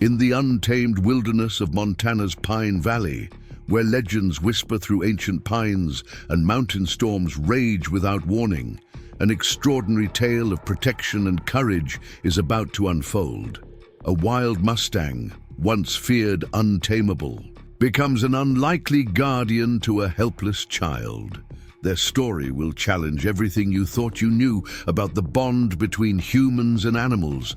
In the untamed wilderness of Montana's Pine Valley, where legends whisper through ancient pines and mountain storms rage without warning, an extraordinary tale of protection and courage is about to unfold. A wild mustang, once feared untameable, becomes an unlikely guardian to a helpless child. Their story will challenge everything you thought you knew about the bond between humans and animals.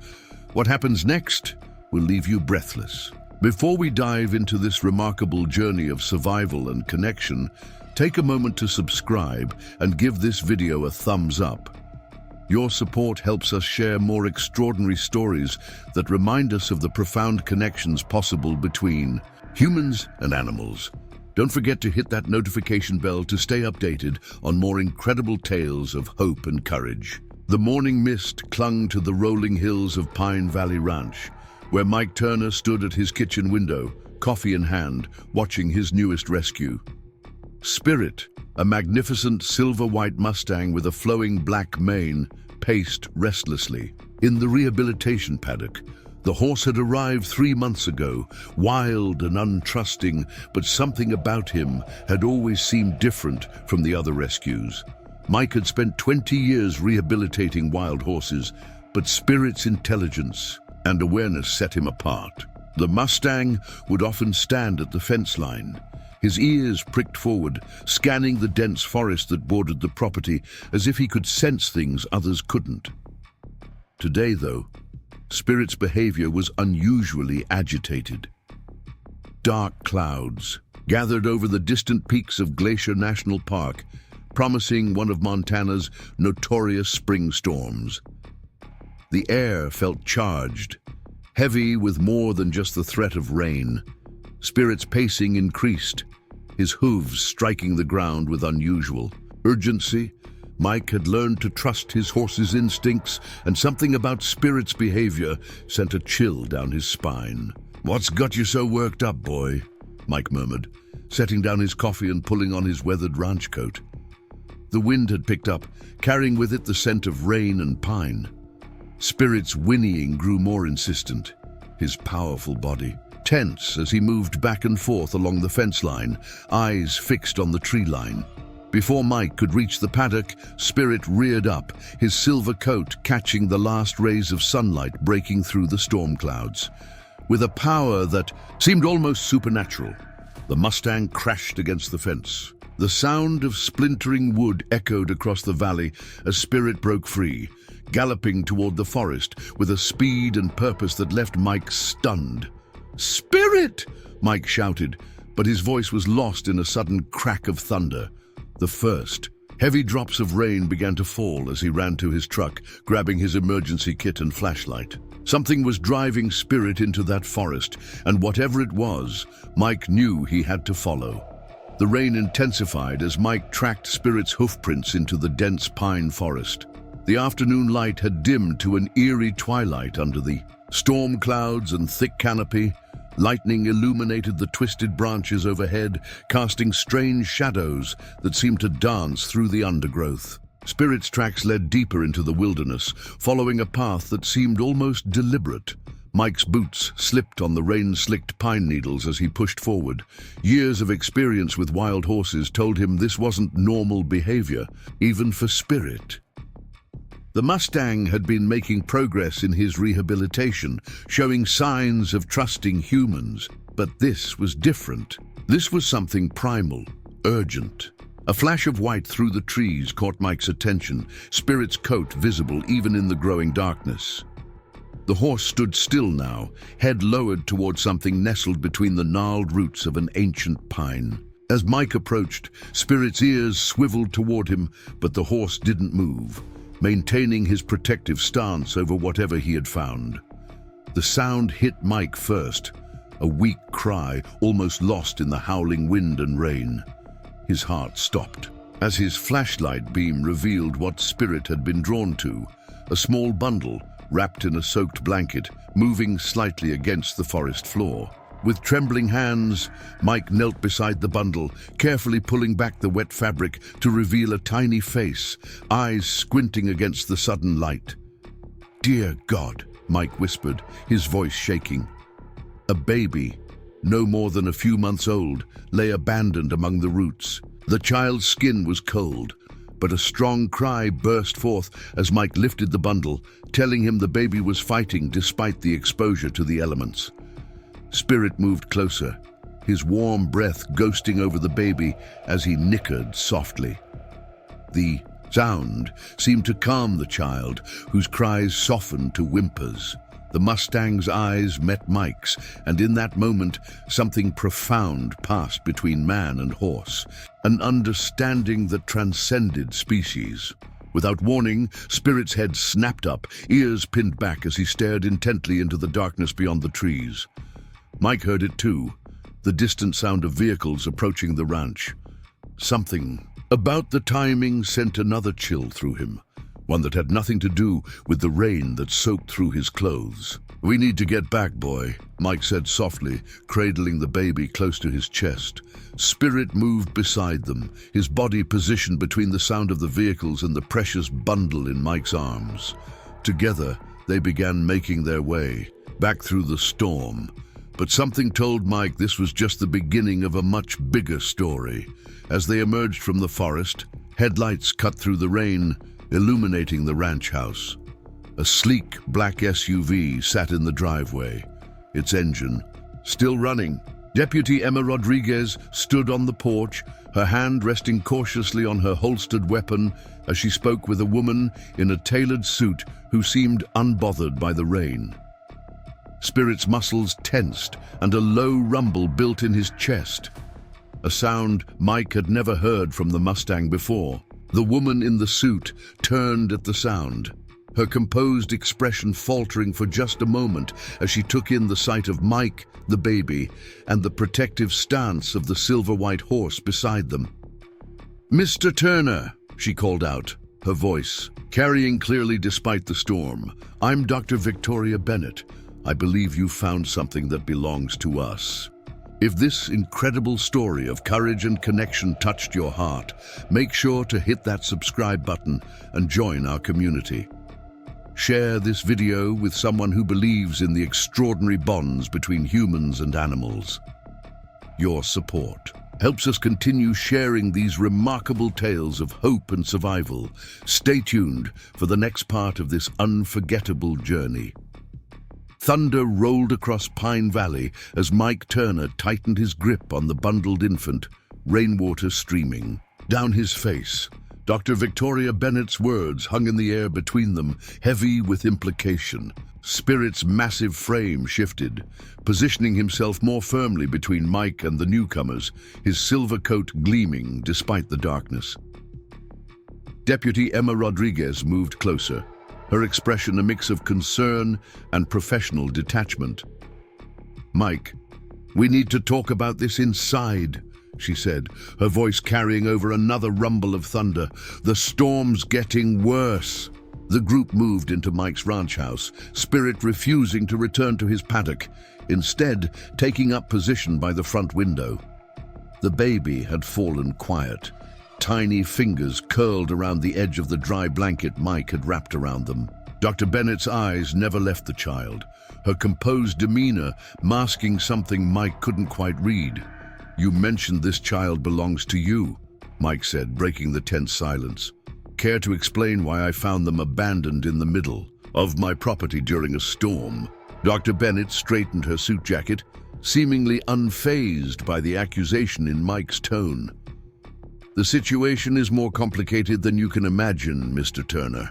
What happens next will leave you breathless. Before we dive into this remarkable journey of survival and connection, take a moment to subscribe and give this video a thumbs up. Your support helps us share more extraordinary stories that remind us of the profound connections possible between humans and animals. Don't forget to hit that notification bell to stay updated on more incredible tales of hope and courage. The morning mist clung to the rolling hills of Pine Valley Ranch, where Mike Turner stood at his kitchen window, coffee in hand, watching his newest rescue. Spirit, a magnificent silver-white Mustang with a flowing black mane, paced restlessly. In the rehabilitation paddock, the horse had arrived 3 months ago, wild and untrusting, but something about him had always seemed different from the other rescues. Mike had spent 20 years rehabilitating wild horses, but Spirit's intelligence and awareness set him apart. The Mustang would often stand at the fence line, his ears pricked forward, scanning the dense forest that bordered the property as if he could sense things others couldn't. Today, though, Spirit's behavior was unusually agitated. Dark clouds gathered over the distant peaks of Glacier National Park, promising one of Montana's notorious spring storms. The air felt charged, heavy with more than just the threat of rain. Spirit's pacing increased, his hooves striking the ground with unusual urgency. Mike had learned to trust his horse's instincts, and something about Spirit's behavior sent a chill down his spine. "What's got you so worked up, boy?" Mike murmured, setting down his coffee and pulling on his weathered ranch coat. The wind had picked up, carrying with it the scent of rain and pine. Spirit's whinnying grew more insistent, his powerful body tense as he moved back and forth along the fence line, eyes fixed on the tree line. Before Mike could reach the paddock, Spirit reared up, his silver coat catching the last rays of sunlight breaking through the storm clouds. With a power that seemed almost supernatural, the Mustang crashed against the fence. The sound of splintering wood echoed across the valley as Spirit broke free, galloping toward the forest with a speed and purpose that left Mike stunned. "Spirit!" Mike shouted, but his voice was lost in a sudden crack of thunder. The first heavy drops of rain began to fall as he ran to his truck, grabbing his emergency kit and flashlight. Something was driving Spirit into that forest, and whatever it was, Mike knew he had to follow. The rain intensified as Mike tracked Spirit's hoofprints into the dense pine forest. The afternoon light had dimmed to an eerie twilight under the storm clouds and thick canopy. Lightning illuminated the twisted branches overhead, casting strange shadows that seemed to dance through the undergrowth. Spirit's tracks led deeper into the wilderness, following a path that seemed almost deliberate. Mike's boots slipped on the rain-slicked pine needles as he pushed forward. Years of experience with wild horses told him this wasn't normal behavior, even for Spirit. The Mustang had been making progress in his rehabilitation, showing signs of trusting humans. But this was different. This was something primal, urgent. A flash of white through the trees caught Mike's attention, Spirit's coat visible even in the growing darkness. The horse stood still now, head lowered toward something nestled between the gnarled roots of an ancient pine. As Mike approached, Spirit's ears swiveled toward him, but the horse didn't move, maintaining his protective stance over whatever he had found. The sound hit Mike first, a weak cry almost lost in the howling wind and rain. His heart stopped as his flashlight beam revealed what Spirit had been drawn to, a small bundle wrapped in a soaked blanket, moving slightly against the forest floor. With trembling hands, Mike knelt beside the bundle, carefully pulling back the wet fabric to reveal a tiny face, eyes squinting against the sudden light. "Dear God," Mike whispered, his voice shaking. A baby, no more than a few months old, lay abandoned among the roots. The child's skin was cold, but a strong cry burst forth as Mike lifted the bundle, telling him the baby was fighting despite the exposure to the elements. Spirit moved closer, his warm breath ghosting over the baby as he nickered softly. The sound seemed to calm the child, whose cries softened to whimpers. The Mustang's eyes met Mike's, and in that moment, something profound passed between man and horse, an understanding that transcended species. Without warning, Spirit's head snapped up, ears pinned back as he stared intently into the darkness beyond the trees. Mike heard it too, the distant sound of vehicles approaching the ranch. Something about the timing sent another chill through him, one that had nothing to do with the rain that soaked through his clothes. "We need to get back, boy," Mike said softly, cradling the baby close to his chest. Spirit moved beside them, his body positioned between the sound of the vehicles and the precious bundle in Mike's arms. Together, they began making their way back through the storm. But something told Mike this was just the beginning of a much bigger story. As they emerged from the forest, headlights cut through the rain, illuminating the ranch house. A sleek black SUV sat in the driveway, its engine still running. Deputy Emma Rodriguez stood on the porch, her hand resting cautiously on her holstered weapon as she spoke with a woman in a tailored suit who seemed unbothered by the rain. Spirit's muscles tensed and a low rumble built in his chest, a sound Mike had never heard from the Mustang before. The woman in the suit turned at the sound, her composed expression faltering for just a moment as she took in the sight of Mike, the baby, and the protective stance of the silver-white horse beside them. "Mr. Turner," she called out, her voice carrying clearly despite the storm. "I'm Dr. Victoria Bennett. I believe you found something that belongs to us." If this incredible story of courage and connection touched your heart, make sure to hit that subscribe button and join our community. Share this video with someone who believes in the extraordinary bonds between humans and animals. Your support helps us continue sharing these remarkable tales of hope and survival. Stay tuned for the next part of this unforgettable journey. Thunder rolled across Pine Valley as Mike Turner tightened his grip on the bundled infant, rainwater streaming down his face. Dr. Victoria Bennett's words hung in the air between them, heavy with implication. Spirit's massive frame shifted, positioning himself more firmly between Mike and the newcomers, his silver coat gleaming despite the darkness. Deputy Emma Rodriguez moved closer, her expression a mix of concern and professional detachment. "Mike, we need to talk about this inside," she said, her voice carrying over another rumble of thunder. "The storm's getting worse." The group moved into Mike's ranch house, Spirit refusing to return to his paddock, instead taking up position by the front window. The baby had fallen quiet. Tiny fingers curled around the edge of the dry blanket Mike had wrapped around them. Dr. Bennett's eyes never left the child, her composed demeanor masking something Mike couldn't quite read. "You mentioned this child belongs to you," Mike said, breaking the tense silence. "Care to explain why I found them abandoned in the middle of my property during a storm?" Dr. Bennett straightened her suit jacket, seemingly unfazed by the accusation in Mike's tone. "The situation is more complicated than you can imagine, Mr. Turner.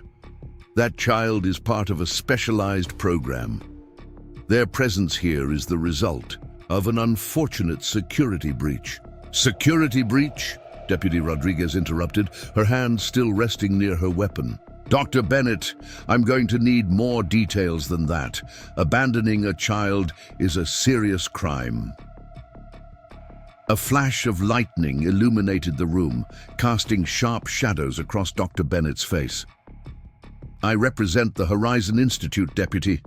That child is part of a specialized program. Their presence here is the result of an unfortunate security breach." "Security breach?" Deputy Rodriguez interrupted, her hand still resting near her weapon. "Dr. Bennett, I'm going to need more details than that. Abandoning a child is a serious crime." A flash of lightning illuminated the room, casting sharp shadows across Dr. Bennett's face. "I represent the Horizon Institute, Deputy.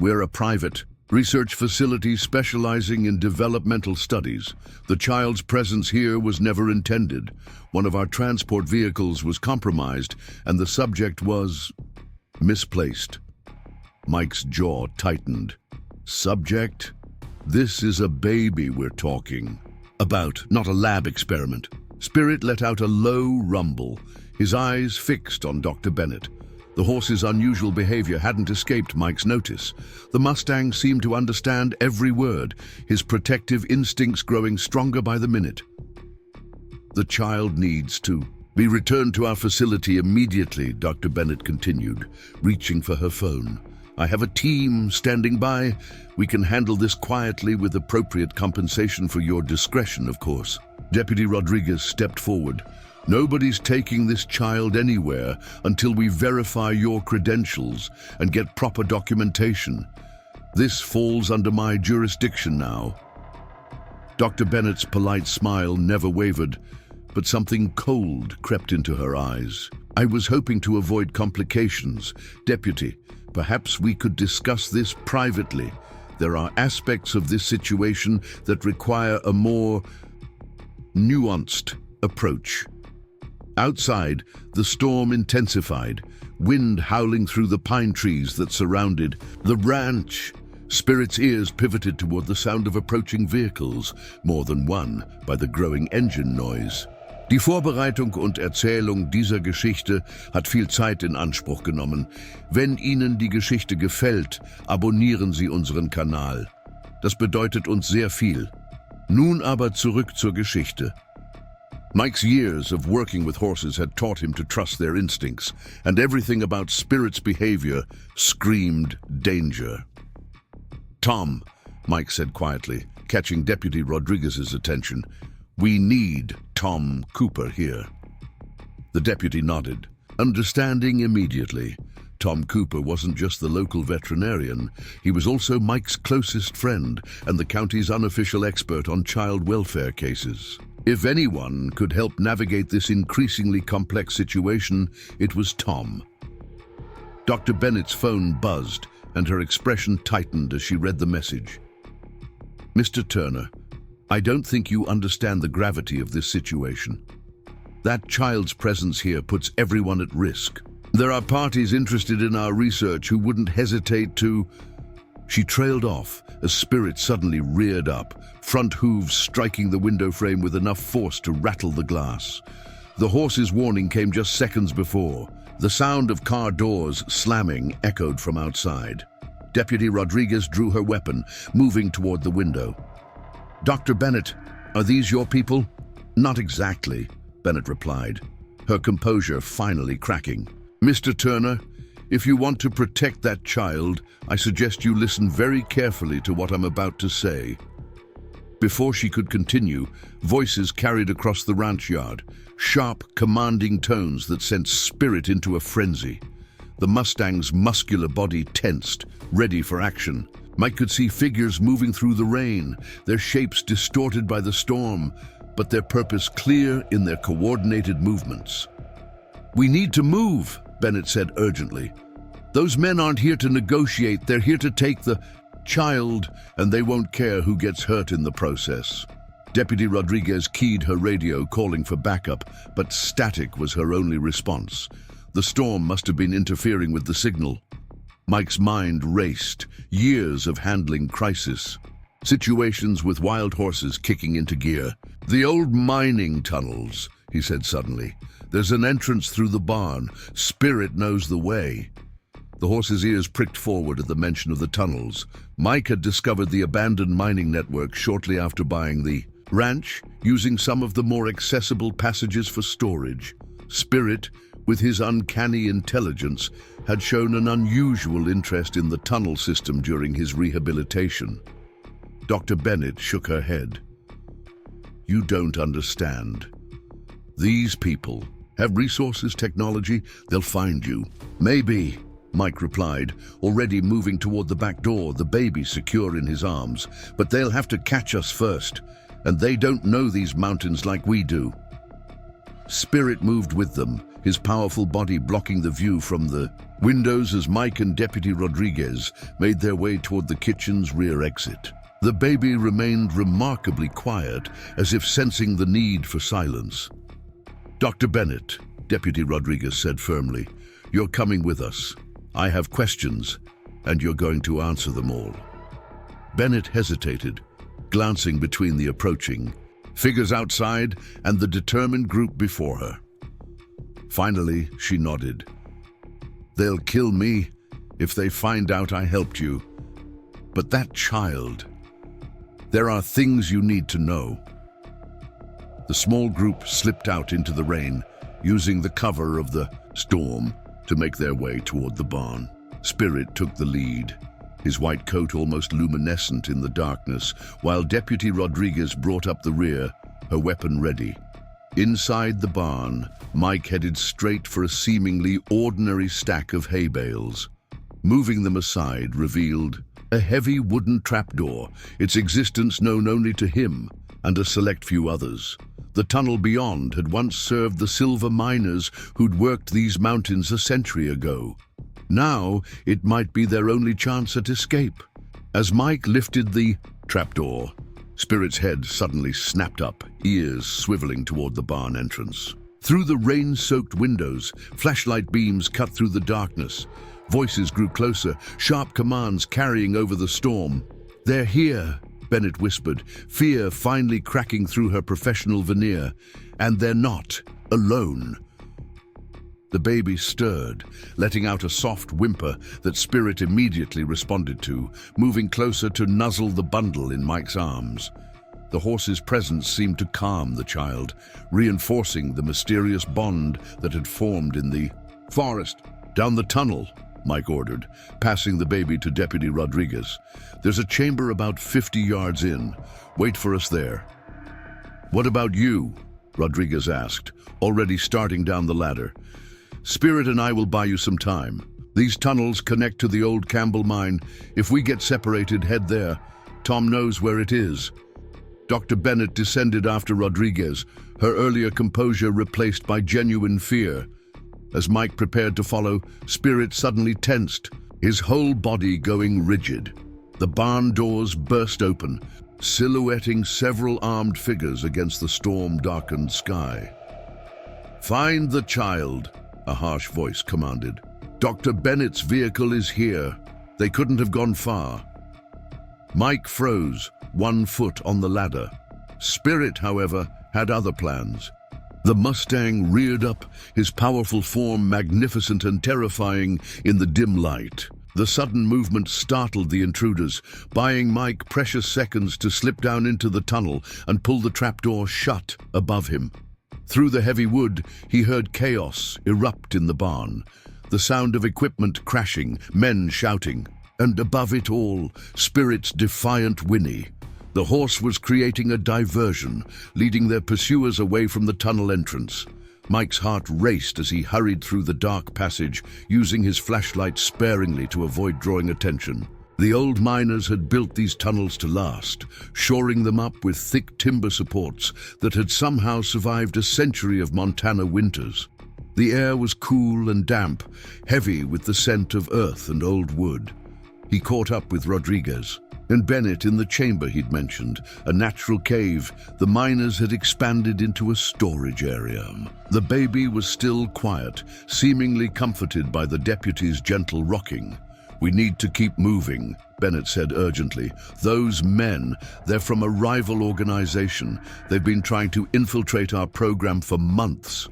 We're a private research facility specializing in developmental studies. The child's presence here was never intended. One of our transport vehicles was compromised, and the subject was misplaced." Mike's jaw tightened. "Subject? This is a baby we're talking about, not a lab experiment. Spirit let out a low rumble, his eyes fixed on Dr. Bennett. The horse's unusual behavior hadn't escaped Mike's notice. The Mustang seemed to understand every word, his protective instincts growing stronger by the minute. The child needs to be returned to our facility immediately, Dr. Bennett continued, reaching for her phone. I have a team standing by. We can handle this quietly with appropriate compensation for your discretion, of course. Deputy Rodriguez stepped forward. Nobody's taking this child anywhere until we verify your credentials and get proper documentation. This falls under my jurisdiction now. Dr. Bennett's polite smile never wavered, but something cold crept into her eyes. I was hoping to avoid complications. Deputy, perhaps we could discuss this privately. There are aspects of this situation that require a more nuanced approach. Outside, the storm intensified, wind howling through the pine trees that surrounded the ranch. Spirit's ears pivoted toward the sound of approaching vehicles, more than one, by the growing engine noise. Die Vorbereitung und Erzählung dieser Geschichte hat viel Zeit in Anspruch genommen. Wenn Ihnen die Geschichte gefällt, abonnieren Sie unseren Kanal. Das bedeutet uns sehr viel. Nun aber zurück zur Geschichte. Mike's years of working with horses had taught him to trust their instincts, and everything about Spirit's behavior screamed danger. Tom, Mike said quietly, catching Deputy Rodriguez's attention. We need Tom Cooper here. The deputy nodded, understanding immediately. Tom Cooper wasn't just the local veterinarian, he was also Mike's closest friend and the county's unofficial expert on child welfare cases. If anyone could help navigate this increasingly complex situation, it was Tom. Dr. Bennett's phone buzzed, and her expression tightened as she read the message. Mr. Turner, I don't think you understand the gravity of this situation. That child's presence here puts everyone at risk. There are parties interested in our research who wouldn't hesitate to... She trailed off as Spirit suddenly reared up, front hooves striking the window frame with enough force to rattle the glass. The horse's warning came just seconds before. The sound of car doors slamming echoed from outside. Deputy Rodriguez drew her weapon, moving toward the window. Dr. Bennett, are these your people? Not exactly, Bennett replied, her composure finally cracking. Mr. Turner, if you want to protect that child, I suggest you listen very carefully to what I'm about to say. Before she could continue, voices carried across the ranch yard, sharp, commanding tones that sent Spirit into a frenzy. The Mustang's muscular body tensed, ready for action. Mike could see figures moving through the rain, their shapes distorted by the storm, but their purpose clear in their coordinated movements. We need to move, Bennett said urgently. Those men aren't here to negotiate, they're here to take the child, and they won't care who gets hurt in the process. Deputy Rodriguez keyed her radio, calling for backup, but static was her only response. The storm must have been interfering with the signal. Mike's mind raced, years of handling crisis. Situations with wild horses kicking into gear. The old mining tunnels, he said suddenly. There's an entrance through the barn. Spirit knows the way. The horse's ears pricked forward at the mention of the tunnels. Mike had discovered the abandoned mining network shortly after buying the ranch, using some of the more accessible passages for storage. Spirit, with his uncanny intelligence, had shown an unusual interest in the tunnel system during his rehabilitation. Dr. Bennett shook her head. You don't understand. These people have resources, technology, they'll find you. Maybe, Mike replied, already moving toward the back door, the baby secure in his arms. But they'll have to catch us first, and they don't know these mountains like we do. Spirit moved with them, his powerful body blocking the view from the windows as Mike and Deputy Rodriguez made their way toward the kitchen's rear exit. The baby remained remarkably quiet, as if sensing the need for silence. Dr. Bennett, Deputy Rodriguez said firmly, you're coming with us. I have questions, and you're going to answer them all. Bennett hesitated, glancing between the approaching figures outside and the determined group before her. Finally, she nodded. "They'll kill me if they find out I helped you. But that child, there are things you need to know." The small group slipped out into the rain, using the cover of the storm to make their way toward the barn. Spirit took the lead, his white coat almost luminescent in the darkness, while Deputy Rodriguez brought up the rear, her weapon ready. Inside the barn, Mike headed straight for a seemingly ordinary stack of hay bales. Moving them aside revealed a heavy wooden trapdoor, its existence known only to him and a select few others. The tunnel beyond had once served the silver miners who'd worked these mountains a century ago. Now, it might be their only chance at escape. As Mike lifted the trapdoor, Spirit's head suddenly snapped up, ears swiveling toward the barn entrance. Through the rain-soaked windows, flashlight beams cut through the darkness. Voices grew closer, sharp commands carrying over the storm. "They're here," Bennett whispered, fear finally cracking through her professional veneer. "And they're not alone." The baby stirred, letting out a soft whimper that Spirit immediately responded to, moving closer to nuzzle the bundle in Mike's arms. The horse's presence seemed to calm the child, reinforcing the mysterious bond that had formed in the forest. "Down the tunnel," Mike ordered, passing the baby to Deputy Rodriguez. "There's a chamber about 50 yards in. Wait for us there." "What about you?" Rodriguez asked, already starting down the ladder. "Spirit and I will buy you some time. These tunnels connect to the old Campbell mine. If we get separated, head there. Tom knows where it is." Dr. Bennett descended after Rodriguez, her earlier composure replaced by genuine fear. As Mike prepared to follow, Spirit suddenly tensed, his whole body going rigid. The barn doors burst open, silhouetting several armed figures against the storm-darkened sky. "Find the child," a harsh voice commanded. "Dr. Bennett's vehicle is here. They couldn't have gone far." Mike froze, 1 foot on the ladder. Spirit, however, had other plans. The Mustang reared up, his powerful form magnificent and terrifying in the dim light. The sudden movement startled the intruders, buying Mike precious seconds to slip down into the tunnel and pull the trapdoor shut above him. Through the heavy wood, he heard chaos erupt in the barn, the sound of equipment crashing, men shouting, and above it all, Spirit's defiant whinny. The horse was creating a diversion, leading their pursuers away from the tunnel entrance. Mike's heart raced as he hurried through the dark passage, using his flashlight sparingly to avoid drawing attention. The old miners had built these tunnels to last, shoring them up with thick timber supports that had somehow survived a century of Montana winters. The air was cool and damp, heavy with the scent of earth and old wood. He caught up with Rodriguez and Bennett in the chamber he'd mentioned, a natural cave. The miners had expanded into a storage area. The baby was still quiet, seemingly comforted by the deputy's gentle rocking. "We need to keep moving," Bennett said urgently. "Those men, they're from a rival organization. They've been trying to infiltrate our program for months."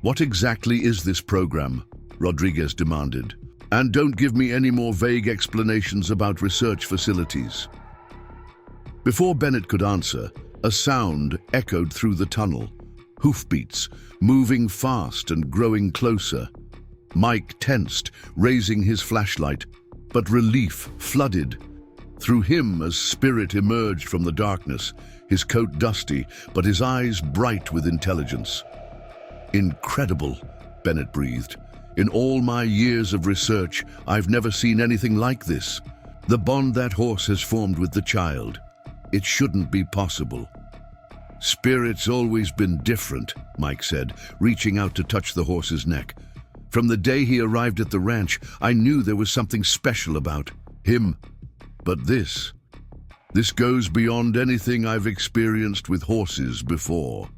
"What exactly is this program?" Rodriguez demanded. "And don't give me any more vague explanations about research facilities." Before Bennett could answer, a sound echoed through the tunnel. Hoofbeats, moving fast and growing closer. Mike tensed, raising his flashlight, but relief flooded through him as Spirit emerged from the darkness, his coat dusty, but his eyes bright with intelligence. "Incredible," Bennett breathed. "In all my years of research, I've never seen anything like this. The bond that horse has formed with the child. It shouldn't be possible." "Spirit's always been different," Mike said, reaching out to touch the horse's neck. "From the day he arrived at the ranch, I knew there was something special about him. But this goes beyond anything I've experienced with horses before."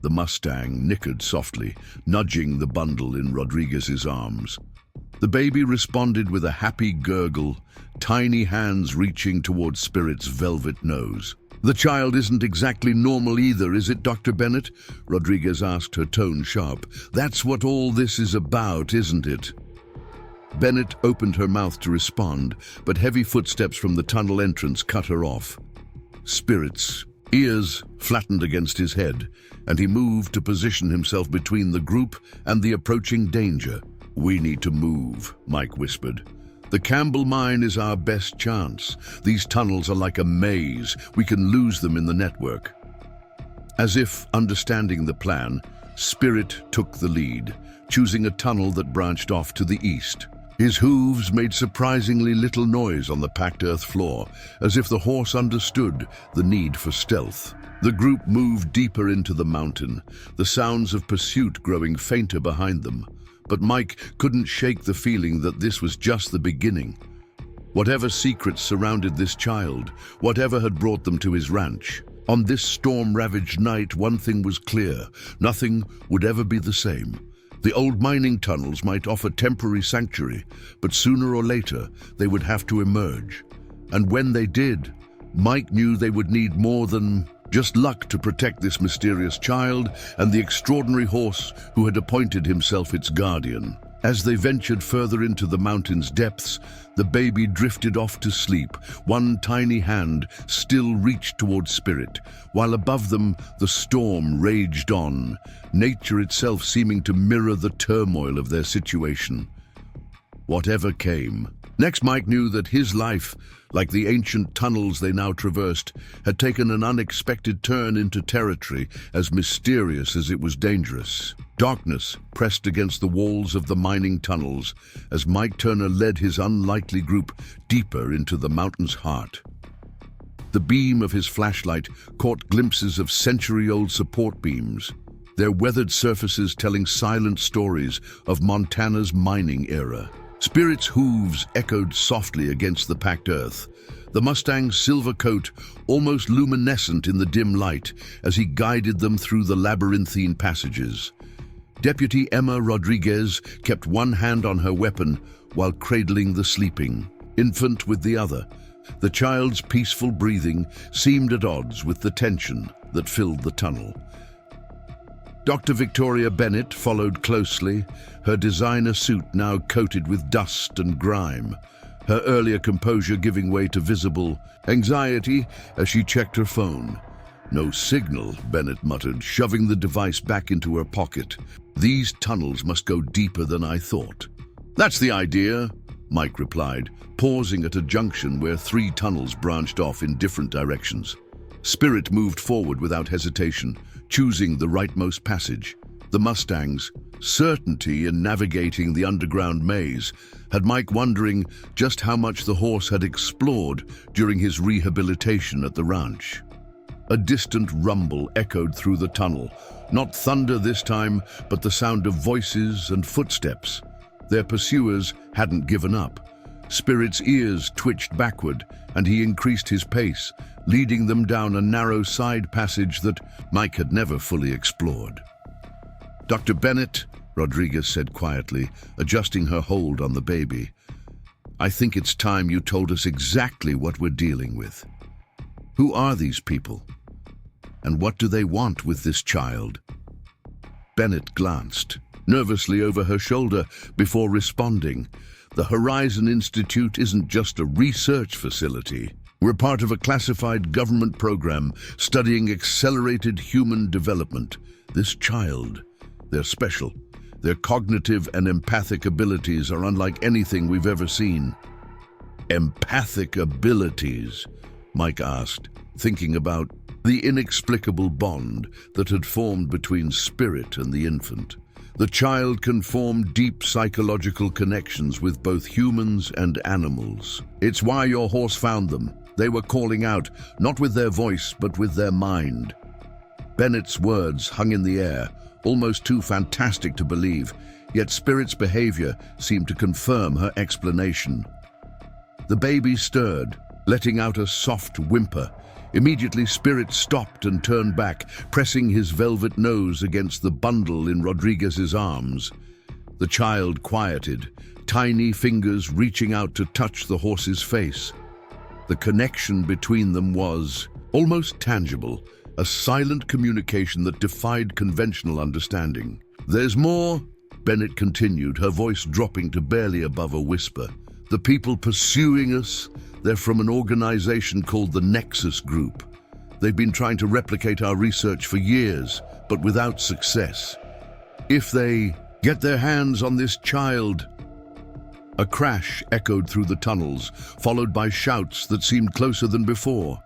The Mustang nickered softly, nudging the bundle in Rodriguez's arms. The baby responded with a happy gurgle, tiny hands reaching towards Spirit's velvet nose. "The child isn't exactly normal either, is it, Dr. Bennett?" Rodriguez asked, her tone sharp. "That's what all this is about, isn't it?" Bennett opened her mouth to respond, but heavy footsteps from the tunnel entrance cut her off. Spirit's ears flattened against his head, and he moved to position himself between the group and the approaching danger. "We need to move," Mike whispered. "The Campbell mine is our best chance. These tunnels are like a maze. We can lose them in the network." As if understanding the plan, Spirit took the lead, choosing a tunnel that branched off to the east. His hooves made surprisingly little noise on the packed earth floor, as if the horse understood the need for stealth. The group moved deeper into the mountain, the sounds of pursuit growing fainter behind them. But Mike couldn't shake the feeling that this was just the beginning. Whatever secrets surrounded this child, whatever had brought them to his ranch, on this storm-ravaged night, one thing was clear: nothing would ever be the same. The old mining tunnels might offer temporary sanctuary, but sooner or later they would have to emerge. And when they did, Mike knew they would need more than just luck to protect this mysterious child and the extraordinary horse who had appointed himself its guardian. As they ventured further into the mountain's depths, the baby drifted off to sleep. One tiny hand still reached towards Spirit, while above them the storm raged on, nature itself seeming to mirror the turmoil of their situation. Whatever came. Next, Mike knew that his life, like the ancient tunnels they now traversed, had taken an unexpected turn into territory as mysterious as it was dangerous. Darkness pressed against the walls of the mining tunnels as Mike Turner led his unlikely group deeper into the mountain's heart. The beam of his flashlight caught glimpses of century-old support beams, their weathered surfaces telling silent stories of Montana's mining era. Spirit's hooves echoed softly against the packed earth, the Mustang's silver coat almost luminescent in the dim light as he guided them through the labyrinthine passages. Deputy Emma Rodriguez kept one hand on her weapon while cradling the sleeping infant with the other. The child's peaceful breathing seemed at odds with the tension that filled the tunnel. Dr. Victoria Bennett followed closely, her designer suit now coated with dust and grime, her earlier composure giving way to visible anxiety as she checked her phone. "No signal," Bennett muttered, shoving the device back into her pocket. "These tunnels must go deeper than I thought." "That's the idea," Mike replied, pausing at a junction where 3 tunnels branched off in different directions. Spirit moved forward without hesitation, choosing the rightmost passage. The Mustang's certainty in navigating the underground maze had Mike wondering just how much the horse had explored during his rehabilitation at the ranch. A distant rumble echoed through the tunnel, not thunder this time, but the sound of voices and footsteps. Their pursuers hadn't given up. Spirit's ears twitched backward, and he increased his pace, leading them down a narrow side passage that Mike had never fully explored. "Dr. Bennett," Rodriguez said quietly, adjusting her hold on the baby, "I think it's time you told us exactly what we're dealing with. Who are these people? And what do they want with this child?" Bennett glanced nervously over her shoulder before responding. "The Horizon Institute isn't just a research facility. We're part of a classified government program studying accelerated human development. This child, they're special. Their cognitive and empathic abilities are unlike anything we've ever seen." "Empathic abilities?" Mike asked, thinking about the inexplicable bond that had formed between Spirit and the infant. The child can form deep psychological connections with both humans and animals. It's why your horse found them. They were calling out, not with their voice, but with their mind. Bennett's words hung in the air, almost too fantastic to believe, yet Spirit's behavior seemed to confirm her explanation. The baby stirred, letting out a soft whimper. Immediately, Spirit stopped and turned back, pressing his velvet nose against the bundle in Rodriguez's arms. The child quieted, tiny fingers reaching out to touch the horse's face. The connection between them was almost tangible, a silent communication that defied conventional understanding. "There's more," Bennett continued, her voice dropping to barely above a whisper. "The people pursuing us, they're from an organization called the Nexus Group. They've been trying to replicate our research for years, but without success. If they get their hands on this child..." A crash echoed through the tunnels, followed by shouts that seemed closer than before.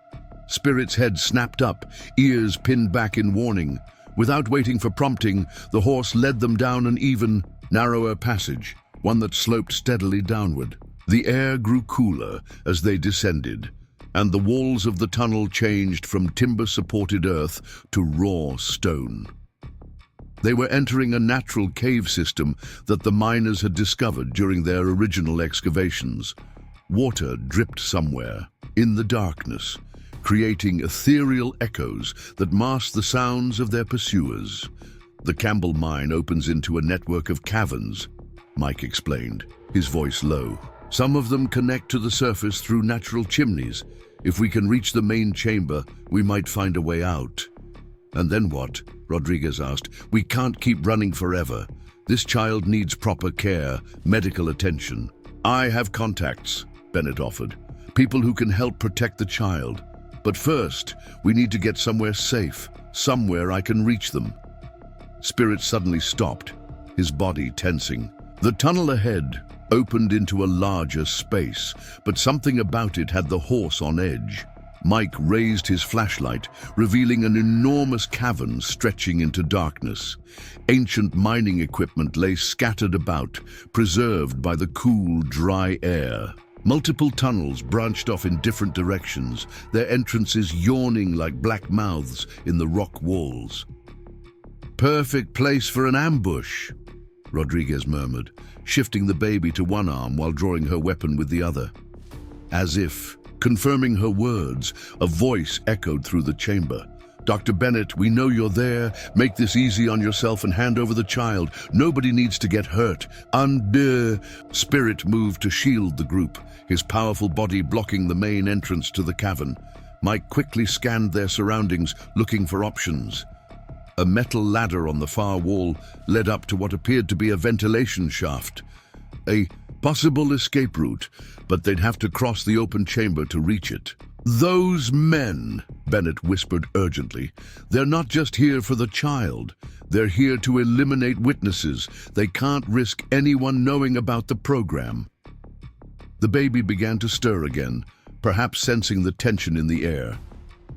Spirit's head snapped up, ears pinned back in warning. Without waiting for prompting, the horse led them down an even, narrower passage, one that sloped steadily downward. The air grew cooler as they descended, and the walls of the tunnel changed from timber-supported earth to raw stone. They were entering a natural cave system that the miners had discovered during their original excavations. Water dripped somewhere, in the darkness, creating ethereal echoes that masked the sounds of their pursuers. "The Campbell mine opens into a network of caverns," Mike explained, his voice low. "Some of them connect to the surface through natural chimneys. If we can reach the main chamber, we might find a way out." "And then what?" Rodriguez asked. "We can't keep running forever. This child needs proper care, medical attention." "I have contacts," Bennett offered. "People who can help protect the child. But first, we need to get somewhere safe, somewhere I can reach them." Spirit suddenly stopped, his body tensing. The tunnel ahead opened into a larger space, but something about it had the horse on edge. Mike raised his flashlight, revealing an enormous cavern stretching into darkness. Ancient mining equipment lay scattered about, preserved by the cool, dry air. Multiple tunnels branched off in different directions, their entrances yawning like black mouths in the rock walls. "Perfect place for an ambush," Rodriguez murmured, shifting the baby to one arm while drawing her weapon with the other. As if confirming her words, a voice echoed through the chamber. "Dr. Bennett, we know you're there. Make this easy on yourself and hand over the child. Nobody needs to get hurt." Spirit moved to shield the group, his powerful body blocking the main entrance to the cavern. Mike quickly scanned their surroundings, looking for options. A metal ladder on the far wall led up to what appeared to be a ventilation shaft. A possible escape route, but they'd have to cross the open chamber to reach it. "Those men," Bennett whispered urgently, "they're not just here for the child. They're here to eliminate witnesses. They can't risk anyone knowing about the program." The baby began to stir again, perhaps sensing the tension in the air.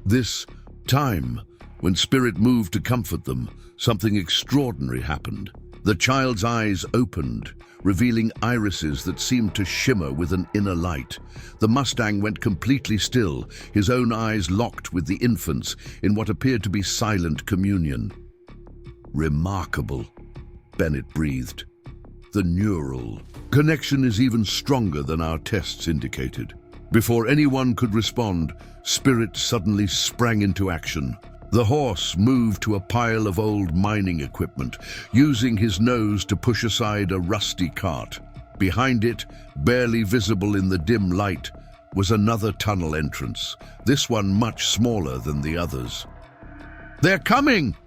This time, when Spirit moved to comfort them, something extraordinary happened. The child's eyes opened, revealing irises that seemed to shimmer with an inner light. The Mustang went completely still, his own eyes locked with the infant's in what appeared to be silent communion. "Remarkable," Bennett breathed. "The neural connection is even stronger than our tests indicated." Before anyone could respond, Spirit suddenly sprang into action. The horse moved to a pile of old mining equipment, using his nose to push aside a rusty cart. Behind it, barely visible in the dim light, was another tunnel entrance, this one much smaller than the others. "They're coming!"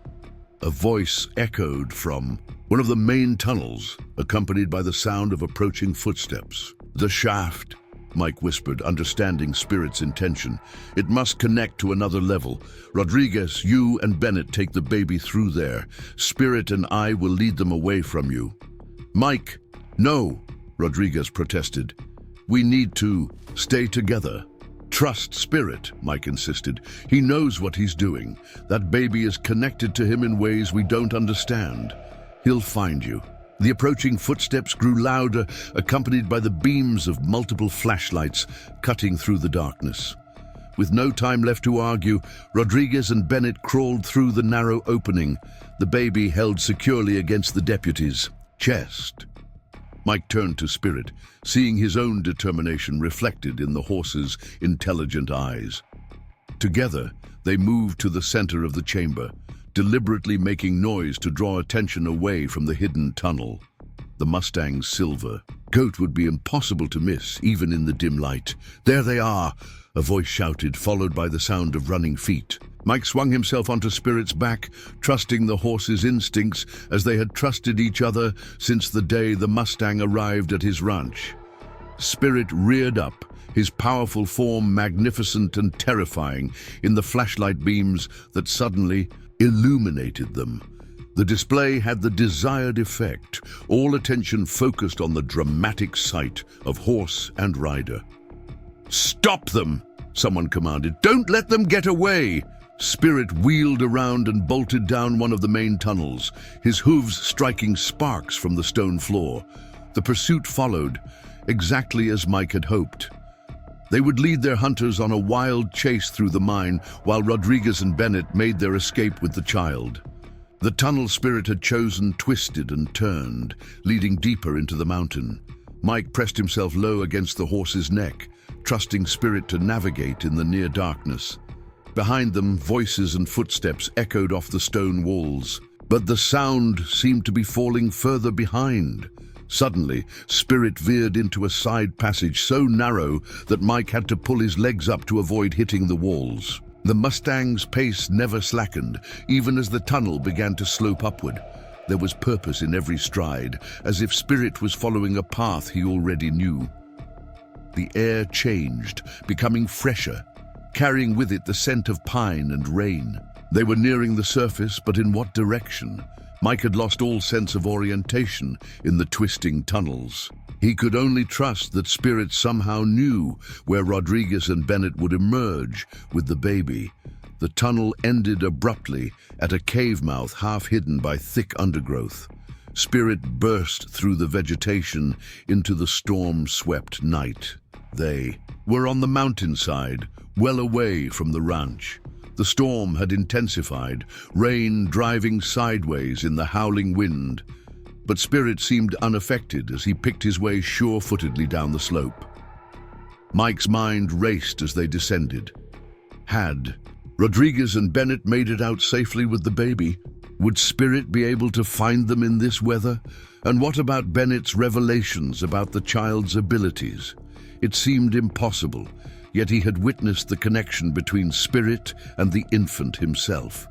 A voice echoed from one of the main tunnels, accompanied by the sound of approaching footsteps. "The shaft," Mike whispered, understanding Spirit's intention. "It must connect to another level. Rodriguez, you and Bennett take the baby through there. Spirit and I will lead them away from you." "Mike, no," Rodriguez protested. "We need to stay together." "Trust Spirit," Mike insisted. "He knows what he's doing. That baby is connected to him in ways we don't understand. He'll find you." The approaching footsteps grew louder, accompanied by the beams of multiple flashlights cutting through the darkness. With no time left to argue, Rodriguez and Bennett crawled through the narrow opening, the baby held securely against the deputy's chest. Mike turned to Spirit, seeing his own determination reflected in the horse's intelligent eyes. Together, they moved to the center of the chamber, deliberately making noise to draw attention away from the hidden tunnel. The Mustang's silver, Goat would be impossible to miss, even in the dim light. "There they are!" a voice shouted, followed by the sound of running feet. Mike swung himself onto Spirit's back, trusting the horse's instincts as they had trusted each other since the day the Mustang arrived at his ranch. Spirit reared up, his powerful form magnificent and terrifying in the flashlight beams that suddenly illuminated them. The display had the desired effect, all attention focused on the dramatic sight of horse and rider. "Stop them!" someone commanded. "Don't let them get away!" Spirit wheeled around and bolted down one of the main tunnels, his hooves striking sparks from the stone floor. The pursuit followed, exactly as Mike had hoped. They would lead their hunters on a wild chase through the mine, while Rodriguez and Bennett made their escape with the child. The tunnel Spirit had chosen twisted and turned, leading deeper into the mountain. Mike pressed himself low against the horse's neck, trusting Spirit to navigate in the near darkness. Behind them, voices and footsteps echoed off the stone walls, but the sound seemed to be falling further behind. Suddenly, Spirit veered into a side passage so narrow that Mike had to pull his legs up to avoid hitting the walls. The Mustang's pace never slackened, even as the tunnel began to slope upward. There was purpose in every stride, as if Spirit was following a path he already knew. The air changed, becoming fresher, carrying with it the scent of pine and rain. They were nearing the surface, but in what direction? Mike had lost all sense of orientation in the twisting tunnels. He could only trust that Spirit somehow knew where Rodriguez and Bennett would emerge with the baby. The tunnel ended abruptly at a cave mouth half hidden by thick undergrowth. Spirit burst through the vegetation into the storm-swept night. They were on the mountainside, well away from the ranch. The storm had intensified, rain driving sideways in the howling wind. But Spirit seemed unaffected as he picked his way sure-footedly down the slope. Mike's mind raced as they descended. Had Rodriguez and Bennett made it out safely with the baby? Would Spirit be able to find them in this weather? And what about Bennett's revelations about the child's abilities? It seemed impossible, yet he had witnessed the connection between Spirit and the infant himself.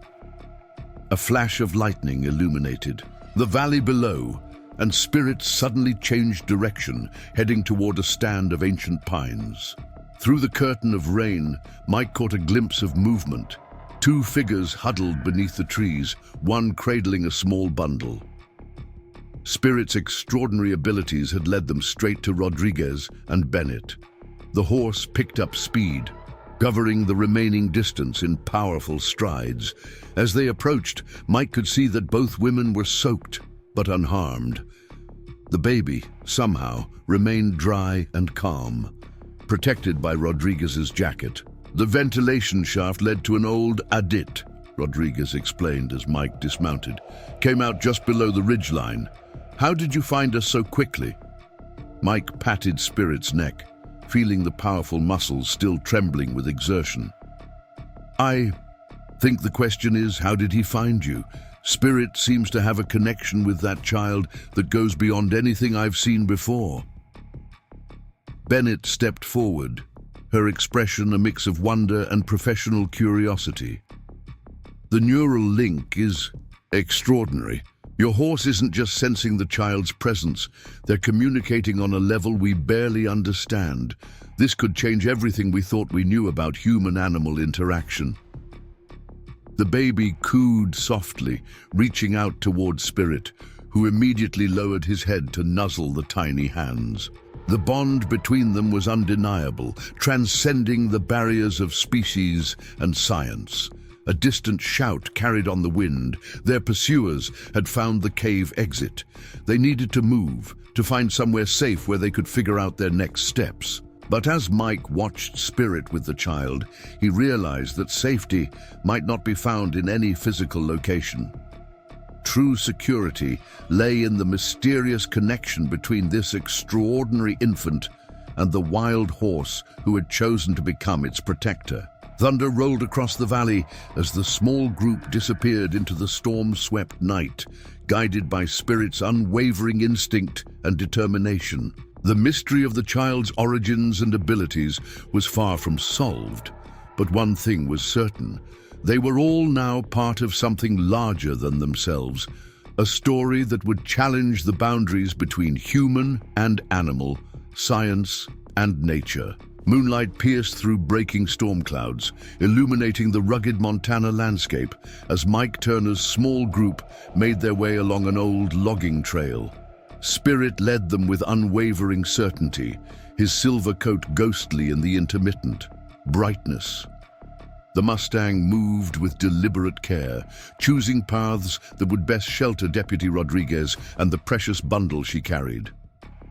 A flash of lightning illuminated the valley below, and Spirit suddenly changed direction, heading toward a stand of ancient pines. Through the curtain of rain, Mike caught a glimpse of movement. Two figures huddled beneath the trees, one cradling a small bundle. Spirit's extraordinary abilities had led them straight to Rodriguez and Bennett. The horse picked up speed, covering the remaining distance in powerful strides. As they approached, Mike could see that both women were soaked, but unharmed. The baby, somehow, remained dry and calm, protected by Rodriguez's jacket. "The ventilation shaft led to an old adit," Rodriguez explained as Mike dismounted. "Came out just below the ridgeline. How did you find us so quickly?" Mike patted Spirit's neck, feeling the powerful muscles still trembling with exertion. "I think the question is, how did he find you? Spirit seems to have a connection with that child that goes beyond anything I've seen before." Bennett stepped forward, her expression a mix of wonder and professional curiosity. "The neural link is extraordinary. Your horse isn't just sensing the child's presence, they're communicating on a level we barely understand. This could change everything we thought we knew about human-animal interaction." The baby cooed softly, reaching out toward Spirit, who immediately lowered his head to nuzzle the tiny hands. The bond between them was undeniable, transcending the barriers of species and science. A distant shout carried on the wind. Their pursuers had found the cave exit. They needed to move, to find somewhere safe where they could figure out their next steps. But as Mike watched Spirit with the child, he realized that safety might not be found in any physical location. True security lay in the mysterious connection between this extraordinary infant and the wild horse who had chosen to become its protector. Thunder rolled across the valley as the small group disappeared into the storm-swept night, guided by Spirit's unwavering instinct and determination. The mystery of the child's origins and abilities was far from solved, but one thing was certain. They were all now part of something larger than themselves, a story that would challenge the boundaries between human and animal, science and nature. Moonlight pierced through breaking storm clouds, illuminating the rugged Montana landscape as Mike Turner's small group made their way along an old logging trail. Spirit led them with unwavering certainty, his silver coat ghostly in the intermittent brightness. The Mustang moved with deliberate care, choosing paths that would best shelter Deputy Rodriguez and the precious bundle she carried.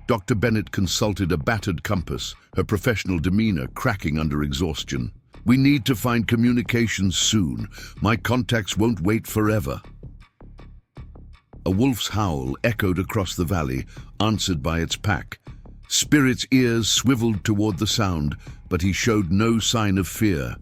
Dr. Bennett consulted a battered compass, her professional demeanor cracking under exhaustion. "We need to find communications soon. My contacts won't wait forever." A wolf's howl echoed across the valley, answered by its pack. Spirit's ears swiveled toward the sound, but he showed no sign of fear.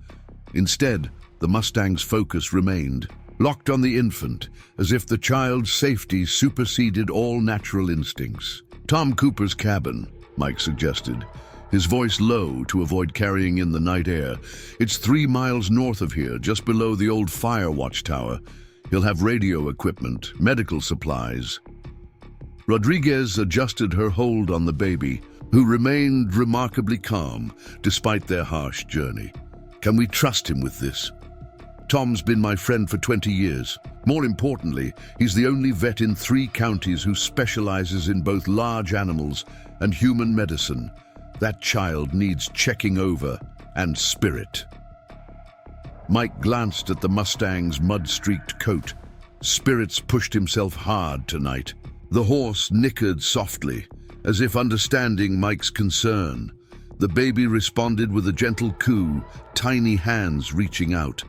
Instead, the Mustang's focus remained, locked on the infant, as if the child's safety superseded all natural instincts. "Tom Cooper's cabin," Mike suggested, his voice low to avoid carrying in the night air. "It's 3 miles north of here, just below the old fire watchtower. He'll have radio equipment, medical supplies." Rodriguez adjusted her hold on the baby, who remained remarkably calm despite their harsh journey. "Can we trust him with this? Tom's been my friend for 20 years. More importantly, he's the only vet in 3 counties who specializes in both large animals and human medicine. That child needs checking over, and Spirit." Mike glanced at the Mustang's mud-streaked coat. Spirit's pushed himself hard tonight. The horse nickered softly, as if understanding Mike's concern. The baby responded with a gentle coo, tiny hands reaching out.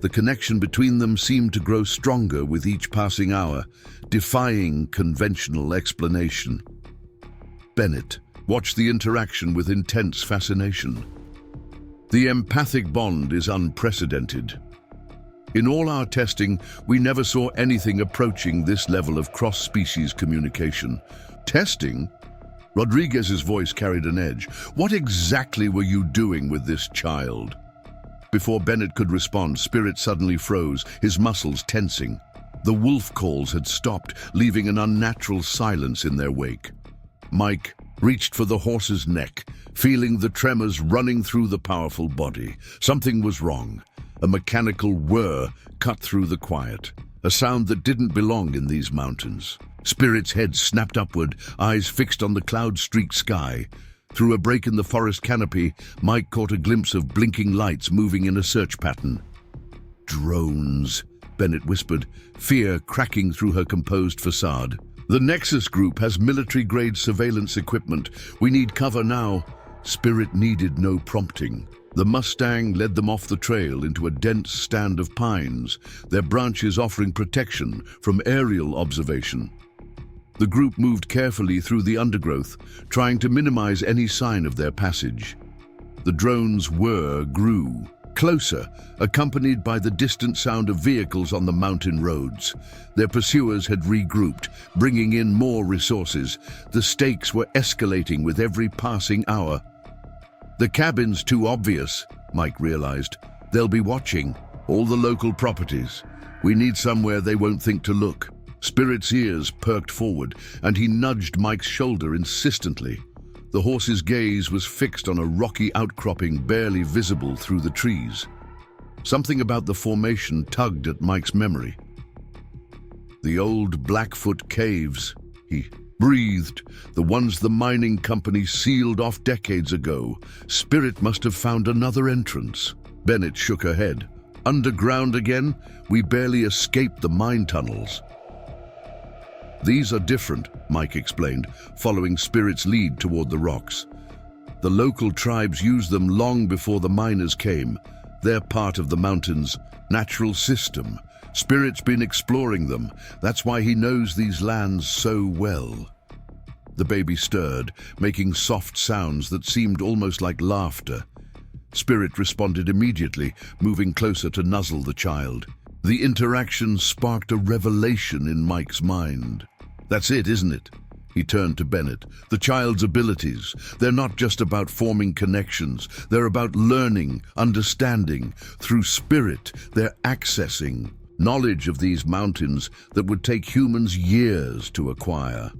The connection between them seemed to grow stronger with each passing hour, defying conventional explanation. Bennett watched the interaction with intense fascination. The empathic bond is unprecedented. In all our testing, we never saw anything approaching this level of cross-species communication. "Testing?" Rodriguez's voice carried an edge. "What exactly were you doing with this child?" Before Bennett could respond, Spirit suddenly froze, his muscles tensing. The wolf calls had stopped, leaving an unnatural silence in their wake. Mike reached for the horse's neck, feeling the tremors running through the powerful body. Something was wrong. A mechanical whir cut through the quiet, a sound that didn't belong in these mountains. Spirit's head snapped upward, eyes fixed on the cloud-streaked sky. Through a break in the forest canopy, Mike caught a glimpse of blinking lights moving in a search pattern. "Drones," Bennett whispered, fear cracking through her composed facade. "The Nexus Group has military-grade surveillance equipment. We need cover now." Spirit needed no prompting. The Mustang led them off the trail into a dense stand of pines, their branches offering protection from aerial observation. The group moved carefully through the undergrowth, trying to minimize any sign of their passage. The drone's whir grew, closer, accompanied by the distant sound of vehicles on the mountain roads. Their pursuers had regrouped, bringing in more resources. The stakes were escalating with every passing hour. "The cabin's too obvious," Mike realized. "They'll be watching all the local properties. We need somewhere they won't think to look." Spirit's ears perked forward, and he nudged Mike's shoulder insistently. The horse's gaze was fixed on a rocky outcropping barely visible through the trees. Something about the formation tugged at Mike's memory. "The old Blackfoot caves," he breathed, "the ones the mining company sealed off decades ago. Spirit must have found another entrance." Bennett shook her head. "Underground again? We barely escaped the mine tunnels." "These are different," Mike explained, following Spirit's lead toward the rocks. "The local tribes used them long before the miners came. They're part of the mountain's natural system. Spirit's been exploring them. That's why he knows these lands so well." The baby stirred, making soft sounds that seemed almost like laughter. Spirit responded immediately, moving closer to nuzzle the child. The interaction sparked a revelation in Mike's mind. "That's it, isn't it? He turned to Bennett. The child's abilities, they're not just about forming connections. They're about learning, understanding. Through spirit, they're accessing knowledge of these mountains that would take humans years to acquire.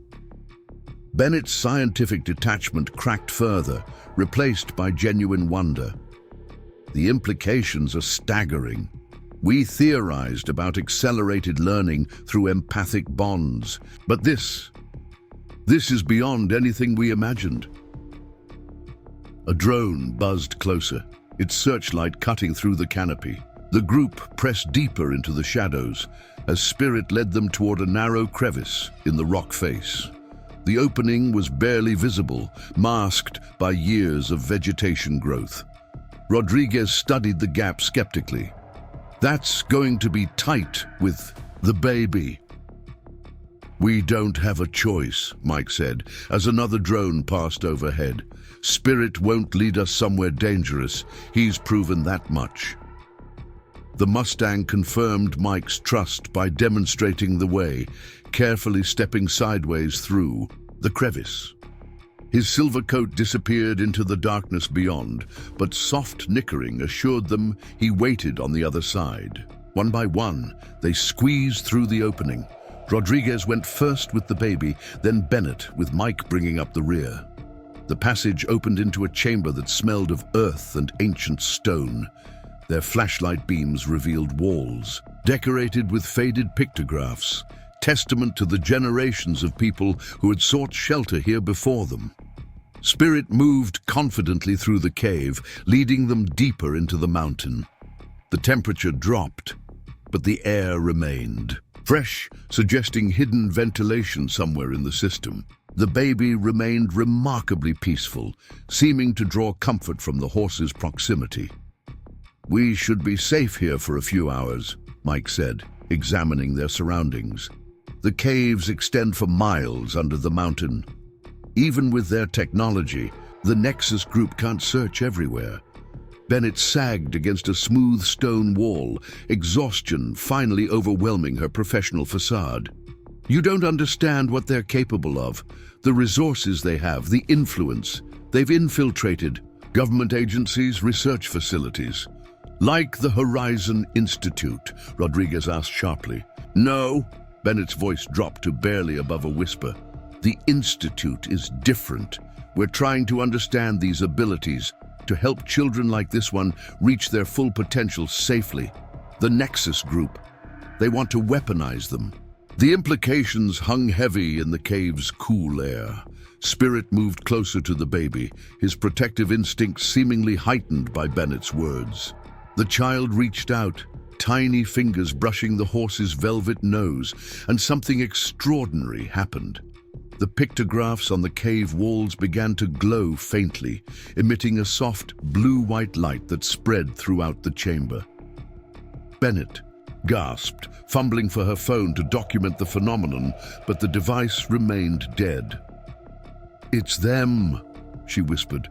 Bennett's scientific detachment cracked further, replaced by genuine wonder. The implications are staggering. We theorized about accelerated learning through empathic bonds, but this is beyond anything we imagined. A drone buzzed closer, its searchlight cutting through the canopy. The group pressed deeper into the shadows as spirit led them toward a narrow crevice in the rock face. The opening was barely visible, masked by years of vegetation growth. Rodriguez studied the gap skeptically. That's going to be tight with the baby. We don't have a choice, Mike said, as another drone passed overhead. Spirit won't lead us somewhere dangerous. He's proven that much. The Mustang confirmed Mike's trust by demonstrating the way, carefully stepping sideways through the crevice. His silver coat disappeared into the darkness beyond, but soft nickering assured them he waited on the other side. One by one, they squeezed through the opening. Rodriguez went first with the baby, then Bennett, with Mike bringing up the rear. The passage opened into a chamber that smelled of earth and ancient stone. Their flashlight beams revealed walls, decorated with faded pictographs, testament to the generations of people who had sought shelter here before them. Spirit moved confidently through the cave, leading them deeper into the mountain. The temperature dropped, but the air remained fresh, suggesting hidden ventilation somewhere in the system. The baby remained remarkably peaceful, seeming to draw comfort from the horse's proximity. We should be safe here for a few hours, Mike said, examining their surroundings. The caves extend for miles under the mountain. Even with their technology, the Nexus group can't search everywhere. Bennett sagged against a smooth stone wall, exhaustion finally overwhelming her professional facade. You don't understand what they're capable of, the resources they have, the influence. They've infiltrated government agencies, research facilities. Like the Horizon Institute, Rodriguez asked sharply. No, Bennett's voice dropped to barely above a whisper. The Institute is different. We're trying to understand these abilities, to help children like this one reach their full potential safely. The Nexus group, they want to weaponize them. The implications hung heavy in the cave's cool air. Spirit moved closer to the baby, his protective instincts seemingly heightened by Bennett's words. The child reached out, tiny fingers brushing the horse's velvet nose, and something extraordinary happened. The pictographs on the cave walls began to glow faintly, emitting a soft blue-white light that spread throughout the chamber. Bennett gasped, fumbling for her phone to document the phenomenon, but the device remained dead. It's them, she whispered.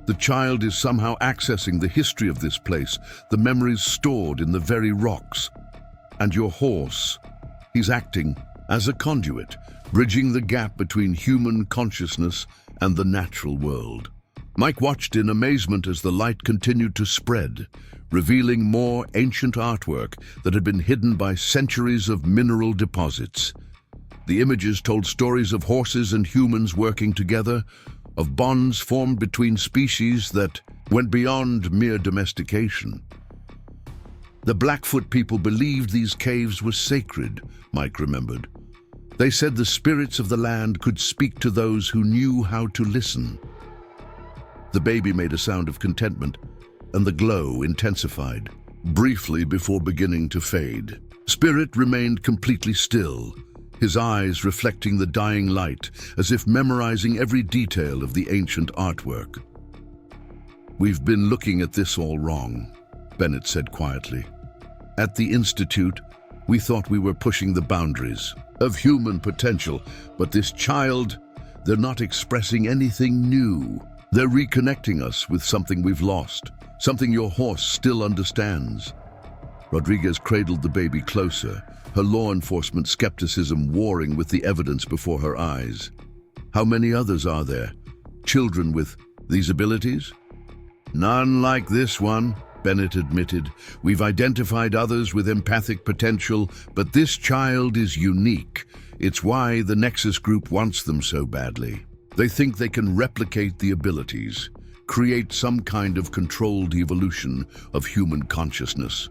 The child is somehow accessing the history of this place, the memories stored in the very rocks. And your horse, he's acting as a conduit, bridging the gap between human consciousness and the natural world. Mike watched in amazement as the light continued to spread, revealing more ancient artwork that had been hidden by centuries of mineral deposits. The images told stories of horses and humans working together, of bonds formed between species that went beyond mere domestication. The Blackfoot people believed these caves were sacred, Mike remembered. They said the spirits of the land could speak to those who knew how to listen. The baby made a sound of contentment, and the glow intensified, briefly before beginning to fade. Spirit remained completely still, his eyes reflecting the dying light, as if memorizing every detail of the ancient artwork. We've been looking at this all wrong, Bennett said quietly. At the Institute, we thought we were pushing the boundaries of human potential, but this child, they're not expressing anything new. They're reconnecting us with something we've lost, something your horse still understands. Rodriguez cradled the baby closer, her law enforcement skepticism warring with the evidence before her eyes. How many others are there? Children with these abilities? None like this one, Bennett admitted. We've identified others with empathic potential, but this child is unique. It's why the Nexus Group wants them so badly. They think they can replicate the abilities, create some kind of controlled evolution of human consciousness.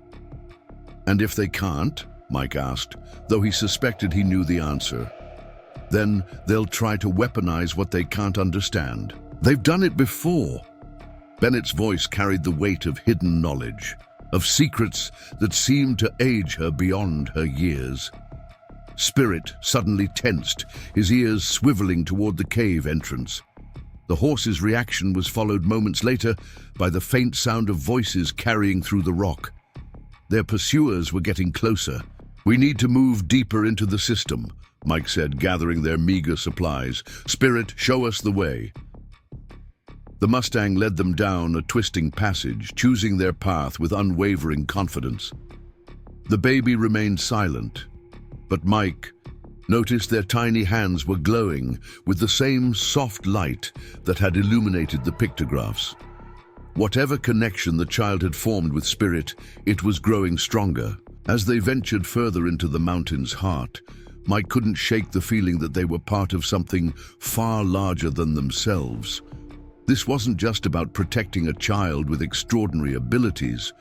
And if they can't, Mike asked, though he suspected he knew the answer, then they'll try to weaponize what they can't understand. They've done it before. Bennett's voice carried the weight of hidden knowledge, of secrets that seemed to age her beyond her years. Spirit suddenly tensed, his ears swiveling toward the cave entrance. The horse's reaction was followed moments later by the faint sound of voices carrying through the rock. Their pursuers were getting closer. We need to move deeper into the system, Mike said, gathering their meager supplies. Spirit, show us the way. The Mustang led them down a twisting passage, choosing their path with unwavering confidence. The baby remained silent, but Mike noticed their tiny hands were glowing with the same soft light that had illuminated the pictographs. Whatever connection the child had formed with Spirit, it was growing stronger. As they ventured further into the mountain's heart, Mike couldn't shake the feeling that they were part of something far larger than themselves. This wasn't just about protecting a child with extraordinary abilities.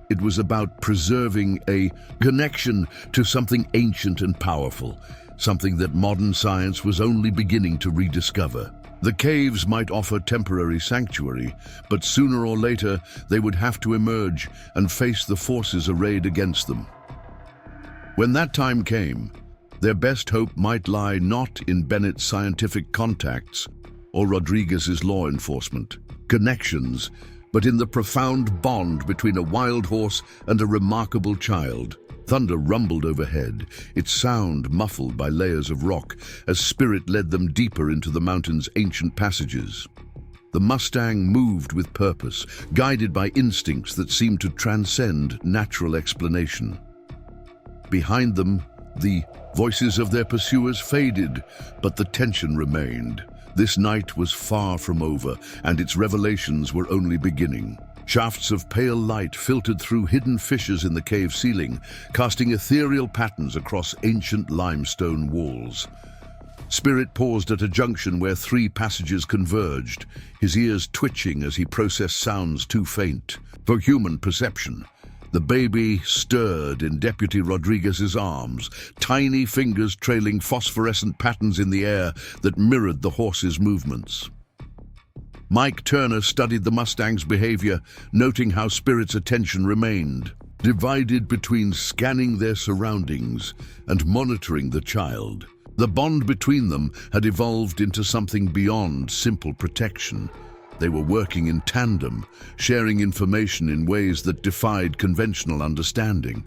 It was about preserving a connection to something ancient and powerful, something that modern science was only beginning to rediscover. The caves might offer temporary sanctuary, but sooner or later they would have to emerge and face the forces arrayed against them. When that time came, their best hope might lie not in Bennett's scientific contacts or Rodriguez's law enforcement connections, but in the profound bond between a wild horse and a remarkable child. Thunder rumbled overhead, its sound muffled by layers of rock as Spirit led them deeper into the mountain's ancient passages. The Mustang moved with purpose, guided by instincts that seemed to transcend natural explanation. Behind them, the voices of their pursuers faded, but the tension remained. This night was far from over, and its revelations were only beginning. Shafts of pale light filtered through hidden fissures in the cave ceiling, casting ethereal patterns across ancient limestone walls. Spirit paused at a junction where 3 passages converged, his ears twitching as he processed sounds too faint for human perception. The baby stirred in Deputy Rodriguez's arms, tiny fingers trailing phosphorescent patterns in the air that mirrored the horse's movements. Mike Turner studied the Mustang's behavior, noting how Spirit's attention remained divided between scanning their surroundings and monitoring the child. The bond between them had evolved into something beyond simple protection. They were working in tandem, sharing information in ways that defied conventional understanding.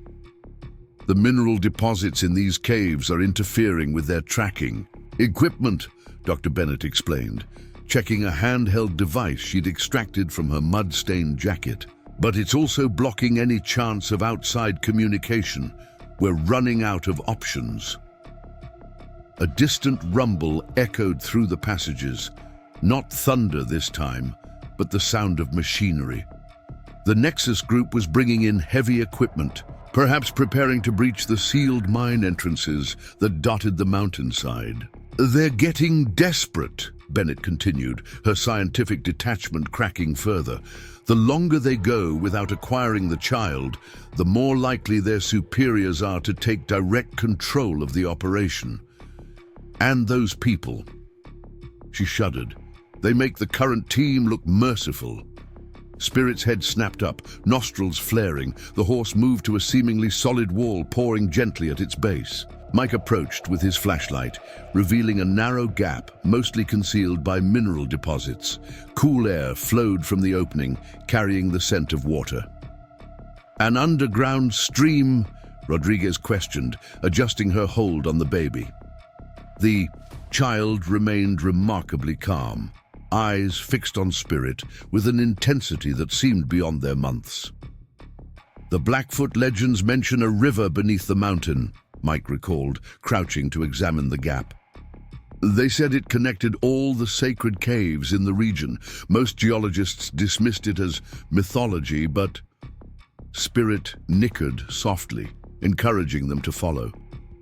The mineral deposits in these caves are interfering with their tracking. Equipment, Dr. Bennett explained, checking a handheld device she'd extracted from her mud-stained jacket. But it's also blocking any chance of outside communication. We're running out of options. A distant rumble echoed through the passages. Not thunder this time, but the sound of machinery. The Nexus Group was bringing in heavy equipment, perhaps preparing to breach the sealed mine entrances that dotted the mountainside. They're getting desperate, Bennett continued, her scientific detachment cracking further. The longer they go without acquiring the child, the more likely their superiors are to take direct control of the operation. And those people. She shuddered. They make the current team look merciful. Spirit's head snapped up, nostrils flaring. The horse moved to a seemingly solid wall, pouring gently at its base. Mike approached with his flashlight, revealing a narrow gap, mostly concealed by mineral deposits. Cool air flowed from the opening, carrying the scent of water. An underground stream? Rodriguez questioned, adjusting her hold on the baby. The child remained remarkably calm, eyes fixed on Spirit with an intensity that seemed beyond their months. The Blackfoot legends mention a river beneath the mountain, Mike recalled, crouching to examine the gap. They said it connected all the sacred caves in the region. Most geologists dismissed it as mythology, but Spirit nickered softly, encouraging them to follow.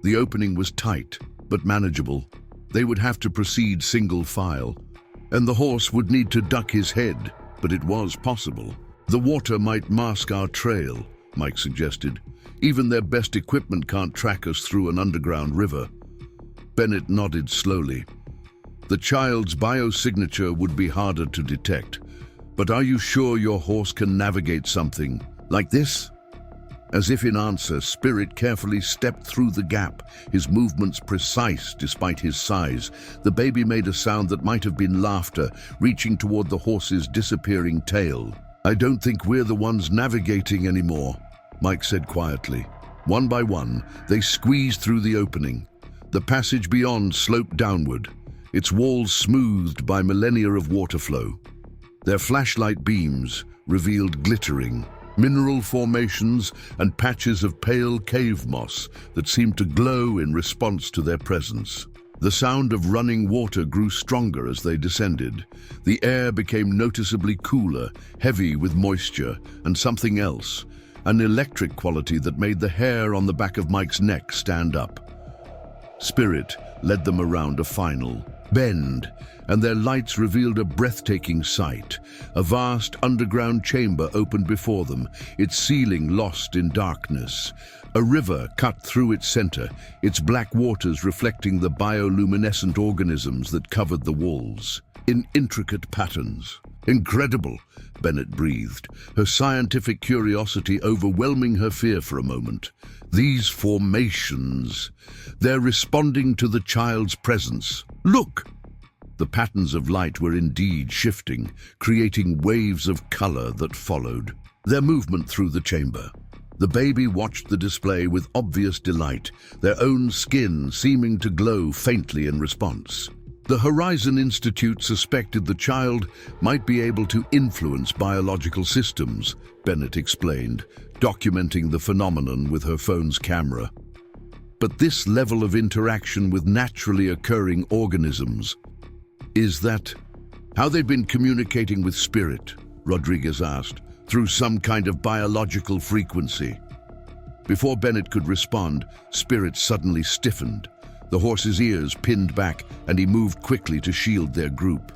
The opening was tight, but manageable. They would have to proceed single file, and the horse would need to duck his head, but it was possible. The water might mask our trail, Mike suggested. Even their best equipment can't track us through an underground river. Bennett nodded slowly. The child's biosignature would be harder to detect. But are you sure your horse can navigate something like this? As if in answer, Spirit carefully stepped through the gap, his movements precise despite his size. The baby made a sound that might have been laughter, reaching toward the horse's disappearing tail. I don't think we're the ones navigating anymore, Mike said quietly. One by one, they squeezed through the opening. The passage beyond sloped downward, its walls smoothed by millennia of water flow. Their flashlight beams revealed glittering mineral formations and patches of pale cave moss that seemed to glow in response to their presence. The sound of running water grew stronger as they descended. The air became noticeably cooler, heavy with moisture, and something else, an electric quality that made the hair on the back of Mike's neck stand up. Spirit led them around a final bend, and their lights revealed a breathtaking sight. A vast underground chamber opened before them, its ceiling lost in darkness. A river cut through its center, its black waters reflecting the bioluminescent organisms that covered the walls in intricate patterns. Incredible, Bennett breathed, her scientific curiosity overwhelming her fear for a moment. These formations, they're responding to the child's presence. Look! The patterns of light were indeed shifting, creating waves of color that followed their movement through the chamber. The baby watched the display with obvious delight, their own skin seeming to glow faintly in response. The Horizon Institute suspected the child might be able to influence biological systems, Bennett explained, documenting the phenomenon with her phone's camera. But this level of interaction with naturally occurring organisms, is that how they've been communicating with Spirit? Rodriguez asked, through some kind of biological frequency. Before Bennett could respond, Spirit suddenly stiffened. The horse's ears pinned back, and he moved quickly to shield their group.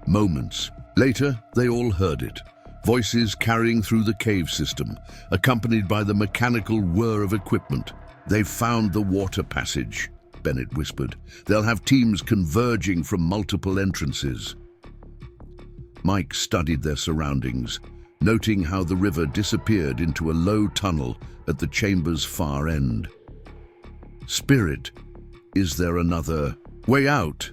Moments later, they all heard it. Voices carrying through the cave system, accompanied by the mechanical whir of equipment. They've found the water passage, Bennett whispered. They'll have teams converging from multiple entrances. Mike studied their surroundings, noting how the river disappeared into a low tunnel at the chamber's far end. Spirit, is there another way out?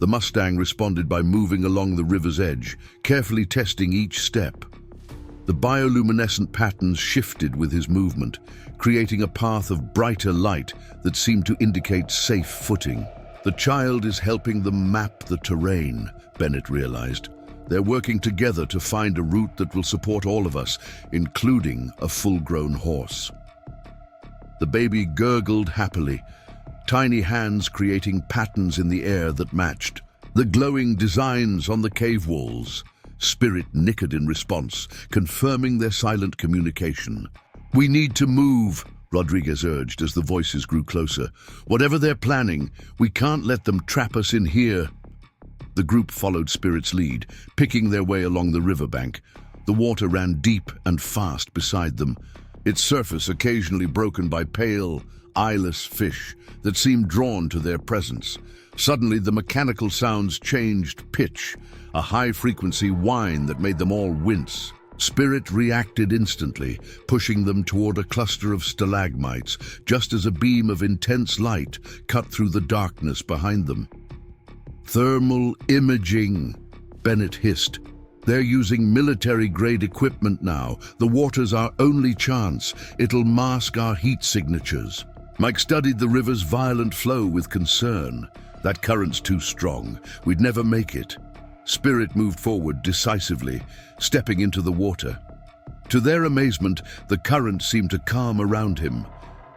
The Mustang responded by moving along the river's edge, carefully testing each step. The bioluminescent patterns shifted with his movement, creating a path of brighter light that seemed to indicate safe footing. The child is helping them map the terrain, Bennett realized. They're working together to find a route that will support all of us, including a full-grown horse. The baby gurgled happily, tiny hands creating patterns in the air that matched the glowing designs on the cave walls. Spirit nickered in response, confirming their silent communication. We need to move, Rodriguez urged as the voices grew closer. Whatever they're planning, we can't let them trap us in here. The group followed Spirit's lead, picking their way along the riverbank. The water ran deep and fast beside them, its surface occasionally broken by pale, eyeless fish that seemed drawn to their presence. Suddenly, the mechanical sounds changed pitch, a high-frequency whine that made them all wince. Spirit reacted instantly, pushing them toward a cluster of stalagmites, just as a beam of intense light cut through the darkness behind them. Thermal imaging, Bennett hissed. They're using military-grade equipment now. The water's our only chance. It'll mask our heat signatures. Mike studied the river's violent flow with concern. That current's too strong. We'd never make it. Spirit moved forward decisively, stepping into the water. To their amazement, the current seemed to calm around him.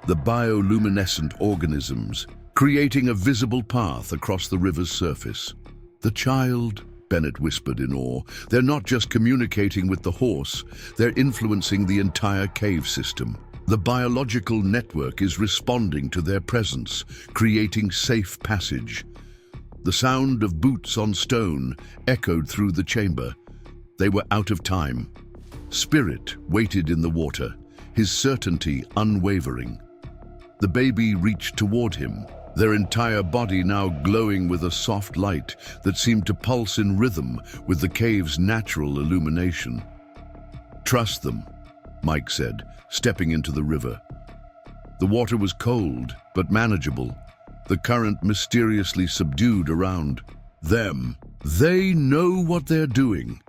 the bioluminescent organisms, creating a visible path across the river's surface. "The child," Bennett whispered in awe, "they're not just communicating with the horse, they're influencing the entire cave system. The biological network is responding to their presence, creating safe passage." The sound of boots on stone echoed through the chamber. They were out of time. Spirit waited in the water, his certainty unwavering. The baby reached toward him, their entire body now glowing with a soft light that seemed to pulse in rhythm with the cave's natural illumination. "Trust them," Mike said, stepping into the river. The water was cold, but manageable, the current mysteriously subdued around them. "They know what they're doing."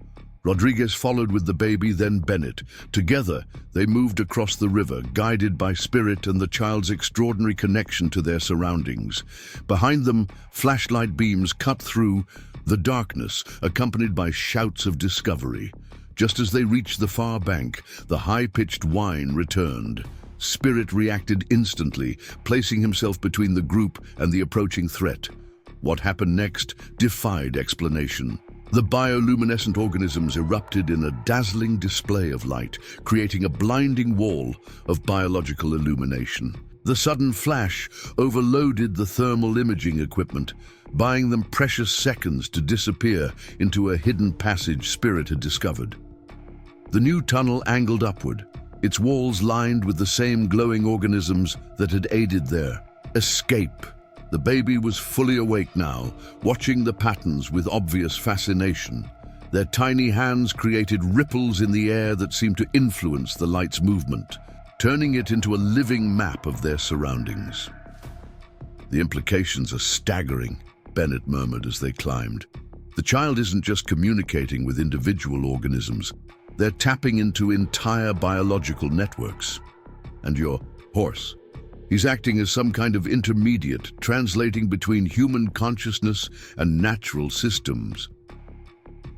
Rodriguez followed with the baby, then Bennett. Together, they moved across the river, guided by Spirit and the child's extraordinary connection to their surroundings. Behind them, flashlight beams cut through the darkness, accompanied by shouts of discovery. Just as they reached the far bank, the high-pitched whine returned. Spirit reacted instantly, placing himself between the group and the approaching threat. What happened next defied explanation. The bioluminescent organisms erupted in a dazzling display of light, creating a blinding wall of biological illumination. The sudden flash overloaded the thermal imaging equipment, buying them precious seconds to disappear into a hidden passage Spirit had discovered. The new tunnel angled upward, its walls lined with the same glowing organisms that had aided their escape. The baby was fully awake now, watching the patterns with obvious fascination. Their tiny hands created ripples in the air that seemed to influence the light's movement, turning it into a living map of their surroundings. "The implications are staggering," Bennett murmured as they climbed. "The child isn't just communicating with individual organisms, they're tapping into entire biological networks. And your horse, he's acting as some kind of intermediate, translating between human consciousness and natural systems."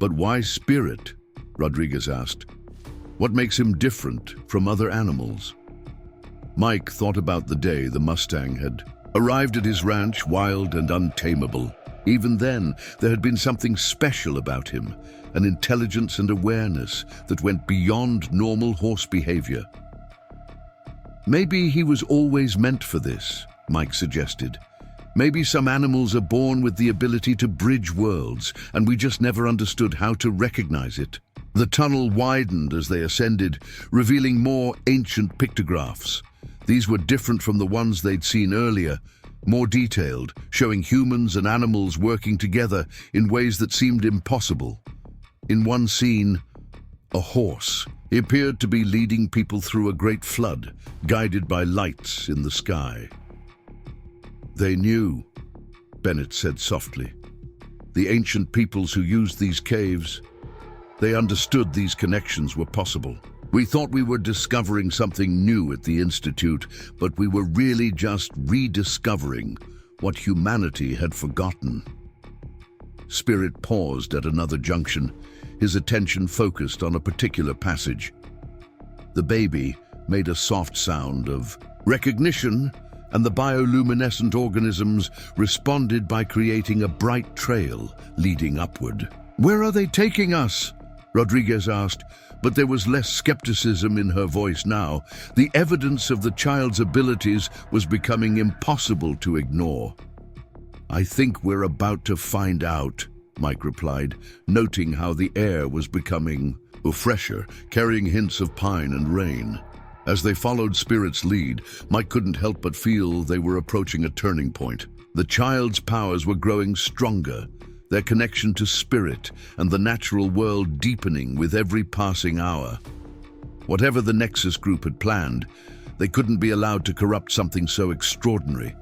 "But why Spirit?" Rodriguez asked. "What makes him different from other animals?" Mike thought about the day the Mustang had arrived at his ranch, wild and untameable. Even then, there had been something special about him, an intelligence and awareness that went beyond normal horse behavior. "Maybe he was always meant for this," Mike suggested. "Maybe some animals are born with the ability to bridge worlds, and we just never understood how to recognize it." The tunnel widened as they ascended, revealing more ancient pictographs. These were different from the ones they'd seen earlier, more detailed, showing humans and animals working together in ways that seemed impossible. In one scene, a horse. He appeared to be leading people through a great flood, guided by lights in the sky. "They knew," Bennett said softly. "The ancient peoples who used these caves, they understood these connections were possible. We thought we were discovering something new at the Institute, but we were really just rediscovering what humanity had forgotten." Spirit paused at another junction, his attention focused on a particular passage. The baby made a soft sound of recognition, and the bioluminescent organisms responded by creating a bright trail leading upward. "Where are they taking us?" Rodriguez asked, but there was less skepticism in her voice now. The evidence of the child's abilities was becoming impossible to ignore. "I think we're about to find out," Mike replied, noting how the air was becoming fresher, carrying hints of pine and rain. As they followed Spirit's lead, Mike couldn't help but feel they were approaching a turning point. The child's powers were growing stronger, their connection to Spirit and the natural world deepening with every passing hour. Whatever the Nexus group had planned, they couldn't be allowed to corrupt something so extraordinary.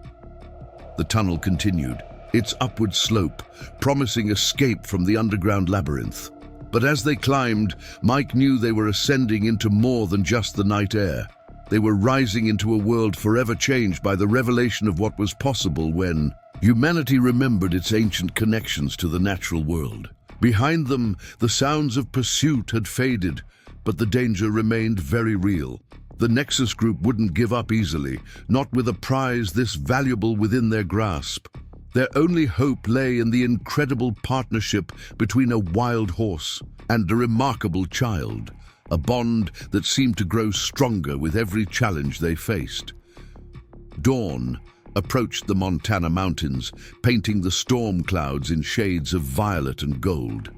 The tunnel continued, its upward slope promising escape from the underground labyrinth. But as they climbed, Mike knew they were ascending into more than just the night air. They were rising into a world forever changed by the revelation of what was possible when humanity remembered its ancient connections to the natural world. Behind them, the sounds of pursuit had faded, but the danger remained very real. The Nexus group wouldn't give up easily, not with a prize this valuable within their grasp. Their only hope lay in the incredible partnership between a wild horse and a remarkable child, a bond that seemed to grow stronger with every challenge they faced. Dawn approached the Montana mountains, painting the storm clouds in shades of violet and gold.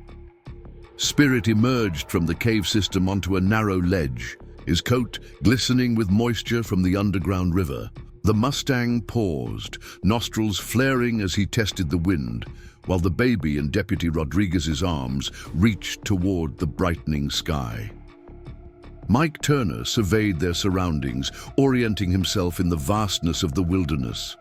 Spirit emerged from the cave system onto a narrow ledge, his coat glistening with moisture from the underground river. The Mustang paused, nostrils flaring as he tested the wind, while the baby in Deputy Rodriguez's arms reached toward the brightening sky. Mike Turner surveyed their surroundings, orienting himself in the vastness of the wilderness.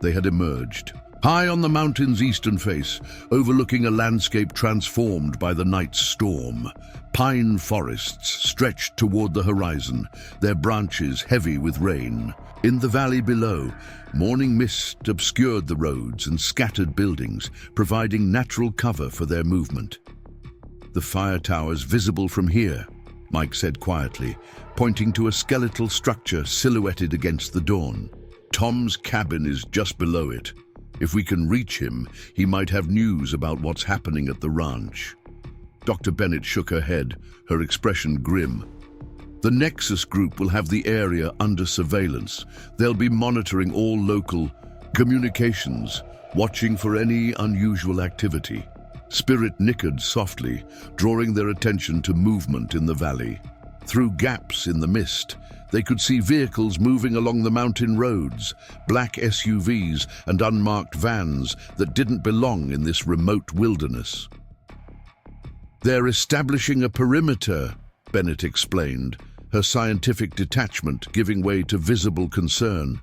They had emerged, high on the mountain's eastern face, overlooking a landscape transformed by the night's storm. Pine forests stretched toward the horizon, their branches heavy with rain. In the valley below, morning mist obscured the roads and scattered buildings, providing natural cover for their movement. "The fire tower's visible from here," Mike said quietly, pointing to a skeletal structure silhouetted against the dawn. "Tom's cabin is just below it. If we can reach him, he might have news about what's happening at the ranch." Dr. Bennett shook her head, her expression grim. "The Nexus group will have the area under surveillance. They'll be monitoring all local communications, watching for any unusual activity." Spirit nickered softly, drawing their attention to movement in the valley. Through gaps in the mist, they could see vehicles moving along the mountain roads, black SUVs and unmarked vans that didn't belong in this remote wilderness. "They're establishing a perimeter," Bennett explained, her scientific detachment giving way to visible concern.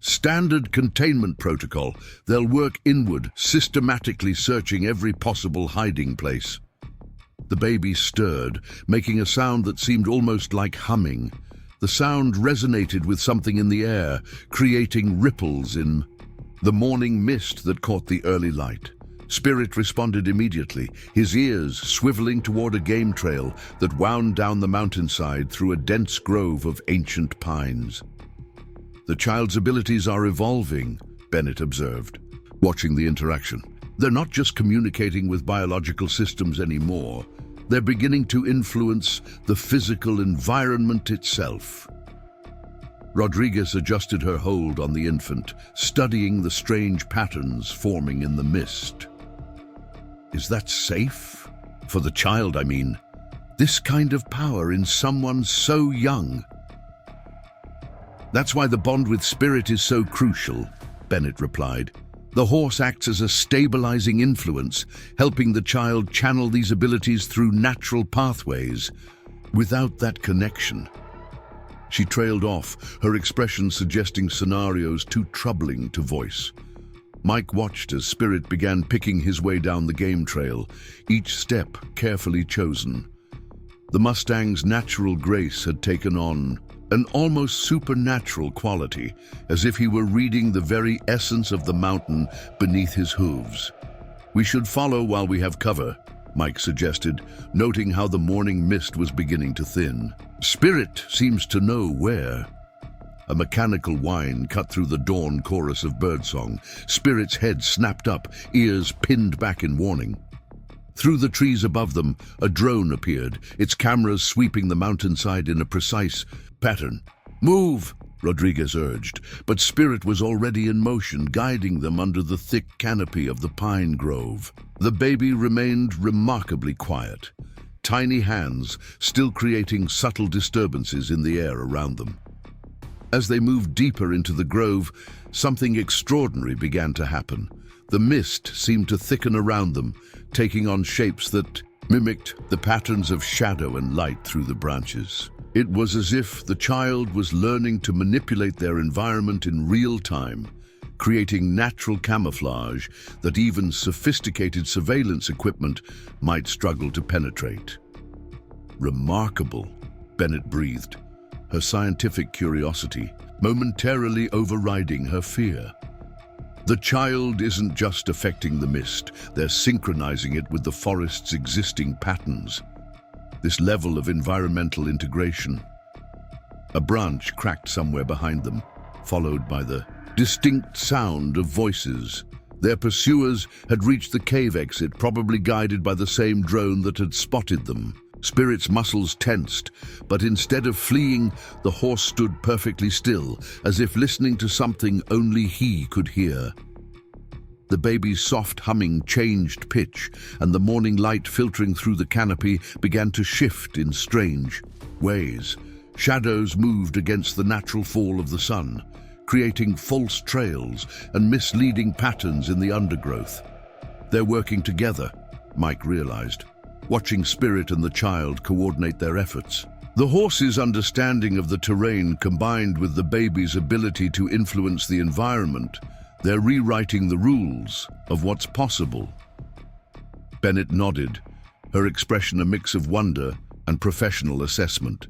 "Standard containment protocol. They'll work inward, systematically searching every possible hiding place." The baby stirred, making a sound that seemed almost like humming. The sound resonated with something in the air, creating ripples in the morning mist that caught the early light. Spirit responded immediately, his ears swiveling toward a game trail that wound down the mountainside through a dense grove of ancient pines. "The child's abilities are evolving," Bennett observed, watching the interaction. "They're not just communicating with biological systems anymore. They're beginning to influence the physical environment itself." Rodriguez adjusted her hold on the infant, studying the strange patterns forming in the mist. "Is that safe? For the child, I mean. This kind of power in someone so young." "That's why the bond with Spirit is so crucial," Bennett replied. "The horse acts as a stabilizing influence, helping the child channel these abilities through natural pathways. Without that connection..." She trailed off, her expression suggesting scenarios too troubling to voice. Mike watched as Spirit began picking his way down the game trail, each step carefully chosen. The Mustang's natural grace had taken on an almost supernatural quality, as if he were reading the very essence of the mountain beneath his hooves. "We should follow while we have cover," Mike suggested, noting how the morning mist was beginning to thin. "Spirit seems to know where." A mechanical whine cut through the dawn chorus of birdsong. Spirit's head snapped up, ears pinned back in warning. Through the trees above them, a drone appeared, its cameras sweeping the mountainside in a precise pattern. "Move!" Rodriguez urged, but Spirit was already in motion, guiding them under the thick canopy of the pine grove. The baby remained remarkably quiet, tiny hands still creating subtle disturbances in the air around them. As they moved deeper into the grove, something extraordinary began to happen. The mist seemed to thicken around them, taking on shapes that mimicked the patterns of shadow and light through the branches. It was as if the child was learning to manipulate their environment in real time, creating natural camouflage that even sophisticated surveillance equipment might struggle to penetrate. "Remarkable," Bennett breathed, her scientific curiosity momentarily overriding her fear. The child isn't just affecting the mist, they're synchronizing it with the forest's existing patterns. This level of environmental integration. A branch cracked somewhere behind them, followed by the distinct sound of voices. Their pursuers had reached the cave exit, probably guided by the same drone that had spotted them. Spirit's muscles tensed, but instead of fleeing, the horse stood perfectly still, as if listening to something only he could hear. The baby's soft humming changed pitch, and the morning light filtering through the canopy began to shift in strange ways. Shadows moved against the natural fall of the sun, creating false trails and misleading patterns in the undergrowth. They're working together, Mike realized, watching Spirit and the child coordinate their efforts. The horse's understanding of the terrain combined with the baby's ability to influence the environment, they're rewriting the rules of what's possible. Bennett nodded, her expression a mix of wonder and professional assessment.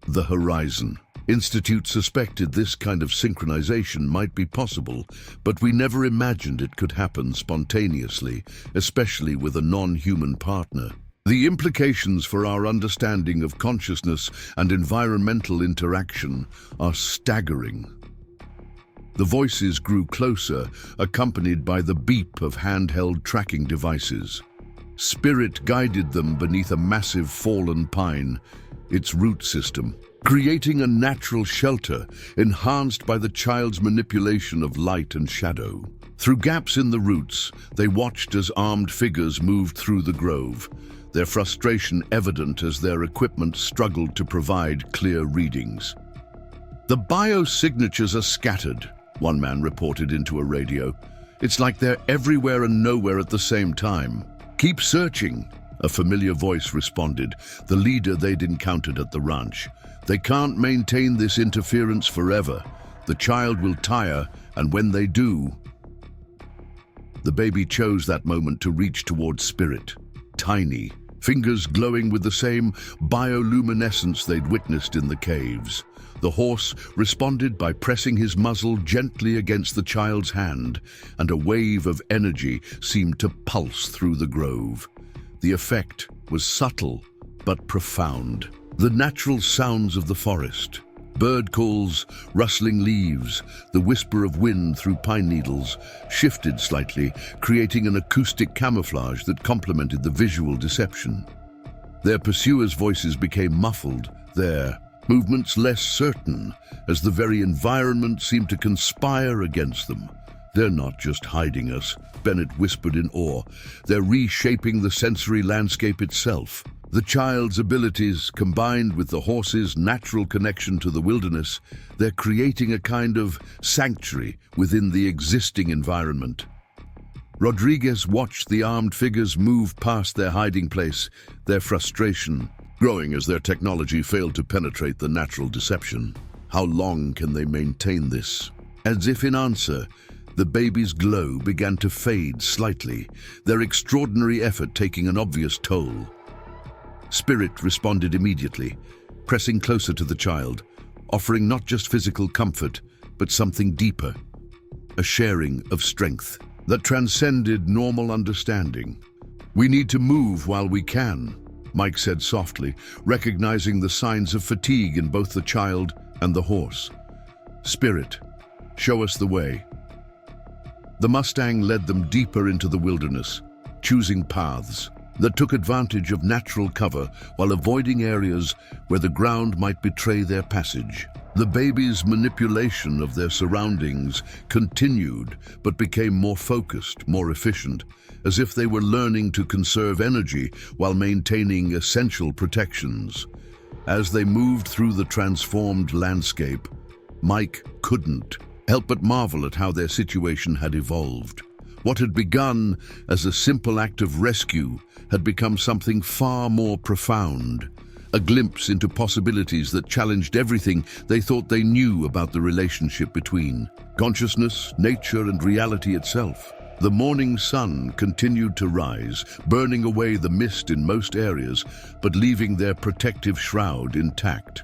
The horizon. Institute suspected this kind of synchronization might be possible, but we never imagined it could happen spontaneously, especially with a non-human partner. The implications for our understanding of consciousness and environmental interaction are staggering. The voices grew closer, accompanied by the beep of handheld tracking devices. Spirit guided them beneath a massive fallen pine, its root system, creating a natural shelter enhanced by the child's manipulation of light and shadow. Through gaps in the roots, they watched as armed figures moved through the grove, their frustration evident as their equipment struggled to provide clear readings. "The biosignatures are scattered," one man reported into a radio. "It's like they're everywhere and nowhere at the same time. Keep searching," a familiar voice responded, the leader they'd encountered at the ranch. "They can't maintain this interference forever. The child will tire, and when they do..." The baby chose that moment to reach towards Spirit. Tiny, fingers glowing with the same bioluminescence they'd witnessed in the caves. The horse responded by pressing his muzzle gently against the child's hand, and a wave of energy seemed to pulse through the grove. The effect was subtle but profound. The natural sounds of the forest, bird calls, rustling leaves, the whisper of wind through pine needles, shifted slightly, creating an acoustic camouflage that complemented the visual deception. Their pursuers' voices became muffled, their movements less certain, as the very environment seemed to conspire against them. "They're not just hiding us," Bennett whispered in awe. "They're reshaping the sensory landscape itself." The child's abilities, combined with the horse's natural connection to the wilderness, they're creating a kind of sanctuary within the existing environment. Rodriguez watched the armed figures move past their hiding place, their frustration growing as their technology failed to penetrate the natural deception. How long can they maintain this? As if in answer, the baby's glow began to fade slightly, their extraordinary effort taking an obvious toll. Spirit responded immediately, pressing closer to the child, offering not just physical comfort, but something deeper, a sharing of strength that transcended normal understanding. "We need to move while we can," Mike said softly, recognizing the signs of fatigue in both the child and the horse. "Spirit, show us the way." The Mustang led them deeper into the wilderness, choosing paths that took advantage of natural cover while avoiding areas where the ground might betray their passage. The baby's manipulation of their surroundings continued, but became more focused, more efficient, as if they were learning to conserve energy while maintaining essential protections. As they moved through the transformed landscape, Mike couldn't help but marvel at how their situation had evolved. What had begun as a simple act of rescue had become something far more profound, a glimpse into possibilities that challenged everything they thought they knew about the relationship between consciousness, nature, and reality itself. The morning sun continued to rise, burning away the mist in most areas, but leaving their protective shroud intact.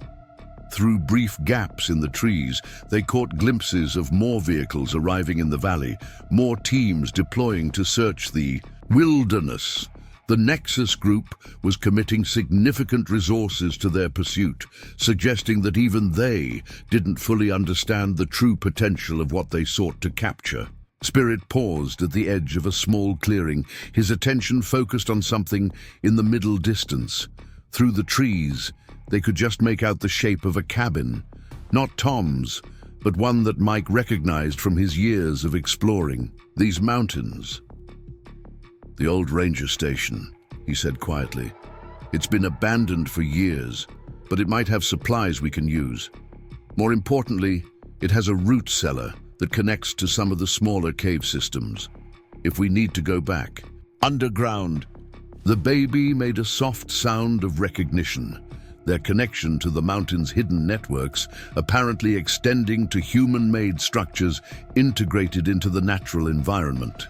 Through brief gaps in the trees, they caught glimpses of more vehicles arriving in the valley, more teams deploying to search the wilderness. The Nexus group was committing significant resources to their pursuit, suggesting that even they didn't fully understand the true potential of what they sought to capture. Spirit paused at the edge of a small clearing, his attention focused on something in the middle distance. Through the trees, they could just make out the shape of a cabin. Not Tom's, but one that Mike recognized from his years of exploring these mountains. "The old ranger station," he said quietly. "It's been abandoned for years, but it might have supplies we can use. More importantly, it has a root cellar that connects to some of the smaller cave systems. If we need to go back." Underground. The baby made a soft sound of recognition, their connection to the mountain's hidden networks apparently extending to human-made structures integrated into the natural environment.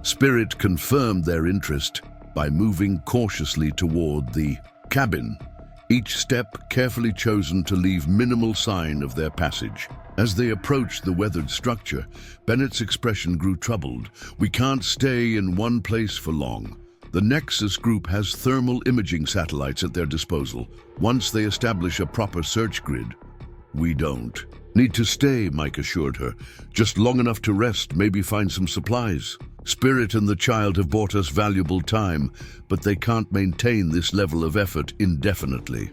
Spirit confirmed their interest by moving cautiously toward the cabin, each step carefully chosen to leave minimal sign of their passage. As they approached the weathered structure, Bennett's expression grew troubled. "We can't stay in one place for long. The Nexus group has thermal imaging satellites at their disposal. Once they establish a proper search grid, we don't need to stay," Mike assured her. "Just long enough to rest, maybe find some supplies. Spirit and the child have bought us valuable time, but they can't maintain this level of effort indefinitely."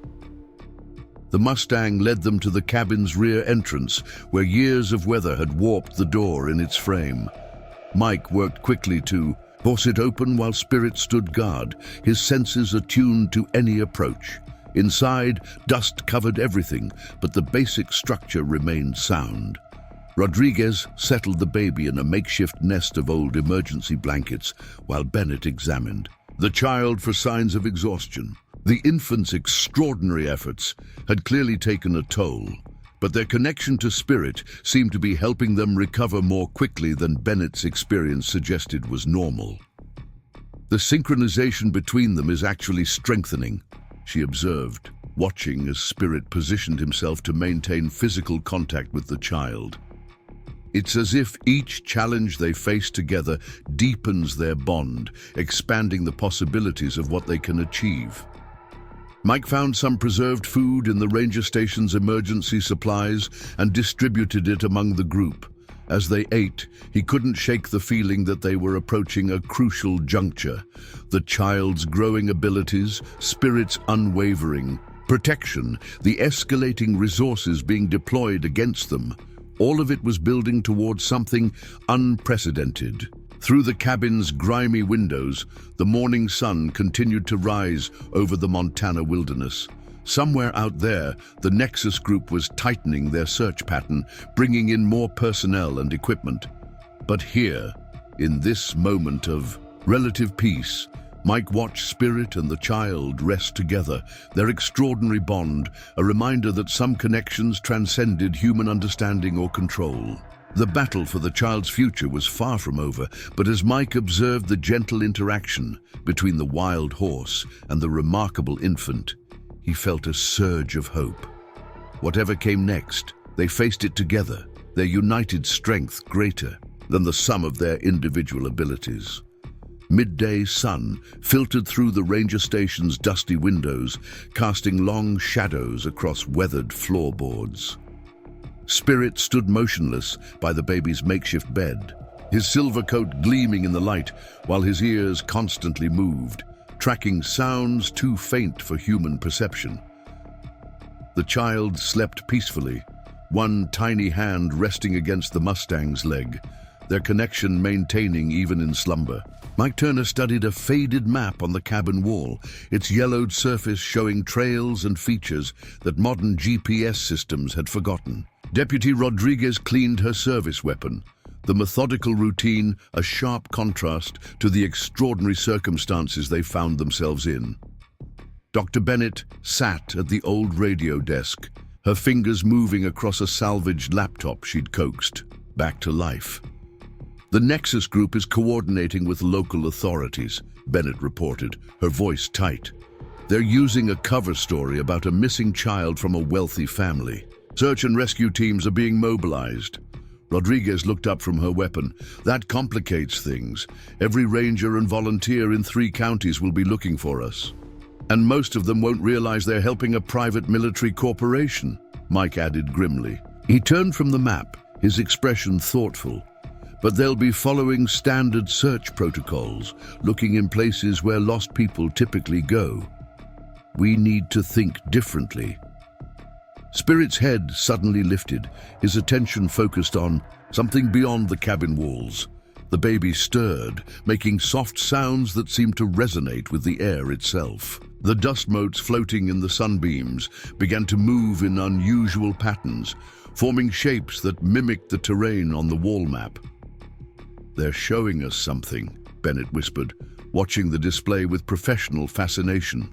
The Mustang led them to the cabin's rear entrance, where years of weather had warped the door in its frame. Mike worked quickly to force it open while Spirit stood guard, his senses attuned to any approach. Inside, dust covered everything, but the basic structure remained sound. Rodriguez settled the baby in a makeshift nest of old emergency blankets while Bennett examined the child for signs of exhaustion. The infant's extraordinary efforts had clearly taken a toll, but their connection to Spirit seemed to be helping them recover more quickly than Bennett's experience suggested was normal. "The synchronization between them is actually strengthening," she observed, watching as Spirit positioned himself to maintain physical contact with the child. "It's as if each challenge they face together deepens their bond, expanding the possibilities of what they can achieve." Mike found some preserved food in the ranger station's emergency supplies and distributed it among the group. As they ate, he couldn't shake the feeling that they were approaching a crucial juncture. The child's growing abilities, Spirit's unwavering protection, the escalating resources being deployed against them. All of it was building towards something unprecedented. Through the cabin's grimy windows, the morning sun continued to rise over the Montana wilderness. Somewhere out there, the Nexus group was tightening their search pattern, bringing in more personnel and equipment. But here, in this moment of relative peace, Mike watched Spirit and the child rest together, their extraordinary bond, a reminder that some connections transcended human understanding or control. The battle for the child's future was far from over, but as Mike observed the gentle interaction between the wild horse and the remarkable infant, he felt a surge of hope. Whatever came next, they faced it together, their united strength greater than the sum of their individual abilities. Midday sun filtered through the ranger station's dusty windows, casting long shadows across weathered floorboards. Spirit stood motionless by the baby's makeshift bed, his silver coat gleaming in the light while his ears constantly moved, tracking sounds too faint for human perception. The child slept peacefully, one tiny hand resting against the Mustang's leg, their connection maintaining even in slumber. Mike Turner studied a faded map on the cabin wall, its yellowed surface showing trails and features that modern GPS systems had forgotten. Deputy Rodriguez cleaned her service weapon, the methodical routine a sharp contrast to the extraordinary circumstances they found themselves in. Dr. Bennett sat at the old radio desk, her fingers moving across a salvaged laptop she'd coaxed back to life. "The Nexus group is coordinating with local authorities," Bennett reported, her voice tight. "They're using a cover story about a missing child from a wealthy family. Search and rescue teams are being mobilized. Rodriguez looked up from her weapon. That complicates things. Every ranger and volunteer in 3 counties will be looking for us. And most of them won't realize they're helping a private military corporation, Mike added grimly. He turned from the map, his expression thoughtful. But they'll be following standard search protocols, looking in places where lost people typically go. We need to think differently. Spirit's head suddenly lifted, his attention focused on something beyond the cabin walls. The baby stirred, making soft sounds that seemed to resonate with the air itself. The dust motes floating in the sunbeams began to move in unusual patterns, forming shapes that mimicked the terrain on the wall map. "They're showing us something," Bennett whispered, watching the display with professional fascination.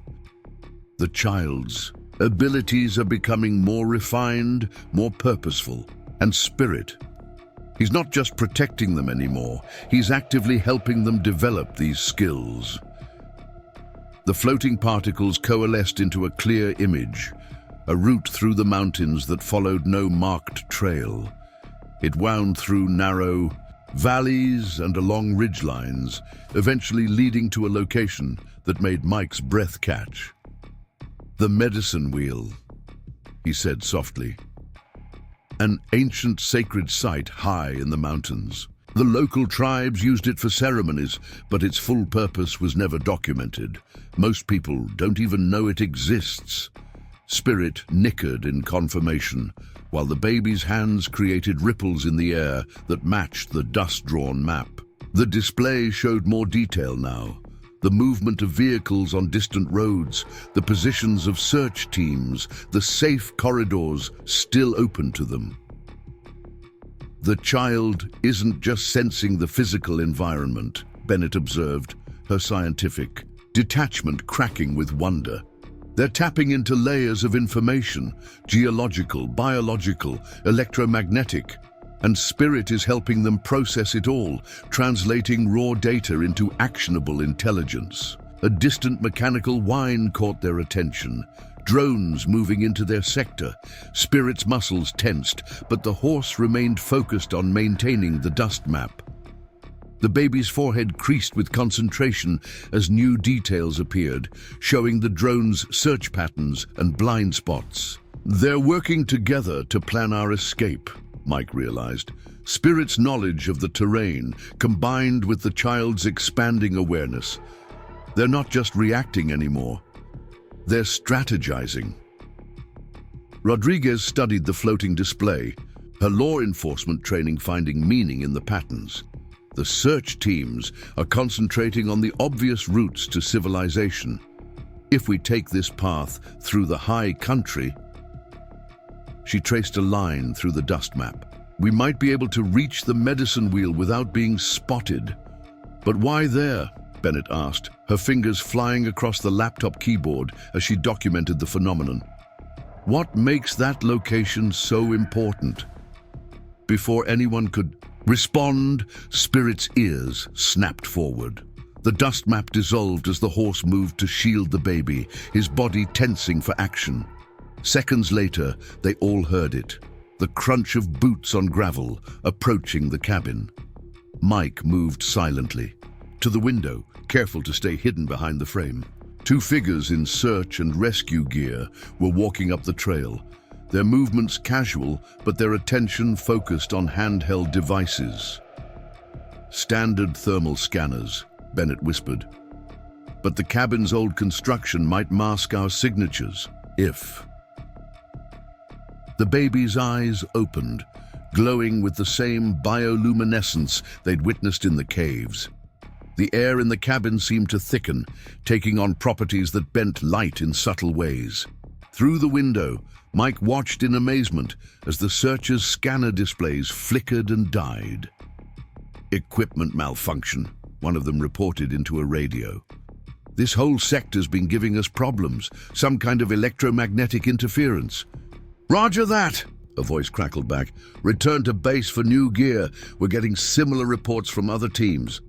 The child's abilities are becoming more refined, more purposeful, and Spirit. He's not just protecting them anymore, he's actively helping them develop these skills. The floating particles coalesced into a clear image, a route through the mountains that followed no marked trail. It wound through narrow valleys and along ridgelines, eventually leading to a location that made Mike's breath catch. "The medicine wheel," he said softly. "An ancient sacred site high in the mountains. The local tribes used it for ceremonies, but its full purpose was never documented. Most people don't even know it exists." Spirit nickered in confirmation, while the baby's hands created ripples in the air that matched the dust-drawn map. The display showed more detail now. The movement of vehicles on distant roads, the positions of search teams, the safe corridors still open to them. "The child isn't just sensing the physical environment," Bennett observed, her scientific detachment cracking with wonder. "They're tapping into layers of information, geological, biological, electromagnetic, and Spirit is helping them process it all, translating raw data into actionable intelligence." A distant mechanical whine caught their attention. Drones moving into their sector. Spirit's muscles tensed, but the horse remained focused on maintaining the dust map. The baby's forehead creased with concentration as new details appeared, showing the drone's search patterns and blind spots. "They're working together to plan our escape," Mike realized. Spirit's knowledge of the terrain, combined with the child's expanding awareness. They're not just reacting anymore. They're strategizing. Rodriguez studied the floating display, her law enforcement training finding meaning in the patterns. The search teams are concentrating on the obvious routes to civilization. If we take this path through the high country, she traced a line through the dust map, we might be able to reach the medicine wheel without being spotted. "But why there?" Bennett asked, her fingers flying across the laptop keyboard as she documented the phenomenon. "What makes that location so important?" Before anyone could respond, Spirit's ears snapped forward. The dust map dissolved as the horse moved to shield the baby, his body tensing for action. Seconds later, they all heard it, the crunch of boots on gravel approaching the cabin. Mike moved silently to the window, careful to stay hidden behind the frame. 2 figures in search and rescue gear were walking up the trail, their movements casual, but their attention focused on handheld devices. "Standard thermal scanners," Bennett whispered. "But the cabin's old construction might mask our signatures, if..." The baby's eyes opened, glowing with the same bioluminescence they'd witnessed in the caves. The air in the cabin seemed to thicken, taking on properties that bent light in subtle ways. Through the window, Mike watched in amazement as the searchers' scanner displays flickered and died. "Equipment malfunction," one of them reported into a radio. "This whole sector's been giving us problems, some kind of electromagnetic interference." "Roger that," a voice crackled back. "Return to base for new gear. We're getting similar reports from other teams."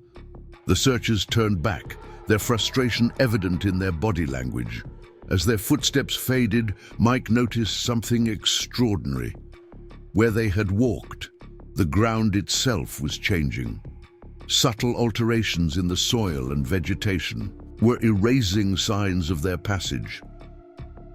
The searchers turned back, their frustration evident in their body language. As their footsteps faded, Mike noticed something extraordinary. Where they had walked, The ground itself was changing. Subtle alterations in the soil and vegetation were erasing signs of their passage.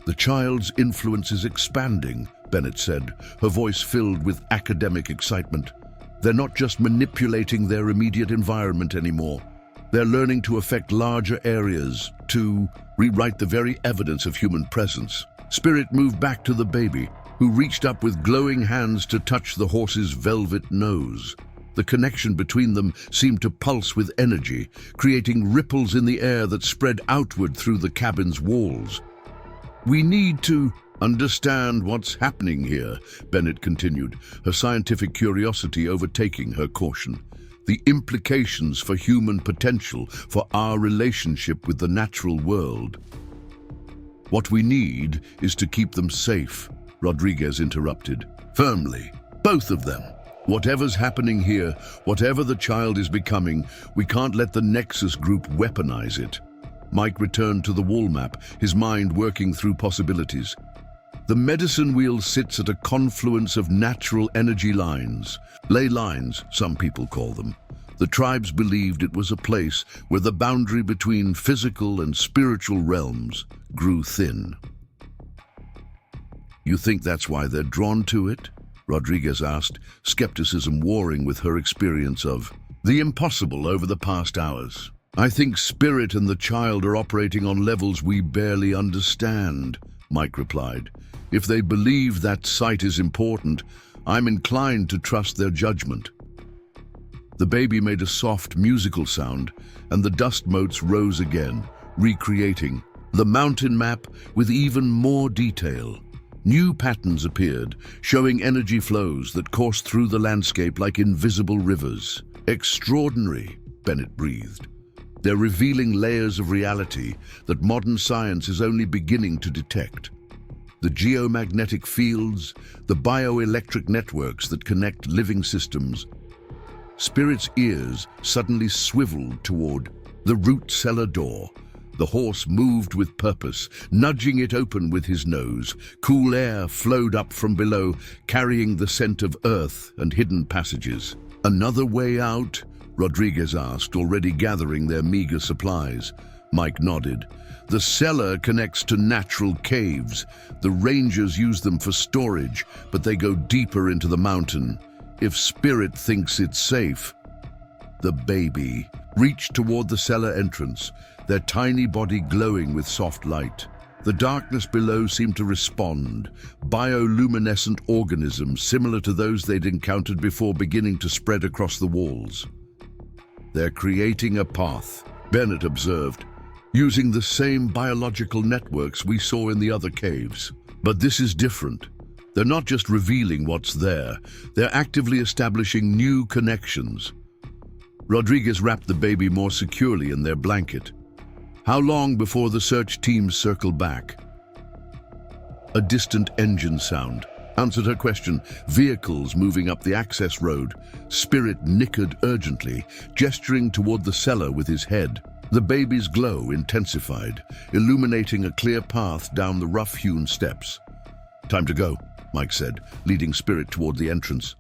"The child's influence is expanding," Bennett said, her voice filled with academic excitement. "They're not just manipulating their immediate environment anymore. They're learning to affect larger areas, to rewrite the very evidence of human presence." Spirit moved back to the baby, who reached up with glowing hands to touch the horse's velvet nose. The connection between them seemed to pulse with energy, creating ripples in the air that spread outward through the cabin's walls. "We need to understand what's happening here," Bennett continued, her scientific curiosity overtaking her caution. "The implications for human potential, for our relationship with the natural world." "What we need is to keep them safe," Rodriguez interrupted. "Firmly. Both of them. Whatever's happening here, whatever the child is becoming, we can't let the Nexus group weaponize it." Mike returned to the wall map, his mind working through possibilities. "The medicine wheel sits at a confluence of natural energy lines. Ley lines, some people call them. The tribes believed it was a place where the boundary between physical and spiritual realms grew thin." "You think that's why they're drawn to it?" Rodriguez asked, skepticism warring with her experience of the impossible over the past hours. "I think Spirit and the child are operating on levels we barely understand," Mike replied. "If they believe that site is important, I'm inclined to trust their judgment." The baby made a soft musical sound, and the dust motes rose again, recreating the mountain map with even more detail. New patterns appeared, showing energy flows that coursed through the landscape like invisible rivers. "Extraordinary," Bennett breathed. "They're revealing layers of reality that modern science is only beginning to detect. The geomagnetic fields, the bioelectric networks that connect living systems." Spirit's ears suddenly swiveled toward the root cellar door. The horse moved with purpose, nudging it open with his nose. Cool air flowed up from below, carrying the scent of earth and hidden passages. "Another way out?" Rodriguez asked, already gathering their meager supplies. Mike nodded. "The cellar connects to natural caves. The rangers use them for storage, but they go deeper into the mountain. If Spirit thinks it's safe..." The baby reached toward the cellar entrance, their tiny body glowing with soft light. The darkness below seemed to respond, bioluminescent organisms similar to those they'd encountered before beginning to spread across the walls. "They're creating a path," Bennett observed, "using the same biological networks we saw in the other caves. But this is different. They're not just revealing what's there, they're actively establishing new connections." Rodriguez wrapped the baby more securely in their blanket. "How long before the search teams circle back?" A distant engine sound answered her question, vehicles moving up the access road. Spirit nickered urgently, gesturing toward the cellar with his head. The baby's glow intensified, illuminating a clear path down the rough-hewn steps. "Time to go," Mike said, leading Spirit toward the entrance.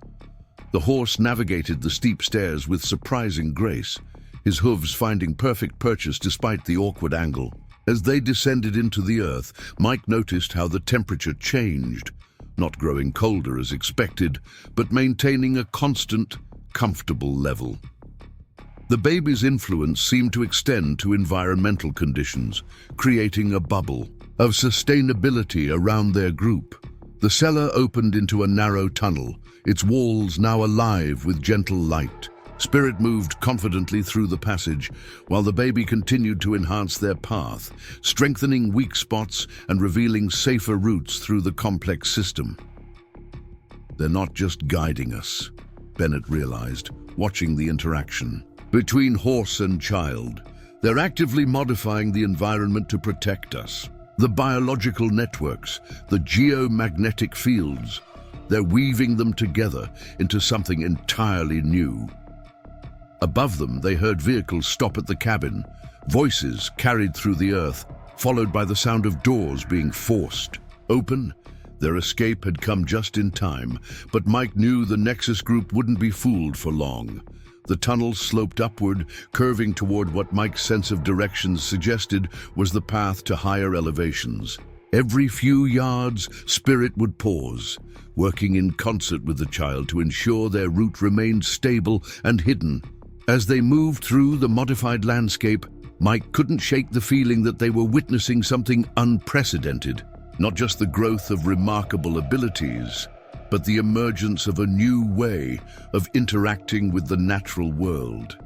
The horse navigated the steep stairs with surprising grace, his hooves finding perfect purchase despite the awkward angle. As they descended into the earth, Mike noticed how the temperature changed, not growing colder as expected, but maintaining a constant, comfortable level. The baby's influence seemed to extend to environmental conditions, creating a bubble of sustainability around their group. The cellar opened into a narrow tunnel, its walls now alive with gentle light. Spirit moved confidently through the passage, while the baby continued to enhance their path, strengthening weak spots and revealing safer routes through the complex system. "They're not just guiding us," Bennett realized, watching the interaction between horse and child. "They're actively modifying the environment to protect us. The biological networks, the geomagnetic fields, they're weaving them together into something entirely new." Above them, they heard vehicles stop at the cabin, voices carried through the earth, followed by the sound of doors being forced open. Their escape had come just in time, but Mike knew the Nexus group wouldn't be fooled for long. The tunnel sloped upward, curving toward what Mike's sense of direction suggested was the path to higher elevations. Every few yards, Spirit would pause, working in concert with the child to ensure their route remained stable and hidden. As they moved through the modified landscape, Mike couldn't shake the feeling that they were witnessing something unprecedented. Not just the growth of remarkable abilities, but the emergence of a new way of interacting with the natural world.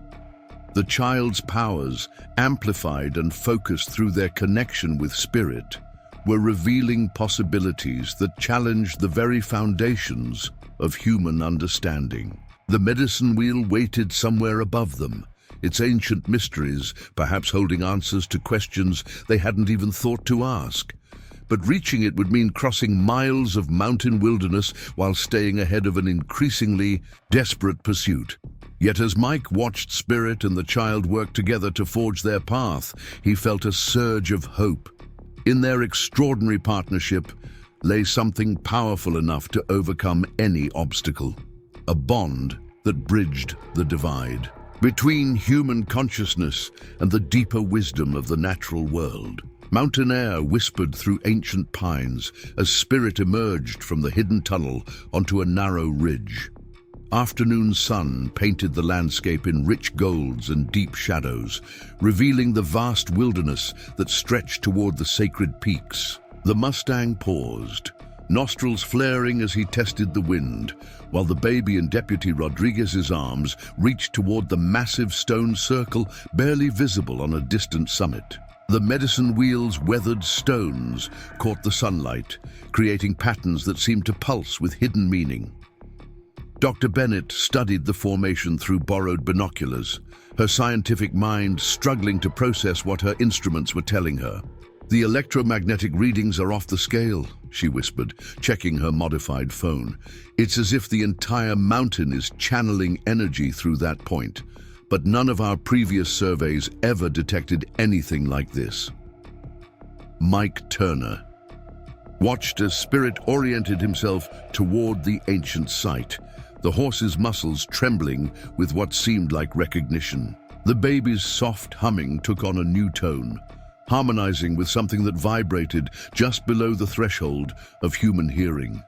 The child's powers, amplified and focused through their connection with Spirit, were revealing possibilities that challenged the very foundations of human understanding. The medicine wheel waited somewhere above them, its ancient mysteries perhaps holding answers to questions they hadn't even thought to ask. But reaching it would mean crossing miles of mountain wilderness while staying ahead of an increasingly desperate pursuit. Yet as Mike watched Spirit and the child work together to forge their path, he felt a surge of hope. In their extraordinary partnership lay something powerful enough to overcome any obstacle. A bond that bridged the divide between human consciousness and the deeper wisdom of the natural world. Mountain air whispered through ancient pines as Spirit emerged from the hidden tunnel onto a narrow ridge. Afternoon sun painted the landscape in rich golds and deep shadows, revealing the vast wilderness that stretched toward the sacred peaks. The Mustang paused, nostrils flaring as he tested the wind, while the baby in Deputy Rodriguez's arms reached toward the massive stone circle barely visible on a distant summit. The medicine wheel's weathered stones caught the sunlight, creating patterns that seemed to pulse with hidden meaning. Dr. Bennett studied the formation through borrowed binoculars, her scientific mind struggling to process what her instruments were telling her. "The electromagnetic readings are off the scale," she whispered, checking her modified phone. "It's as if the entire mountain is channeling energy through that point. But none of our previous surveys ever detected anything like this." Mike Turner watched as Spirit oriented himself toward the ancient site, the horse's muscles trembling with what seemed like recognition. The baby's soft humming took on a new tone, harmonizing with something that vibrated just below the threshold of human hearing.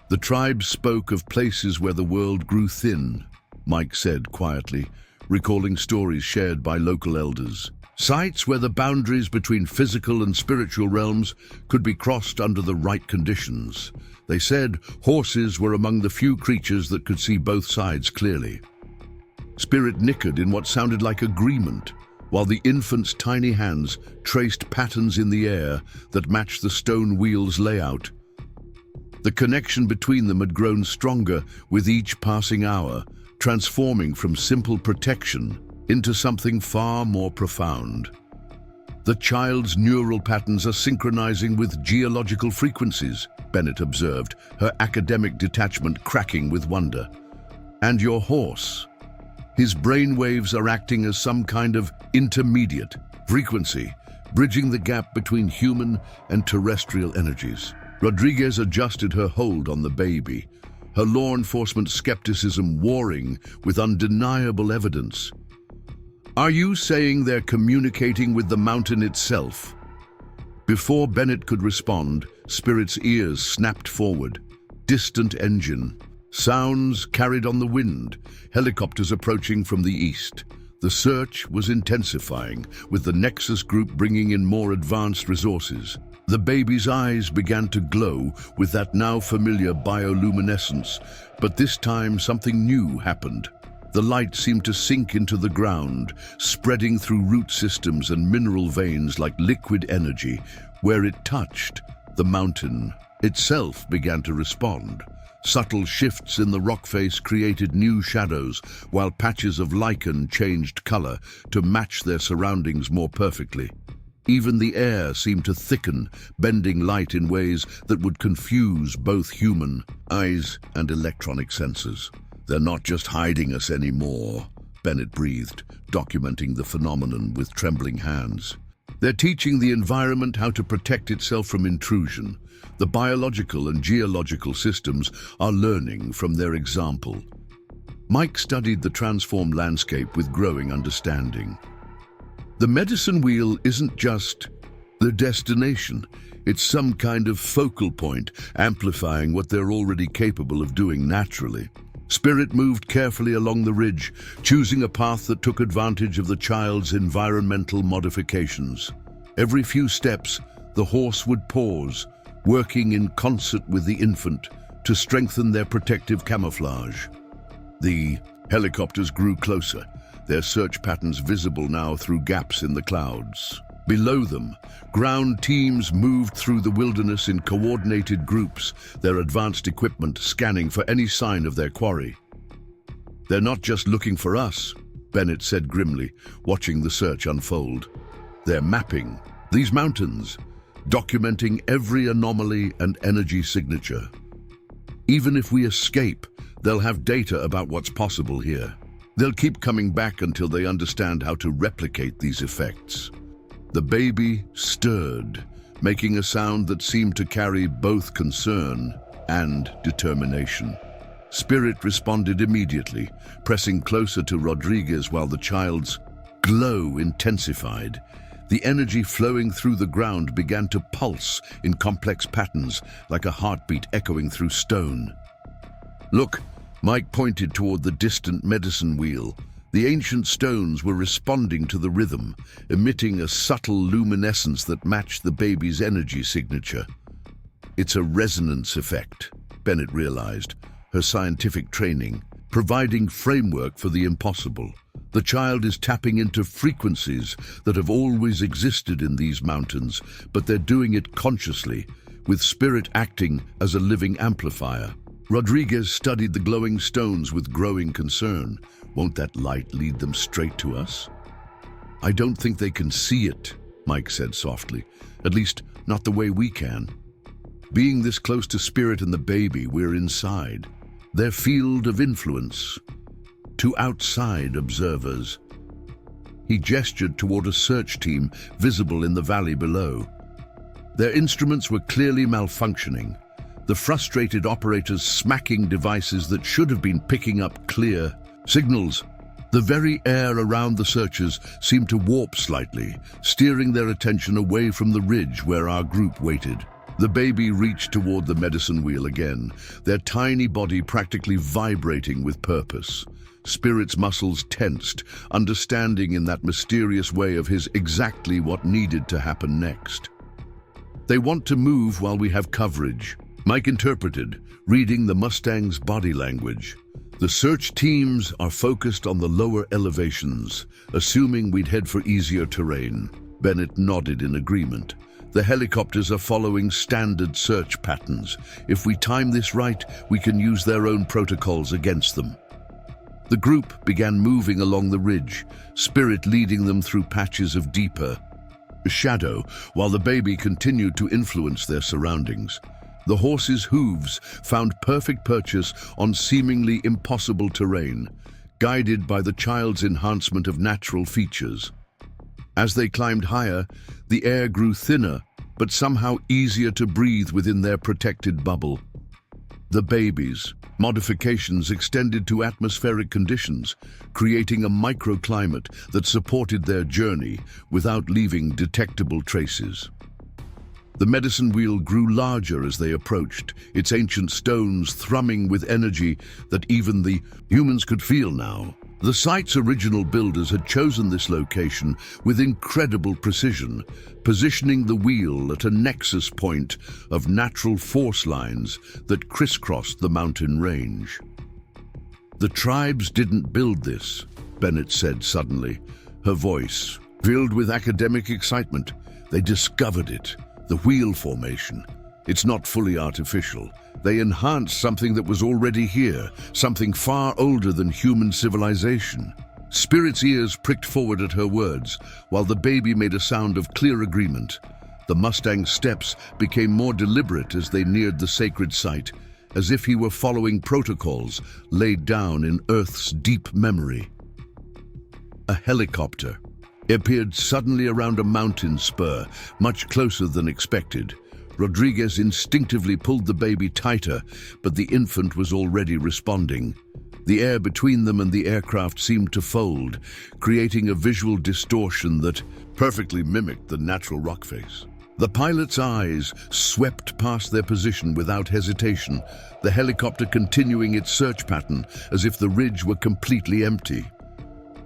"The tribe spoke of places where the world grew thin," Mike said quietly, recalling stories shared by local elders. "Sites where the boundaries between physical and spiritual realms could be crossed under the right conditions. They said horses were among the few creatures that could see both sides clearly." Spirit nickered in what sounded like agreement, while the infant's tiny hands traced patterns in the air that matched the stone wheel's layout. The connection between them had grown stronger with each passing hour, transforming from simple protection into something far more profound. "The child's neural patterns are synchronizing with geological frequencies," Bennett observed, her academic detachment cracking with wonder. "And your horse? His brain waves are acting as some kind of intermediate frequency, bridging the gap between human and terrestrial energies." Rodriguez adjusted her hold on the baby, her law enforcement skepticism warring with undeniable evidence. "Are you saying they're communicating with the mountain itself?" Before Bennett could respond, Spirit's ears snapped forward. Distant engine. Sounds carried on the wind, helicopters approaching from the east. The search was intensifying, with the Nexus group bringing in more advanced resources. The baby's eyes began to glow with that now familiar bioluminescence, but this time something new happened. The light seemed to sink into the ground, spreading through root systems and mineral veins like liquid energy. Where it touched, the mountain itself began to respond. Subtle shifts in the rock face created new shadows, while patches of lichen changed color to match their surroundings more perfectly. Even the air seemed to thicken, bending light in ways that would confuse both human eyes and electronic sensors. "They're not just hiding us anymore," Bennett breathed, documenting the phenomenon with trembling hands. They're teaching the environment how to protect itself from intrusion. The biological and geological systems are learning from their example. Mike studied the transformed landscape with growing understanding. The medicine wheel isn't just the destination. It's some kind of focal point, amplifying what they're already capable of doing naturally. Spirit moved carefully along the ridge, choosing a path that took advantage of the child's environmental modifications. Every few steps, the horse would pause, working in concert with the infant to strengthen their protective camouflage. The helicopters grew closer, their search patterns visible now through gaps in the clouds. Below them, ground teams moved through the wilderness in coordinated groups, their advanced equipment scanning for any sign of their quarry. "They're not just looking for us," Bennett said grimly, watching the search unfold. "They're mapping these mountains, documenting every anomaly and energy signature. Even if we escape, they'll have data about what's possible here. They'll keep coming back until they understand how to replicate these effects." The baby stirred, making a sound that seemed to carry both concern and determination. Spirit responded immediately, pressing closer to Rodriguez while the child's glow intensified. The energy flowing through the ground began to pulse in complex patterns, like a heartbeat echoing through stone. "Look," Mike pointed toward the distant medicine wheel. The ancient stones were responding to the rhythm, emitting a subtle luminescence that matched the baby's energy signature. "It's a resonance effect," Bennett realized, her scientific training providing framework for the impossible. The child is tapping into frequencies that have always existed in these mountains, but they're doing it consciously, with Spirit acting as a living amplifier. Rodriguez studied the glowing stones with growing concern. "Won't that light lead them straight to us?" "I don't think they can see it," Mike said softly. "At least, not the way we can. Being this close to Spirit and the baby, we're inside their field of influence. To outside observers." He gestured toward a search team visible in the valley below. Their instruments were clearly malfunctioning, the frustrated operators smacking devices that should have been picking up clear signals. The very air around the searchers seemed to warp slightly, steering their attention away from the ridge where our group waited. The baby reached toward the medicine wheel again, their tiny body practically vibrating with purpose. Spirit's muscles tensed, understanding in that mysterious way of his exactly what needed to happen next. "They want to move while we have coverage," Mike interpreted, reading the Mustang's body language. "The search teams are focused on the lower elevations, assuming we'd head for easier terrain." Bennett nodded in agreement. "The helicopters are following standard search patterns. If we time this right, we can use their own protocols against them." The group began moving along the ridge, Spirit leading them through patches of deeper shadow, while the baby continued to influence their surroundings. The horse's hooves found perfect purchase on seemingly impossible terrain, guided by the child's enhancement of natural features. As they climbed higher, the air grew thinner, but somehow easier to breathe within their protected bubble. The baby's modifications extended to atmospheric conditions, creating a microclimate that supported their journey without leaving detectable traces. The medicine wheel grew larger as they approached, its ancient stones thrumming with energy that even the humans could feel now. The site's original builders had chosen this location with incredible precision, positioning the wheel at a nexus point of natural force lines that crisscrossed the mountain range. "The tribes didn't build this," Bennett said suddenly, her voice filled with academic excitement. "They discovered it. The wheel formation. It's not fully artificial. They enhanced something that was already here, something far older than human civilization." Spirit's ears pricked forward at her words, while the baby made a sound of clear agreement. The Mustang's steps became more deliberate as they neared the sacred site, as if he were following protocols laid down in Earth's deep memory. A helicopter, appeared suddenly around a mountain spur, much closer than expected. Rodriguez instinctively pulled the baby tighter, but the infant was already responding. The air between them and the aircraft seemed to fold, creating a visual distortion that perfectly mimicked the natural rock face. The pilot's eyes swept past their position without hesitation, the helicopter continuing its search pattern as if the ridge were completely empty.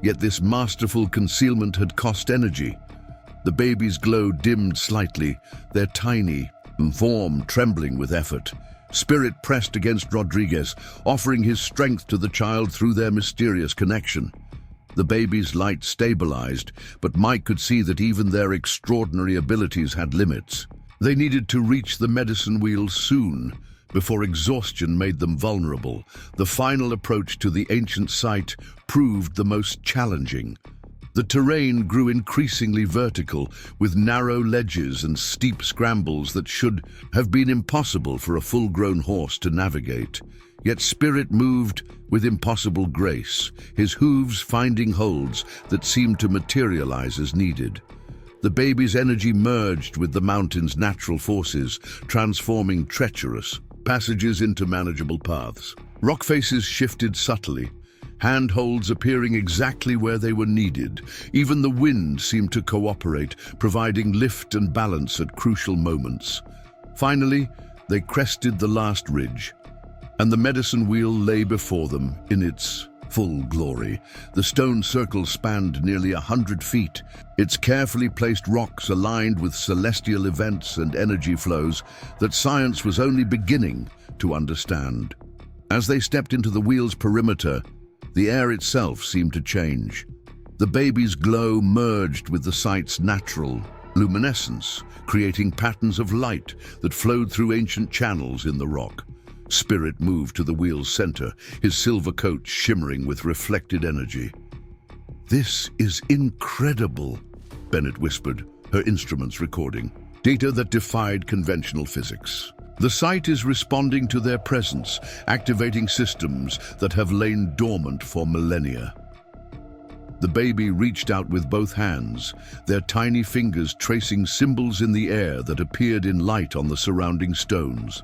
Yet this masterful concealment had cost energy. The baby's glow dimmed slightly, their tiny form trembling with effort. Spirit pressed against Rodriguez, offering his strength to the child through their mysterious connection. The baby's light stabilized, but Mike could see that even their extraordinary abilities had limits. They needed to reach the medicine wheel soon, before exhaustion made them vulnerable. The final approach to the ancient site proved the most challenging. The terrain grew increasingly vertical, with narrow ledges and steep scrambles that should have been impossible for a full-grown horse to navigate. Yet Spirit moved with impossible grace, his hooves finding holds that seemed to materialize as needed. The baby's energy merged with the mountain's natural forces, transforming treacherous passages into manageable paths. Rock faces shifted subtly, handholds appearing exactly where they were needed. Even the wind seemed to cooperate, providing lift and balance at crucial moments. Finally, they crested the last ridge, and the medicine wheel lay before them in its full glory. The stone circle spanned nearly 100 feet, its carefully placed rocks aligned with celestial events and energy flows that science was only beginning to understand. As they stepped into the wheel's perimeter, the air itself seemed to change. The baby's glow merged with the site's natural luminescence, creating patterns of light that flowed through ancient channels in the rock. Spirit moved to the wheel's center, his silver coat shimmering with reflected energy. "This is incredible," Bennett whispered, her instruments recording data that defied conventional physics. "The site is responding to their presence, activating systems that have lain dormant for millennia." The baby reached out with both hands, their tiny fingers tracing symbols in the air that appeared in light on the surrounding stones.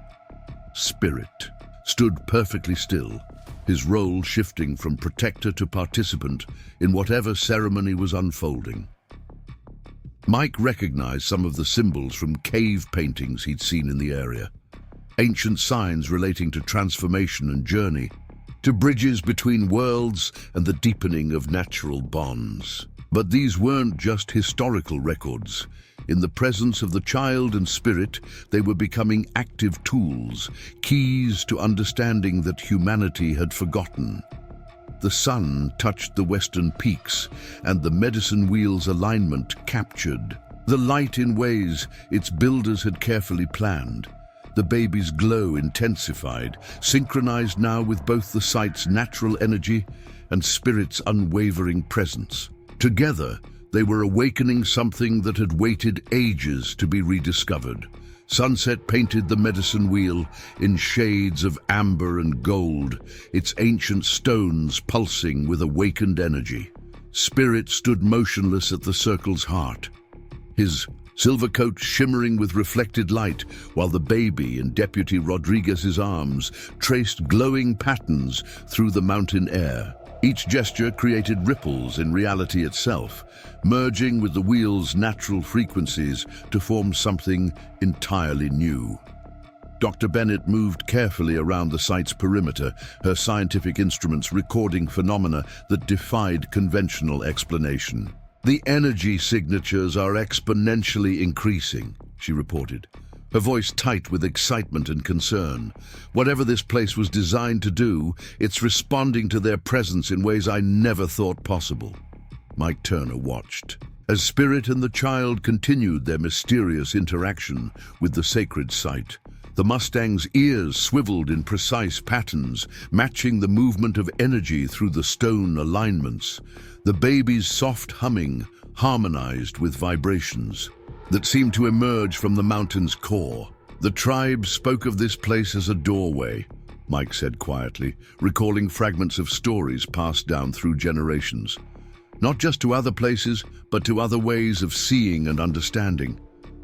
Spirit stood perfectly still, his role shifting from protector to participant in whatever ceremony was unfolding. Mike recognized some of the symbols from cave paintings he'd seen in the area. Ancient signs relating to transformation and journey, to bridges between worlds and the deepening of natural bonds. But these weren't just historical records. In the presence of the child and spirit, they were becoming active tools, keys to understanding that humanity had forgotten. The sun touched the western peaks, and the medicine wheel's alignment captured the light in ways its builders had carefully planned. The baby's glow intensified, synchronized now with both the site's natural energy and spirit's unwavering presence. Together, they were awakening something that had waited ages to be rediscovered. Sunset painted the medicine wheel in shades of amber and gold, its ancient stones pulsing with awakened energy. Spirit stood motionless at the circle's heart, his silver coat shimmering with reflected light, while the baby in Deputy Rodriguez's arms traced glowing patterns through the mountain air. Each gesture created ripples in reality itself, merging with the wheel's natural frequencies to form something entirely new. Dr. Bennett moved carefully around the site's perimeter, her scientific instruments recording phenomena that defied conventional explanation. "The energy signatures are exponentially increasing," she reported, her voice tight with excitement and concern. "Whatever this place was designed to do, it's responding to their presence in ways I never thought possible." Mike Turner watched as Spirit and the child continued their mysterious interaction with the sacred site. The Mustang's ears swiveled in precise patterns, matching the movement of energy through the stone alignments. The baby's soft humming harmonized with vibrations that seemed to emerge from the mountain's core. "The tribe spoke of this place as a doorway," Mike said quietly, recalling fragments of stories passed down through generations. not just to other places, but to other ways of seeing and understanding.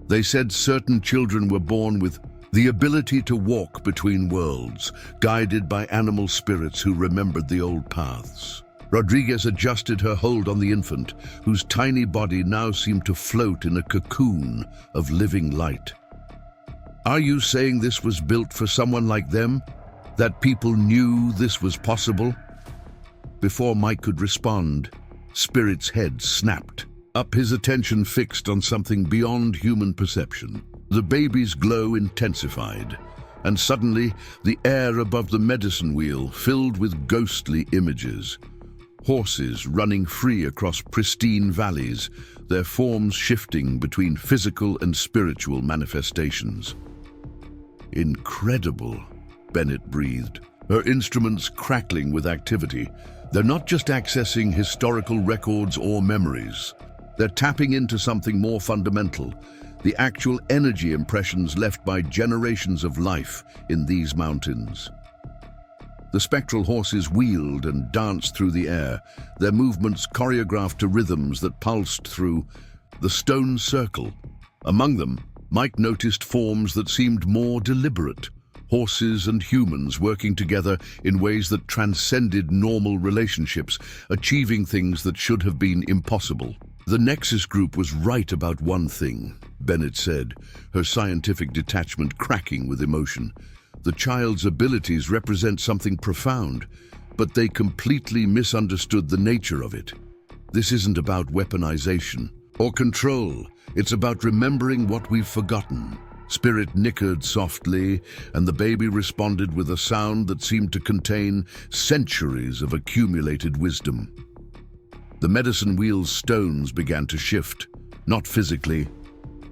They said certain children were born with the ability to walk between worlds, guided by animal spirits who remembered the old paths. Rodriguez adjusted her hold on the infant, whose tiny body now seemed to float in a cocoon of living light. Are you saying this was built for someone like them? That people knew this was possible? Before Mike could respond, Spirit's head snapped, up, his attention fixed on something beyond human perception. The baby's glow intensified, and suddenly the air above the medicine wheel filled with ghostly images. Horses running free across pristine valleys, their forms shifting between physical and spiritual manifestations. Incredible, Bennett breathed, her instruments crackling with activity. They're not just accessing historical records or memories. They're tapping into something more fundamental, the actual energy impressions left by generations of life in these mountains. The spectral horses wheeled and danced through the air, their movements choreographed to rhythms that pulsed through the stone circle. Among them, Mike noticed forms that seemed more deliberate, horses and humans working together in ways that transcended normal relationships, achieving things that should have been impossible. The Nexus group was right about one thing, Bennett said, her scientific detachment cracking with emotion. The child's abilities represent something profound, but they completely misunderstood the nature of it. This isn't about weaponization or control. It's about remembering what we've forgotten. Spirit nickered softly, and the baby responded with a sound that seemed to contain centuries of accumulated wisdom. The medicine wheel's stones began to shift, not physically,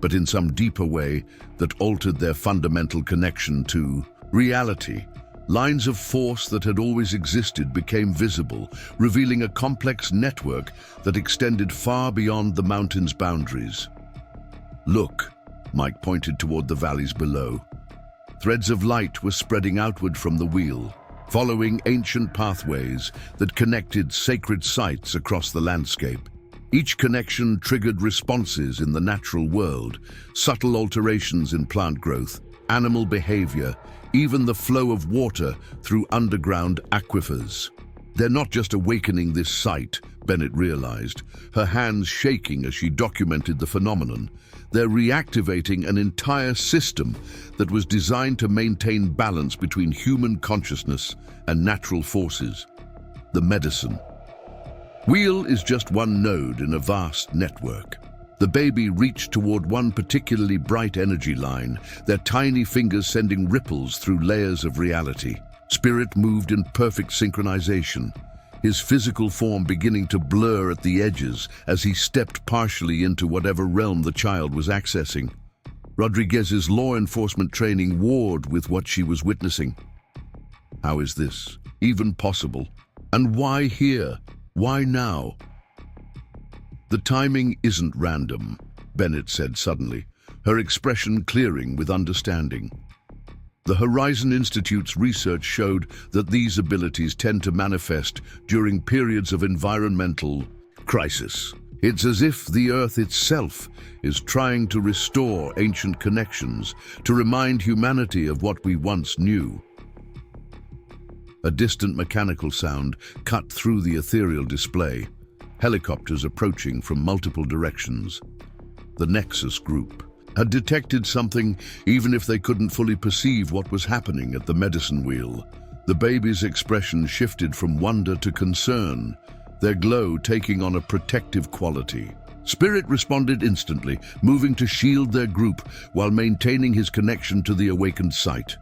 but in some deeper way that altered their fundamental connection to reality. Lines of force that had always existed became visible, revealing a complex network that extended far beyond the mountain's boundaries. Look, Mike pointed toward the valleys below. Threads of light were spreading outward from the wheel, following ancient pathways that connected sacred sites across the landscape. Each connection triggered responses in the natural world, subtle alterations in plant growth, animal behavior, even the flow of water through underground aquifers. They're not just awakening this site, Bennett realized, her hands shaking as she documented the phenomenon. They're reactivating an entire system that was designed to maintain balance between human consciousness and natural forces. The medicine wheel is just one node in a vast network. The baby reached toward one particularly bright energy line, their tiny fingers sending ripples through layers of reality. Spirit moved in perfect synchronization, his physical form beginning to blur at the edges as he stepped partially into whatever realm the child was accessing. Rodriguez's law enforcement training warred with what she was witnessing. How is this even possible? And why here? Why now? The timing isn't random, Bennett said suddenly, her expression clearing with understanding. The Horizon Institute's research showed that these abilities tend to manifest during periods of environmental crisis. It's as if the Earth itself is trying to restore ancient connections, to remind humanity of what we once knew. A distant mechanical sound cut through the ethereal display, helicopters approaching from multiple directions. The Nexus group had detected something even if they couldn't fully perceive what was happening at the medicine wheel. The baby's expression shifted from wonder to concern, their glow taking on a protective quality. Spirit responded instantly, moving to shield their group while maintaining his connection to the awakened site.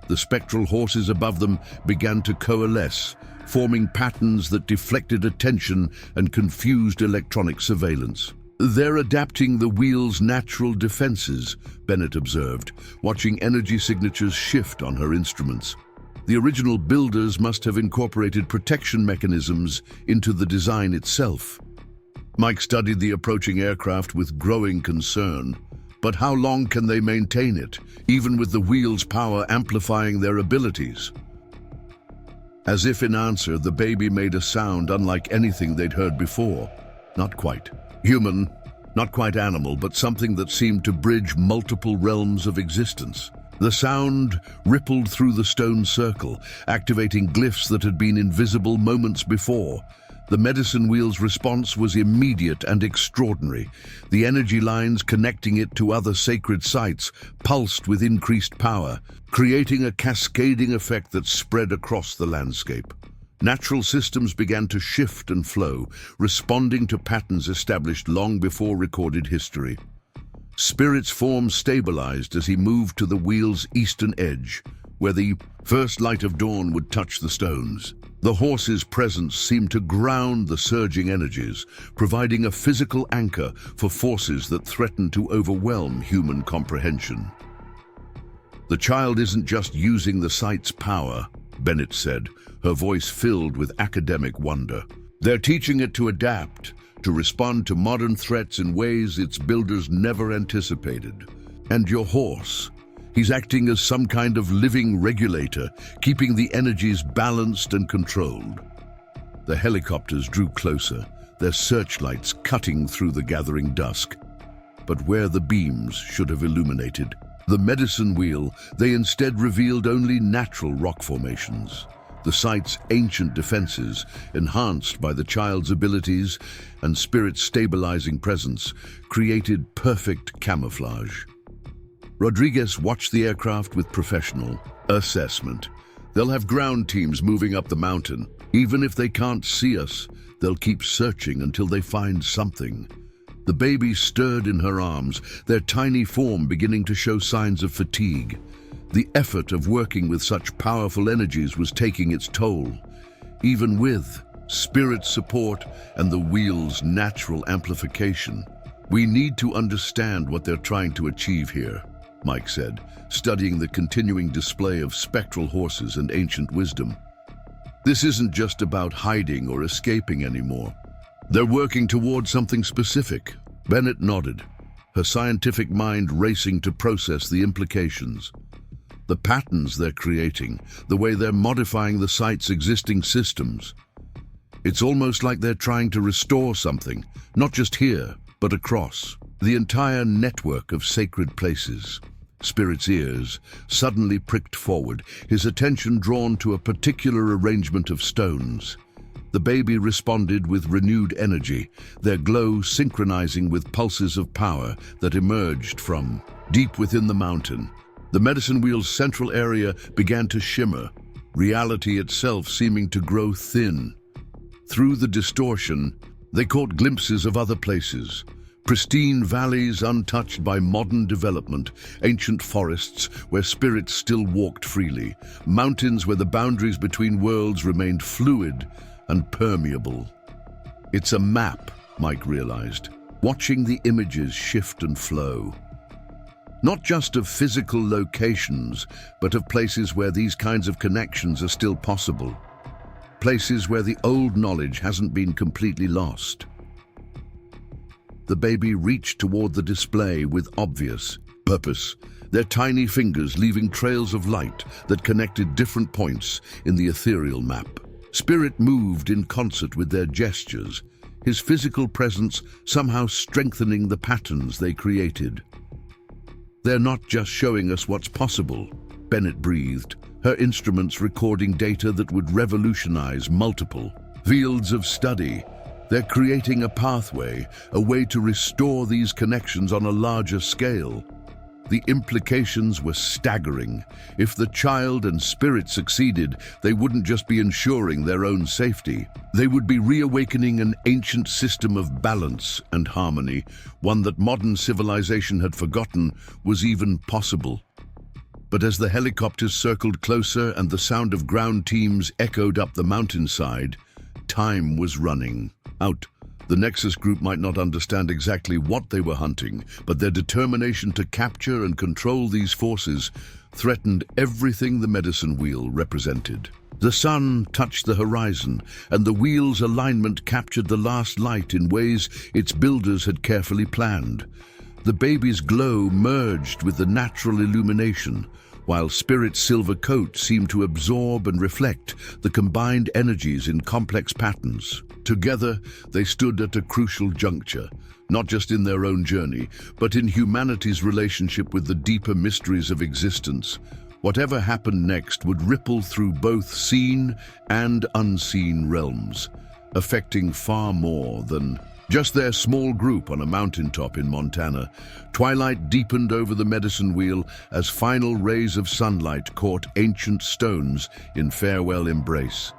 The spectral horses above them began to coalesce, forming patterns that deflected attention and confused electronic surveillance. They're adapting the wheel's natural defenses, Bennett observed, watching energy signatures shift on her instruments. The original builders must have incorporated protection mechanisms into the design itself. Mike studied the approaching aircraft with growing concern. But how long can they maintain it, even with the wheel's power amplifying their abilities? As if in answer, the baby made a sound unlike anything they'd heard before. Not quite. Human, not quite animal, but something that seemed to bridge multiple realms of existence. The sound rippled through the stone circle, activating glyphs that had been invisible moments before. The medicine wheel's response was immediate and extraordinary. The energy lines connecting it to other sacred sites pulsed with increased power, creating a cascading effect that spread across the landscape. Natural systems began to shift and flow, responding to patterns established long before recorded history. Spirit's form stabilized as he moved to the wheel's eastern edge, where the first light of dawn would touch the stones. The horse's presence seemed to ground the surging energies, providing a physical anchor for forces that threatened to overwhelm human comprehension. "The child isn't just using the site's power," Bennett said, her voice filled with academic wonder. "They're teaching it to adapt, to respond to modern threats in ways its builders never anticipated. And your horse, he's acting as some kind of living regulator, keeping the energies balanced and controlled." The helicopters drew closer, their searchlights cutting through the gathering dusk. But where the beams should have illuminated the medicine wheel, they instead revealed only natural rock formations. The site's ancient defenses, enhanced by the child's abilities and Spirit's stabilizing presence, created perfect camouflage. Rodriguez watched the aircraft with professional assessment. "They'll have ground teams moving up the mountain. Even if they can't see us, they'll keep searching until they find something." The baby stirred in her arms, their tiny form beginning to show signs of fatigue. The effort of working with such powerful energies was taking its toll. Even with Spirit's support and the wheel's natural amplification, "We need to understand what they're trying to achieve here," Mike said, studying the continuing display of spectral horses and ancient wisdom. "This isn't just about hiding or escaping anymore. They're working towards something specific." Bennett nodded, her scientific mind racing to process the implications. The patterns they're creating, the way they're modifying the site's existing systems. It's almost like they're trying to restore something, not just here, but across the entire network of sacred places. Spirit's ears suddenly pricked forward, his attention drawn to a particular arrangement of stones. The baby responded with renewed energy, their glow synchronizing with pulses of power that emerged from deep within the mountain. The medicine wheel's central area began to shimmer, reality itself seeming to grow thin. Through the distortion, they caught glimpses of other places. Pristine valleys untouched by modern development, ancient forests where spirits still walked freely, mountains where the boundaries between worlds remained fluid and permeable. "It's a map," Mike realized, watching the images shift and flow. Not just of physical locations, but of places where these kinds of connections are still possible. Places where the old knowledge hasn't been completely lost. The baby reached toward the display with obvious purpose, their tiny fingers leaving trails of light that connected different points in the ethereal map. Spirit moved in concert with their gestures, his physical presence somehow strengthening the patterns they created. "They're not just showing us what's possible," Bennett breathed, her instruments recording data that would revolutionize multiple fields of study. "They're creating a pathway, a way to restore these connections on a larger scale." The implications were staggering. If the child and Spirit succeeded, they wouldn't just be ensuring their own safety. They would be reawakening an ancient system of balance and harmony, one that modern civilization had forgotten was even possible. But as the helicopters circled closer and the sound of ground teams echoed up the mountainside, time was running out. The Nexus group might not understand exactly what they were hunting, but their determination to capture and control these forces threatened everything the medicine wheel represented. The sun touched the horizon, and the wheel's alignment captured the last light in ways its builders had carefully planned. The baby's glow merged with the natural illumination, while Spirit's silver coat seemed to absorb and reflect the combined energies in complex patterns. Together, they stood at a crucial juncture, not just in their own journey, but in humanity's relationship with the deeper mysteries of existence. Whatever happened next would ripple through both seen and unseen realms, affecting far more than just their small group on a mountaintop in Montana. Twilight deepened over the medicine wheel as final rays of sunlight caught ancient stones in farewell embrace.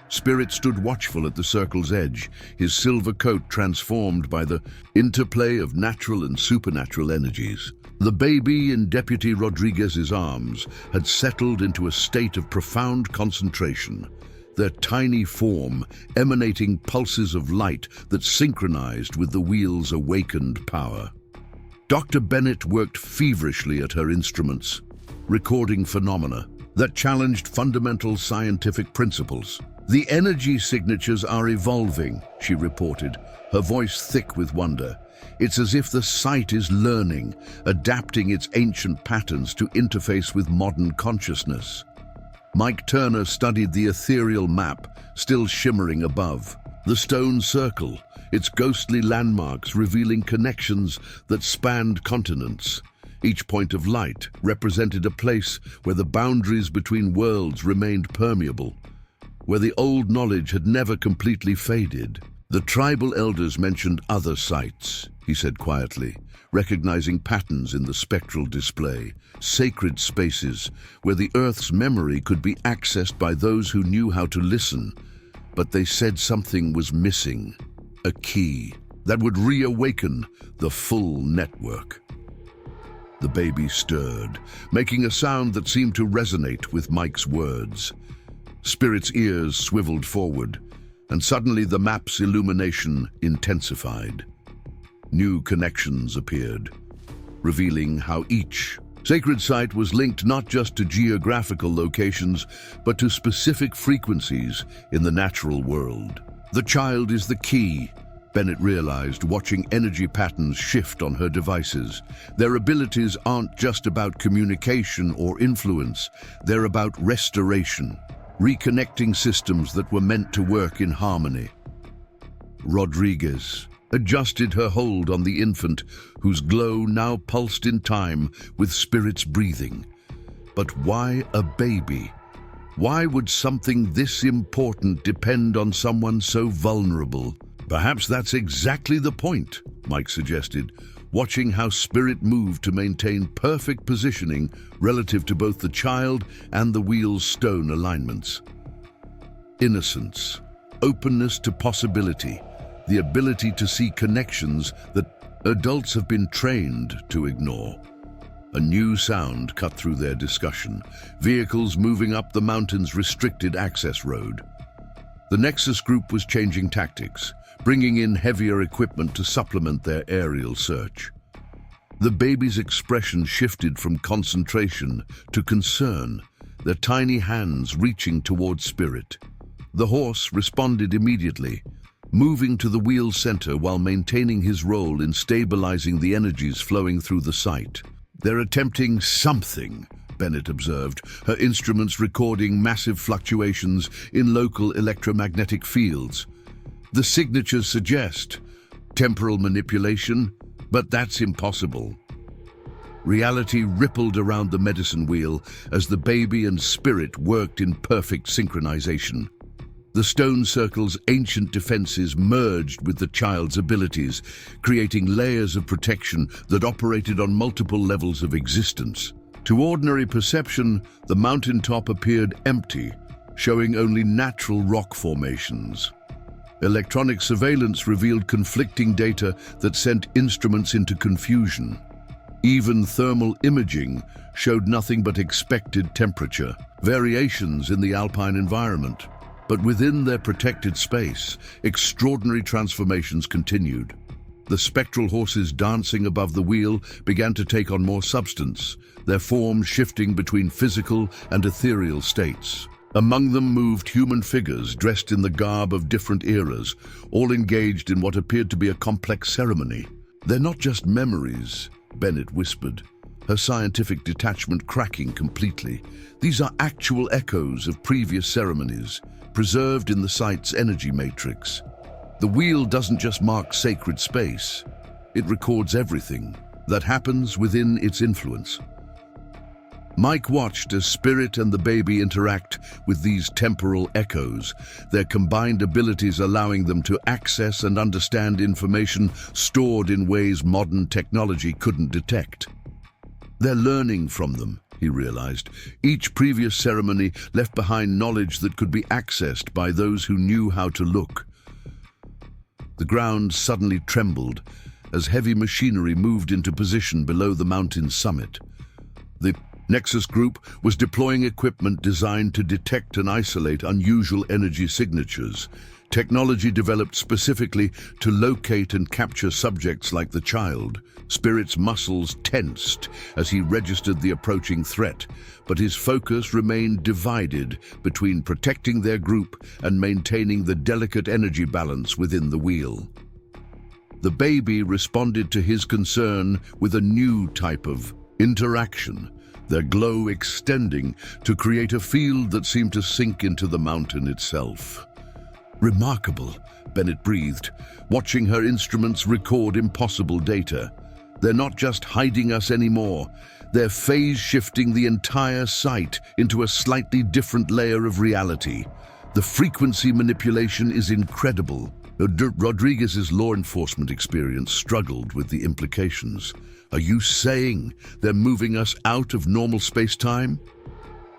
Spirit stood watchful at the circle's edge, his silver coat transformed by the interplay of natural and supernatural energies. The baby in Deputy Rodriguez's arms had settled into a state of profound concentration, their tiny form emanating pulses of light that synchronized with the wheel's awakened power. Dr. Bennett worked feverishly at her instruments, recording phenomena that challenged fundamental scientific principles. "The energy signatures are evolving," she reported, her voice thick with wonder. "It's as if the site is learning, adapting its ancient patterns to interface with modern consciousness." Mike Turner studied the ethereal map, still shimmering above. The stone circle, its ghostly landmarks revealing connections that spanned continents. Each point of light represented a place where the boundaries between worlds remained permeable, where the old knowledge had never completely faded. "The tribal elders mentioned other sites," he said quietly, recognizing patterns in the spectral display, sacred spaces where the Earth's memory could be accessed by those who knew how to listen. But they said something was missing, a key that would reawaken the full network. The baby stirred, making a sound that seemed to resonate with Mike's words. Spirit's ears swiveled forward, and suddenly the map's illumination intensified. New connections appeared, revealing how each sacred site was linked not just to geographical locations, but to specific frequencies in the natural world. "The child is the key," Bennett realized, watching energy patterns shift on her devices. Their abilities aren't just about communication or influence, they're about restoration, reconnecting systems that were meant to work in harmony. Rodriguez adjusted her hold on the infant, whose glow now pulsed in time with Spirit's breathing. But why a baby? Why would something this important depend on someone so vulnerable? "Perhaps that's exactly the point," Mike suggested, watching how Spirit moved to maintain perfect positioning relative to both the child and the wheel's stone alignments. Innocence, openness to possibility, the ability to see connections that adults have been trained to ignore. A new sound cut through their discussion, vehicles moving up the mountain's restricted access road. The Nexus group was changing tactics, bringing in heavier equipment to supplement their aerial search. The baby's expression shifted from concentration to concern, their tiny hands reaching toward Spirit. The horse responded immediately, moving to the wheel's center while maintaining his role in stabilizing the energies flowing through the site. "They're attempting something," Bennett observed, her instruments recording massive fluctuations in local electromagnetic fields. "The signatures suggest temporal manipulation, but that's impossible." Reality rippled around the medicine wheel as the baby and Spirit worked in perfect synchronization. The stone circle's ancient defenses merged with the child's abilities, creating layers of protection that operated on multiple levels of existence. To ordinary perception, the mountaintop appeared empty, showing only natural rock formations. Electronic surveillance revealed conflicting data that sent instruments into confusion. Even thermal imaging showed nothing but expected temperature variations in the alpine environment. But within their protected space, extraordinary transformations continued. The spectral horses dancing above the wheel began to take on more substance, their forms shifting between physical and ethereal states. Among them moved human figures dressed in the garb of different eras, all engaged in what appeared to be a complex ceremony. "They're not just memories," Bennett whispered. her scientific detachment cracking completely. These are actual echoes of previous ceremonies, preserved in the site's energy matrix. The wheel doesn't just mark sacred space, it records everything that happens within its influence. Mike watched as Spirit and the baby interact with these temporal echoes, their combined abilities allowing them to access and understand information stored in ways modern technology couldn't detect. They're learning from them, he realized. Each previous ceremony left behind knowledge that could be accessed by those who knew how to look. The ground suddenly trembled as heavy machinery moved into position below the mountain's summit. The Nexus Group was deploying equipment designed to detect and isolate unusual energy signatures, technology developed specifically to locate and capture subjects like the child. Spirit's muscles tensed as he registered the approaching threat, but his focus remained divided between protecting their group and maintaining the delicate energy balance within the wheel. The baby responded to his concern with a new type of interaction, their glow extending to create a field that seemed to sink into the mountain itself. Remarkable, Bennett breathed, watching her instruments record impossible data. They're not just hiding us anymore, they're phase-shifting the entire site into a slightly different layer of reality. The frequency manipulation is incredible. Rodriguez's law enforcement experience struggled with the implications. Are you saying they're moving us out of normal space-time?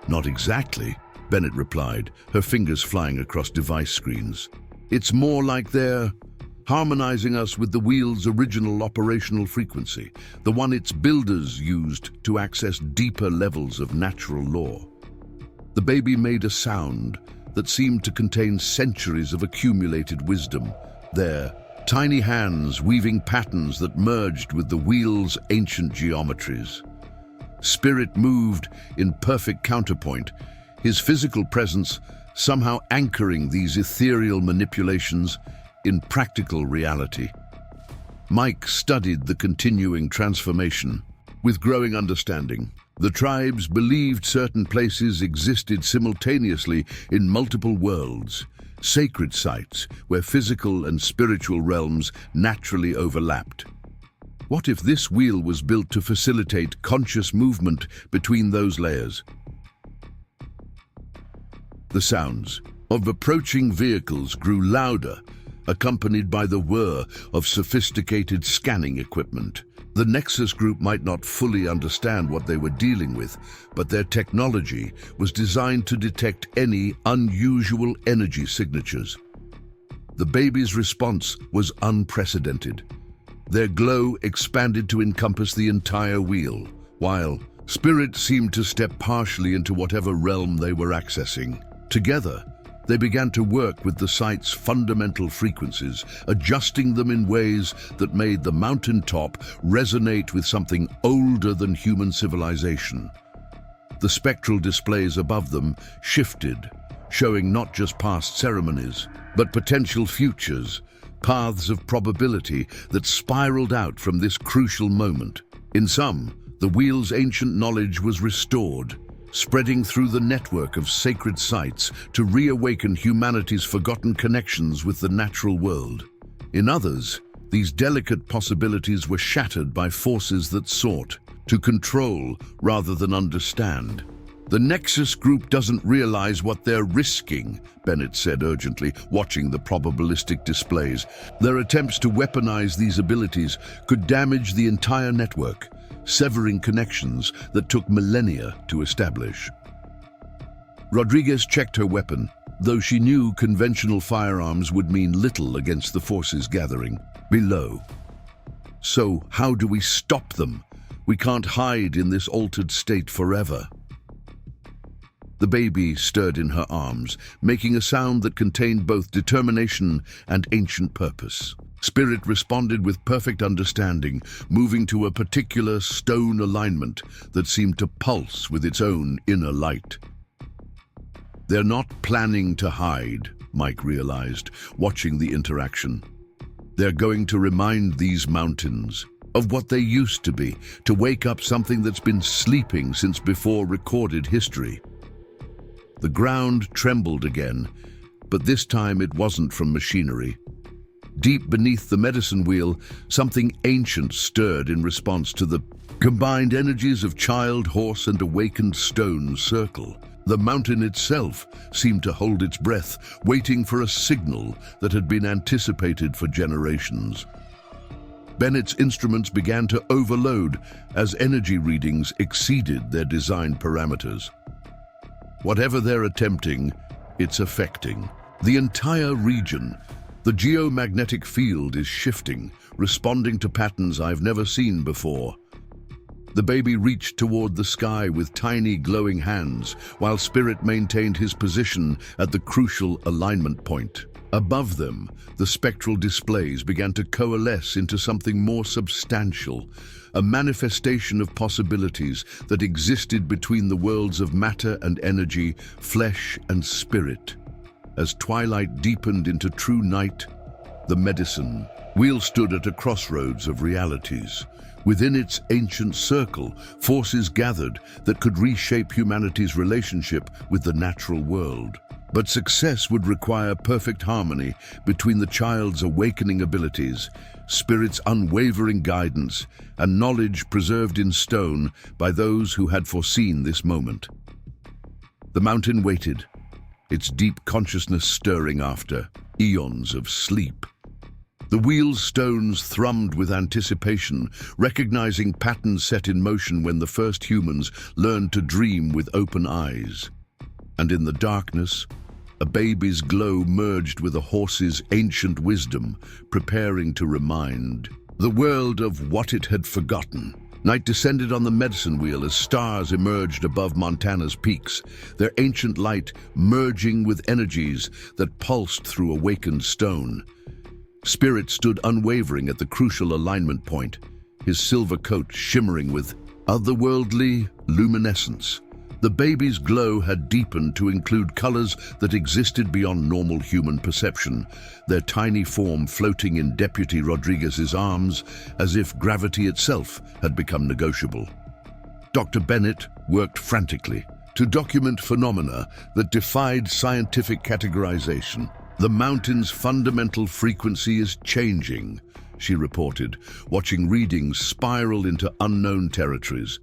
Not exactly, Bennett replied, her fingers flying across device screens. It's more like they're harmonizing us with the wheel's original operational frequency, the one its builders used to access deeper levels of natural law. The baby made a sound that seemed to contain centuries of accumulated wisdom, their tiny hands weaving patterns that merged with the wheel's ancient geometries. Spirit moved in perfect counterpoint, his physical presence somehow anchoring these ethereal manipulations in practical reality. Mike studied the continuing transformation with growing understanding. The tribes believed certain places existed simultaneously in multiple worlds, sacred sites where physical and spiritual realms naturally overlapped. What if this wheel was built to facilitate conscious movement between those layers? The sounds of approaching vehicles grew louder, accompanied by the whir of sophisticated scanning equipment. The Nexus Group might not fully understand what they were dealing with, but their technology was designed to detect any unusual energy signatures. The baby's response was unprecedented. Their glow expanded to encompass the entire wheel, while Spirit seemed to step partially into whatever realm they were accessing. Together, they began to work with the site's fundamental frequencies, adjusting them in ways that made the mountaintop resonate with something older than human civilization. The spectral displays above them shifted, showing not just past ceremonies, but potential futures, paths of probability that spiraled out from this crucial moment. In some, the wheel's ancient knowledge was restored, spreading through the network of sacred sites to reawaken humanity's forgotten connections with the natural world. In others, these delicate possibilities were shattered by forces that sought to control rather than understand. The Nexus Group doesn't realize what they're risking, Bennett said urgently, watching the probabilistic displays. Their attempts to weaponize these abilities could damage the entire network, severing connections that took millennia to establish. Rodriguez checked her weapon, though she knew conventional firearms would mean little against the forces gathering below. So how do we stop them? We can't hide in this altered state forever. The baby stirred in her arms, making a sound that contained both determination and ancient purpose. Spirit responded with perfect understanding, moving to a particular stone alignment that seemed to pulse with its own inner light. They're not planning to hide, Mike realized, watching the interaction. They're going to remind these mountains of what they used to be, to wake up something that's been sleeping since before recorded history. The ground trembled again, but this time it wasn't from machinery. Deep beneath the medicine wheel, something ancient stirred in response to the combined energies of child, horse, and awakened stone circle. The mountain itself seemed to hold its breath, waiting for a signal that had been anticipated for generations. Bennett's instruments began to overload as energy readings exceeded their design parameters. Whatever they're attempting, it's affecting. The entire region, the geomagnetic field is shifting, responding to patterns I've never seen before. The baby reached toward the sky with tiny glowing hands, while Spirit maintained his position at the crucial alignment point. Above them, the spectral displays began to coalesce into something more substantial, a manifestation of possibilities that existed between the worlds of matter and energy, flesh and spirit. As twilight deepened into true night, the medicine wheel stood at a crossroads of realities. Within its ancient circle, forces gathered that could reshape humanity's relationship with the natural world. But success would require perfect harmony between the child's awakening abilities, Spirit's unwavering guidance, and knowledge preserved in stone by those who had foreseen this moment. The mountain waited, its deep consciousness stirring after eons of sleep. The wheel's stones thrummed with anticipation, recognizing patterns set in motion when the first humans learned to dream with open eyes. And in the darkness, a baby's glow merged with a horse's ancient wisdom, preparing to remind the world of what it had forgotten. Night descended on the medicine wheel as stars emerged above Montana's peaks, their ancient light merging with energies that pulsed through awakened stone. Spirit stood unwavering at the crucial alignment point, his silver coat shimmering with otherworldly luminescence. The baby's glow had deepened to include colors that existed beyond normal human perception, their tiny form floating in Deputy Rodriguez's arms as if gravity itself had become negotiable. Dr. Bennett worked frantically to document phenomena that defied scientific categorization. "The mountain's fundamental frequency is changing," she reported, watching readings spiral into unknown territories.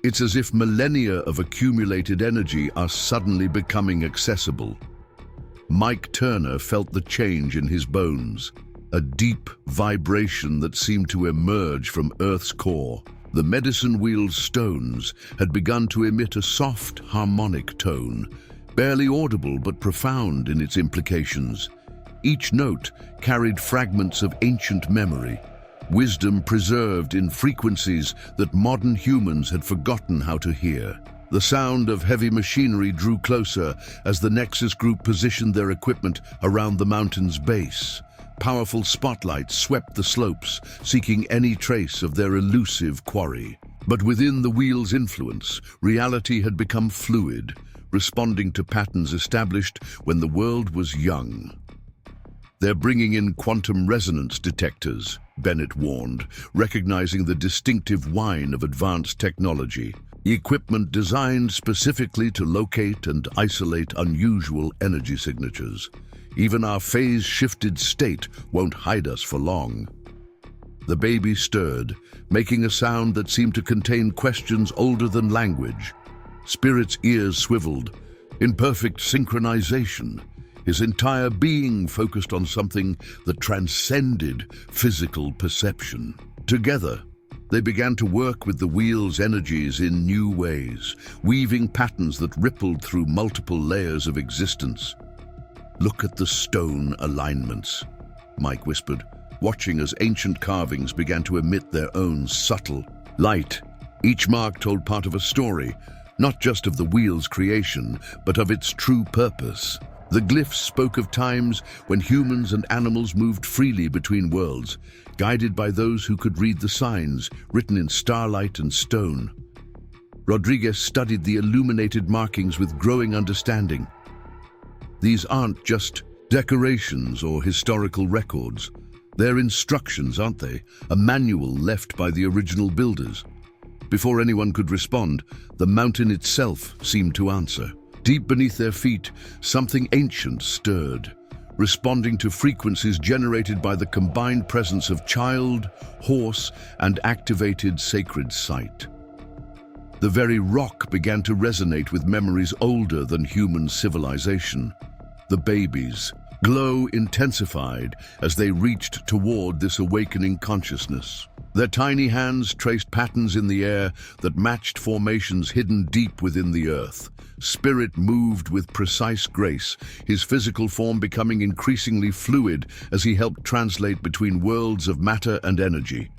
"It's as if millennia of accumulated energy are suddenly becoming accessible." Mike Turner felt the change in his bones, a deep vibration that seemed to emerge from Earth's core. The medicine wheel's stones had begun to emit a soft, harmonic tone, barely audible but profound in its implications. Each note carried fragments of ancient memory, wisdom preserved in frequencies that modern humans had forgotten how to hear. The sound of heavy machinery drew closer as the Nexus group positioned their equipment around the mountain's base. Powerful spotlights swept the slopes, seeking any trace of their elusive quarry. But within the wheel's influence, reality had become fluid, responding to patterns established when the world was young. "They're bringing in quantum resonance detectors," Bennett warned, recognizing the distinctive whine of advanced technology. Equipment designed specifically to locate and isolate unusual energy signatures. "Even our phase-shifted state won't hide us for long." The baby stirred, making a sound that seemed to contain questions older than language. Spirit's ears swiveled, in perfect synchronization, his entire being focused on something that transcended physical perception. Together, they began to work with the wheel's energies in new ways, weaving patterns that rippled through multiple layers of existence. "Look at the stone alignments," Mike whispered, watching as ancient carvings began to emit their own subtle light. Each mark told part of a story, not just of the wheel's creation, but of its true purpose. The glyphs spoke of times when humans and animals moved freely between worlds, guided by those who could read the signs written in starlight and stone. Rodriguez studied the illuminated markings with growing understanding. These aren't just decorations or historical records. They're instructions, aren't they? A manual left by the original builders. Before anyone could respond, the mountain itself seemed to answer. Deep beneath their feet, something ancient stirred, responding to frequencies generated by the combined presence of child, horse, and activated sacred sight. The very rock began to resonate with memories older than human civilization. The babies' glow intensified as they reached toward this awakening consciousness. Their tiny hands traced patterns in the air that matched formations hidden deep within the earth. Spirit moved with precise grace, his physical form becoming increasingly fluid as he helped translate between worlds of matter and energy.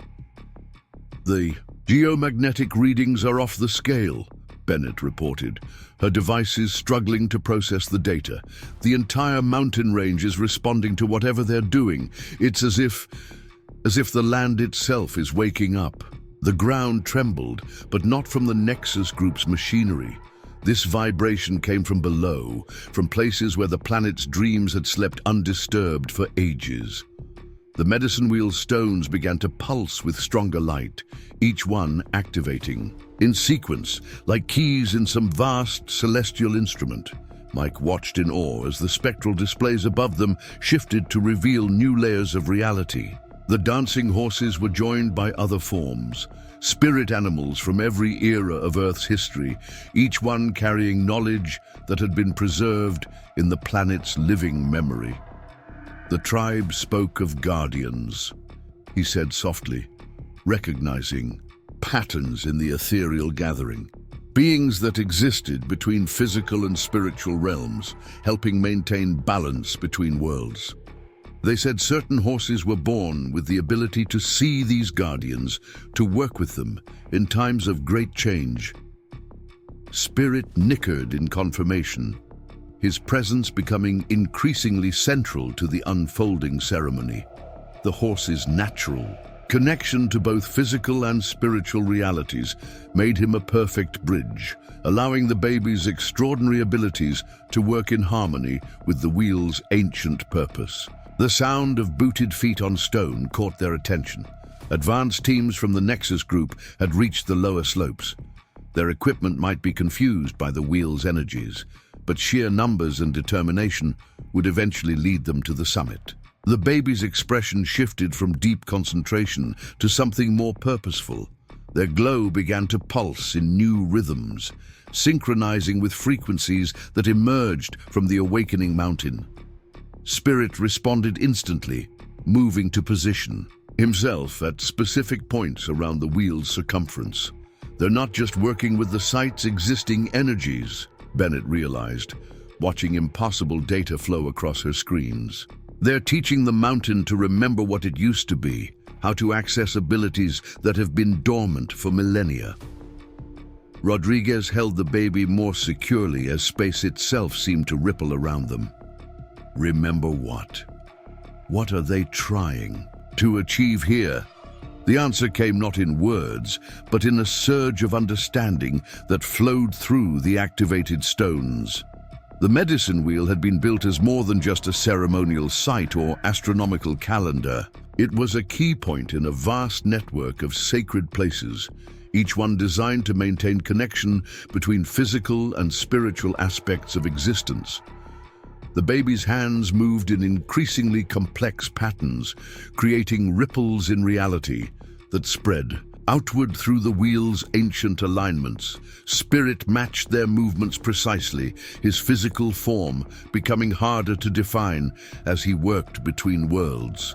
The geomagnetic readings are off the scale, Bennett reported, her devices struggling to process the data. The entire mountain range is responding to whatever they're doing. It's as if the land itself is waking up. The ground trembled, but not from the Nexus Group's machinery. This vibration came from below, from places where the planet's dreams had slept undisturbed for ages. The medicine wheel stones began to pulse with stronger light, each one activating in sequence, like keys in some vast celestial instrument. Mike watched in awe as the spectral displays above them shifted to reveal new layers of reality. The dancing horses were joined by other forms, spirit animals from every era of Earth's history, each one carrying knowledge that had been preserved in the planet's living memory. The tribe spoke of guardians, he said softly, recognizing patterns in the ethereal gathering. Beings that existed between physical and spiritual realms, helping maintain balance between worlds. They said certain horses were born with the ability to see these guardians, to work with them in times of great change. Spirit nickered in confirmation, his presence becoming increasingly central to the unfolding ceremony. The horse's natural connection to both physical and spiritual realities made him a perfect bridge, allowing the baby's extraordinary abilities to work in harmony with the wheel's ancient purpose. The sound of booted feet on stone caught their attention. Advanced teams from the Nexus Group had reached the lower slopes. Their equipment might be confused by the wheel's energies, but sheer numbers and determination would eventually lead them to the summit. The baby's expression shifted from deep concentration to something more purposeful. Their glow began to pulse in new rhythms, synchronizing with frequencies that emerged from the awakening mountain. Spirit responded instantly, moving to position himself at specific points around the wheel's circumference. They're not just working with the site's existing energies, Bennett realized, watching impossible data flow across her screens. They're teaching the mountain to remember what it used to be, how to access abilities that have been dormant for millennia. Rodriguez held the baby more securely as space itself seemed to ripple around them. Remember what? What are they trying to achieve here? The answer came not in words, but in a surge of understanding that flowed through the activated stones. The medicine wheel had been built as more than just a ceremonial site or astronomical calendar. It was a key point in a vast network of sacred places, each one designed to maintain connection between physical and spiritual aspects of existence. The baby's hands moved in increasingly complex patterns, creating ripples in reality that spread outward through the wheel's ancient alignments. Spirit matched their movements precisely, his physical form becoming harder to define as he worked between worlds.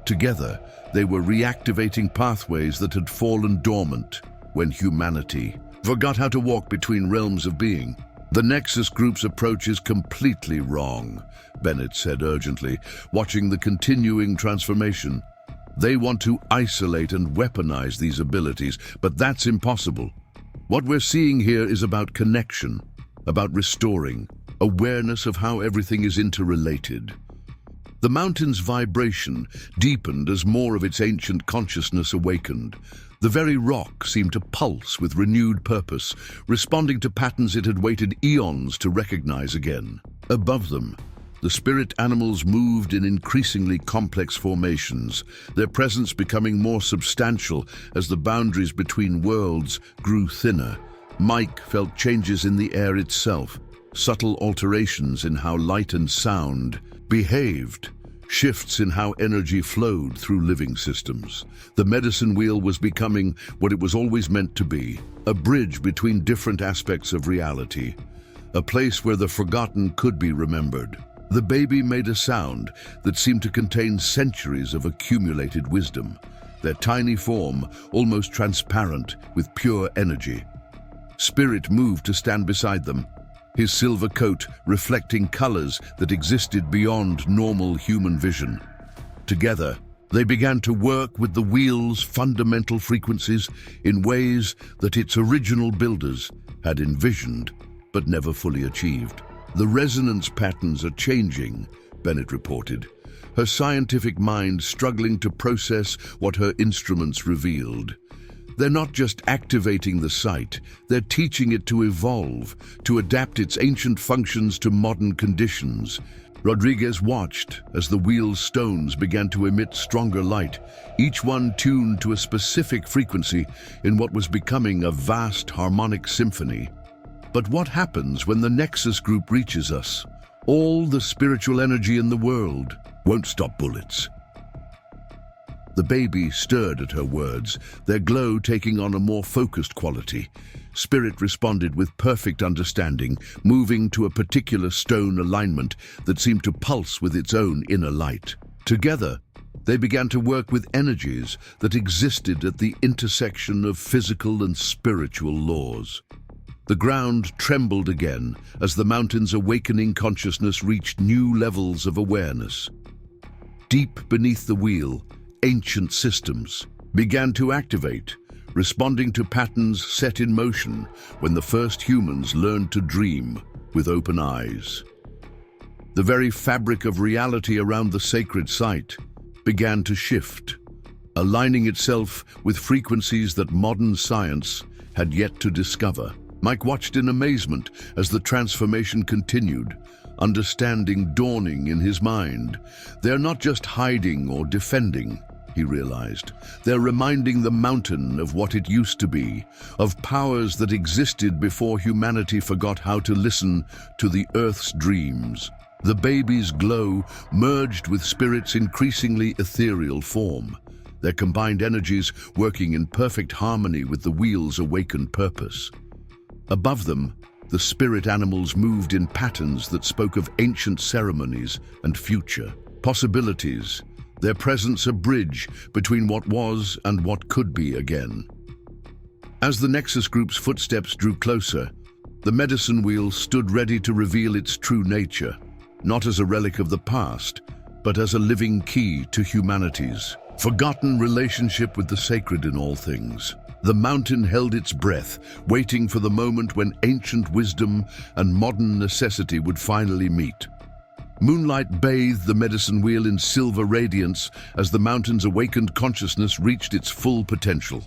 Together, they were reactivating pathways that had fallen dormant when humanity forgot how to walk between realms of being. The Nexus Group's approach is completely wrong, Bennett said urgently, watching the continuing transformation. They want to isolate and weaponize these abilities, but that's impossible. What we're seeing here is about connection, about restoring awareness of how everything is interrelated. The mountain's vibration deepened as more of its ancient consciousness awakened. The very rock seemed to pulse with renewed purpose, responding to patterns it had waited eons to recognize again. Above them, The spirit animals moved in increasingly complex formations, their presence becoming more substantial as the boundaries between worlds grew thinner. Mike felt changes in the air itself, subtle alterations in how light and sound behaved, shifts in how energy flowed through living systems. The medicine wheel was becoming what it was always meant to be, a bridge between different aspects of reality, a place where the forgotten could be remembered. The baby made a sound that seemed to contain centuries of accumulated wisdom, their tiny form almost transparent with pure energy. Spirit moved to stand beside them, his silver coat reflecting colors that existed beyond normal human vision. Together, they began to work with the wheel's fundamental frequencies in ways that its original builders had envisioned but never fully achieved. "The resonance patterns are changing," Bennett reported, her scientific mind struggling to process what her instruments revealed. "They're not just activating the site, they're teaching it to evolve, to adapt its ancient functions to modern conditions." Rodriguez watched as the wheel's stones began to emit stronger light, each one tuned to a specific frequency in what was becoming a vast harmonic symphony. But what happens when the Nexus group reaches us? All the spiritual energy in the world won't stop bullets. The baby stirred at her words, their glow taking on a more focused quality. Spirit responded with perfect understanding, moving to a particular stone alignment that seemed to pulse with its own inner light. Together, they began to work with energies that existed at the intersection of physical and spiritual laws. The ground trembled again as the mountain's awakening consciousness reached new levels of awareness. Deep beneath the wheel, ancient systems began to activate, responding to patterns set in motion when the first humans learned to dream with open eyes. The very fabric of reality around the sacred site began to shift, aligning itself with frequencies that modern science had yet to discover. Mike watched in amazement as the transformation continued, understanding dawning in his mind. They're not just hiding or defending, he realized. They're reminding the mountain of what it used to be, of powers that existed before humanity forgot how to listen to the Earth's dreams. The baby's glow merged with Spirit's increasingly ethereal form, their combined energies working in perfect harmony with the wheel's awakened purpose. Above them, the spirit animals moved in patterns that spoke of ancient ceremonies and future possibilities, their presence a bridge between what was and what could be again. As the Nexus group's footsteps drew closer, the medicine wheel stood ready to reveal its true nature, not as a relic of the past, but as a living key to humanity's forgotten relationship with the sacred in all things. The mountain held its breath, waiting for the moment when ancient wisdom and modern necessity would finally meet. Moonlight bathed the medicine wheel in silver radiance as the mountain's awakened consciousness reached its full potential.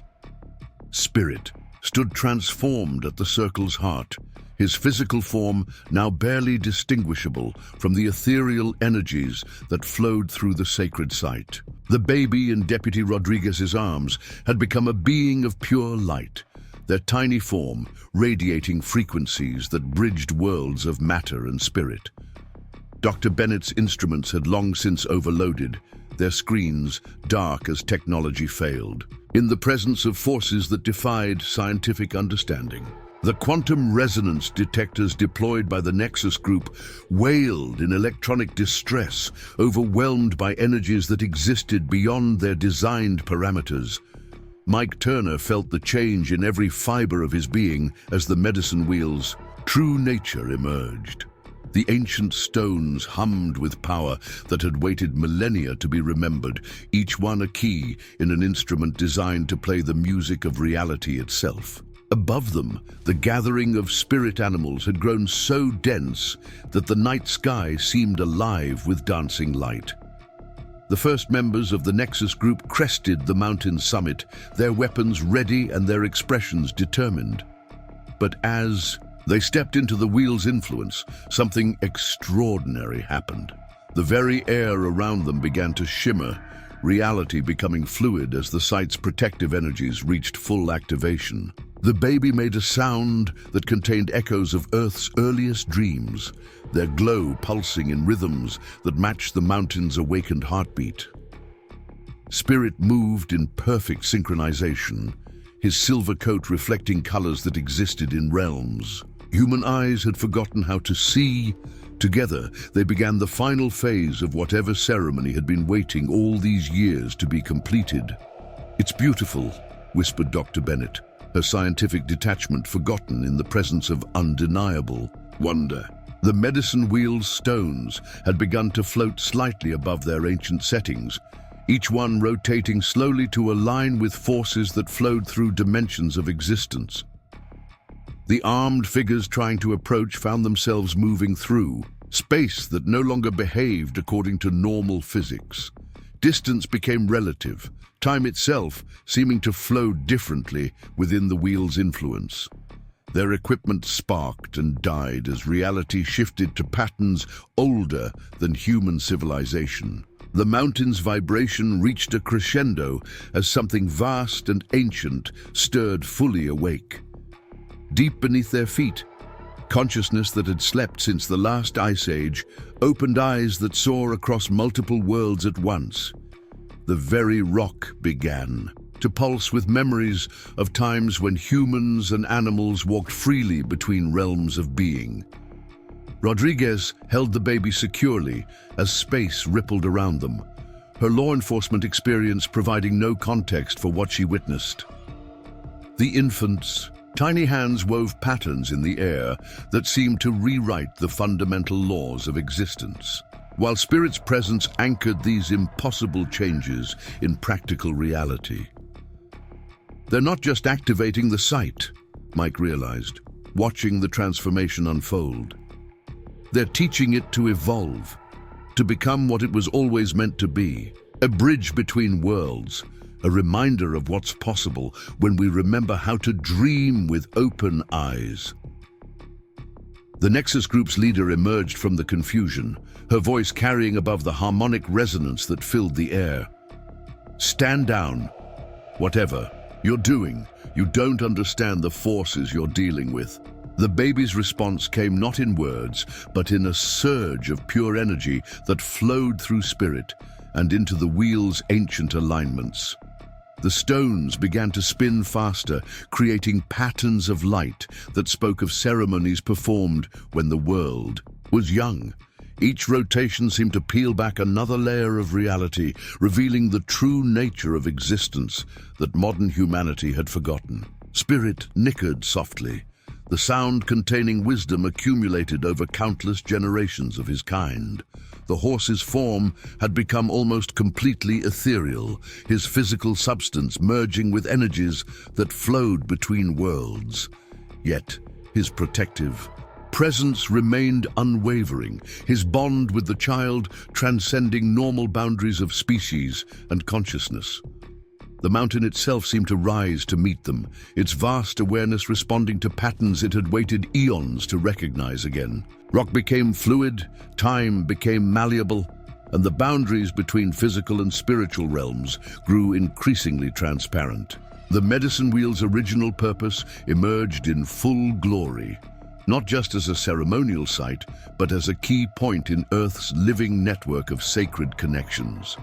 Spirit stood transformed at the circle's heart, his physical form now barely distinguishable from the ethereal energies that flowed through the sacred site. The baby in Deputy Rodriguez's arms had become a being of pure light, their tiny form radiating frequencies that bridged worlds of matter and spirit. Dr. Bennett's instruments had long since overloaded, their screens dark as technology failed, in the presence of forces that defied scientific understanding. The quantum resonance detectors deployed by the Nexus group wailed in electronic distress, overwhelmed by energies that existed beyond their designed parameters. Mike Turner felt the change in every fiber of his being as the medicine wheel's true nature emerged. The ancient stones hummed with power that had waited millennia to be remembered, each one a key in an instrument designed to play the music of reality itself. Above them, the gathering of spirit animals had grown so dense that the night sky seemed alive with dancing light. The first members of the Nexus group crested the mountain summit, their weapons ready and their expressions determined. But as They stepped into the wheel's influence. Something extraordinary happened. The very air around them began to shimmer, reality becoming fluid as the site's protective energies reached full activation. The baby made a sound that contained echoes of Earth's earliest dreams, their glow pulsing in rhythms that matched the mountain's awakened heartbeat. Spirit moved in perfect synchronization, his silver coat reflecting colors that existed in realms. Human eyes had forgotten how to see. Together, they began the final phase of whatever ceremony had been waiting all these years to be completed. "It's beautiful," whispered Dr. Bennett, her scientific detachment forgotten in the presence of undeniable wonder. The medicine wheel's stones had begun to float slightly above their ancient settings, each one rotating slowly to align with forces that flowed through dimensions of existence. The armed figures trying to approach found themselves moving through space that no longer behaved according to normal physics. Distance became relative, time itself seeming to flow differently within the wheel's influence. Their equipment sparked and died as reality shifted to patterns older than human civilization. The mountain's vibration reached a crescendo as something vast and ancient stirred fully awake. Deep beneath their feet, consciousness that had slept since the last ice age opened eyes that saw across multiple worlds at once. The very rock began to pulse with memories of times when humans and animals walked freely between realms of being. Rodriguez held the baby securely as space rippled around them, her law enforcement experience providing no context for what she witnessed. The infant's tiny hands wove patterns in the air that seemed to rewrite the fundamental laws of existence, while Spirit's presence anchored these impossible changes in practical reality. They're not just activating the site, Mike realized, watching the transformation unfold. They're teaching it to evolve, to become what it was always meant to be, a bridge between worlds, a reminder of what's possible when we remember how to dream with open eyes. The Nexus Group's leader emerged from the confusion, her voice carrying above the harmonic resonance that filled the air. "Stand down. Whatever you're doing, you don't understand the forces you're dealing with." The baby's response came not in words, but in a surge of pure energy that flowed through Spirit and into the wheel's ancient alignments. The stones began to spin faster, creating patterns of light that spoke of ceremonies performed when the world was young. Each rotation seemed to peel back another layer of reality, revealing the true nature of existence that modern humanity had forgotten. Spirit nickered softly, the sound containing wisdom accumulated over countless generations of his kind. The horse's form had become almost completely ethereal, his physical substance merging with energies that flowed between worlds. Yet, his protective presence remained unwavering, his bond with the child transcending normal boundaries of species and consciousness. The mountain itself seemed to rise to meet them, its vast awareness responding to patterns it had waited eons to recognize again. Rock became fluid, time became malleable, and the boundaries between physical and spiritual realms grew increasingly transparent. The medicine wheel's original purpose emerged in full glory, not just as a ceremonial site, but as a key point in Earth's living network of sacred connections.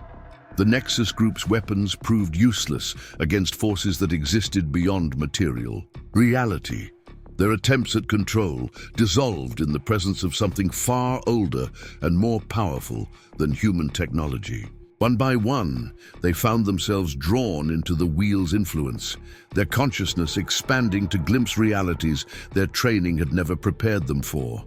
The Nexus Group's weapons proved useless against forces that existed beyond material reality. Their attempts at control dissolved in the presence of something far older and more powerful than human technology. One by one, they found themselves drawn into the wheel's influence, their consciousness expanding to glimpse realities their training had never prepared them for.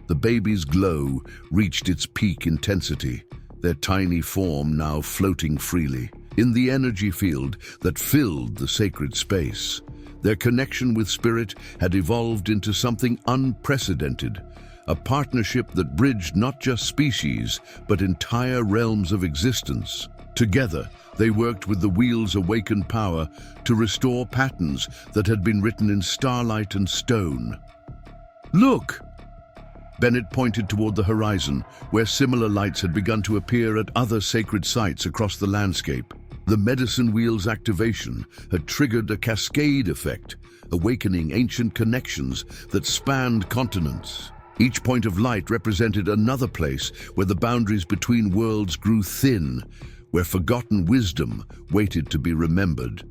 The baby's glow reached its peak intensity, their tiny form now floating freely in the energy field that filled the sacred space. Their connection with Spirit had evolved into something unprecedented, a partnership that bridged not just species, but entire realms of existence. Together, they worked with the wheel's awakened power to restore patterns that had been written in starlight and stone. Look! Bennett pointed toward the horizon, where similar lights had begun to appear at other sacred sites across the landscape. The medicine wheel's activation had triggered a cascade effect, awakening ancient connections that spanned continents. Each point of light represented another place where the boundaries between worlds grew thin, where forgotten wisdom waited to be remembered.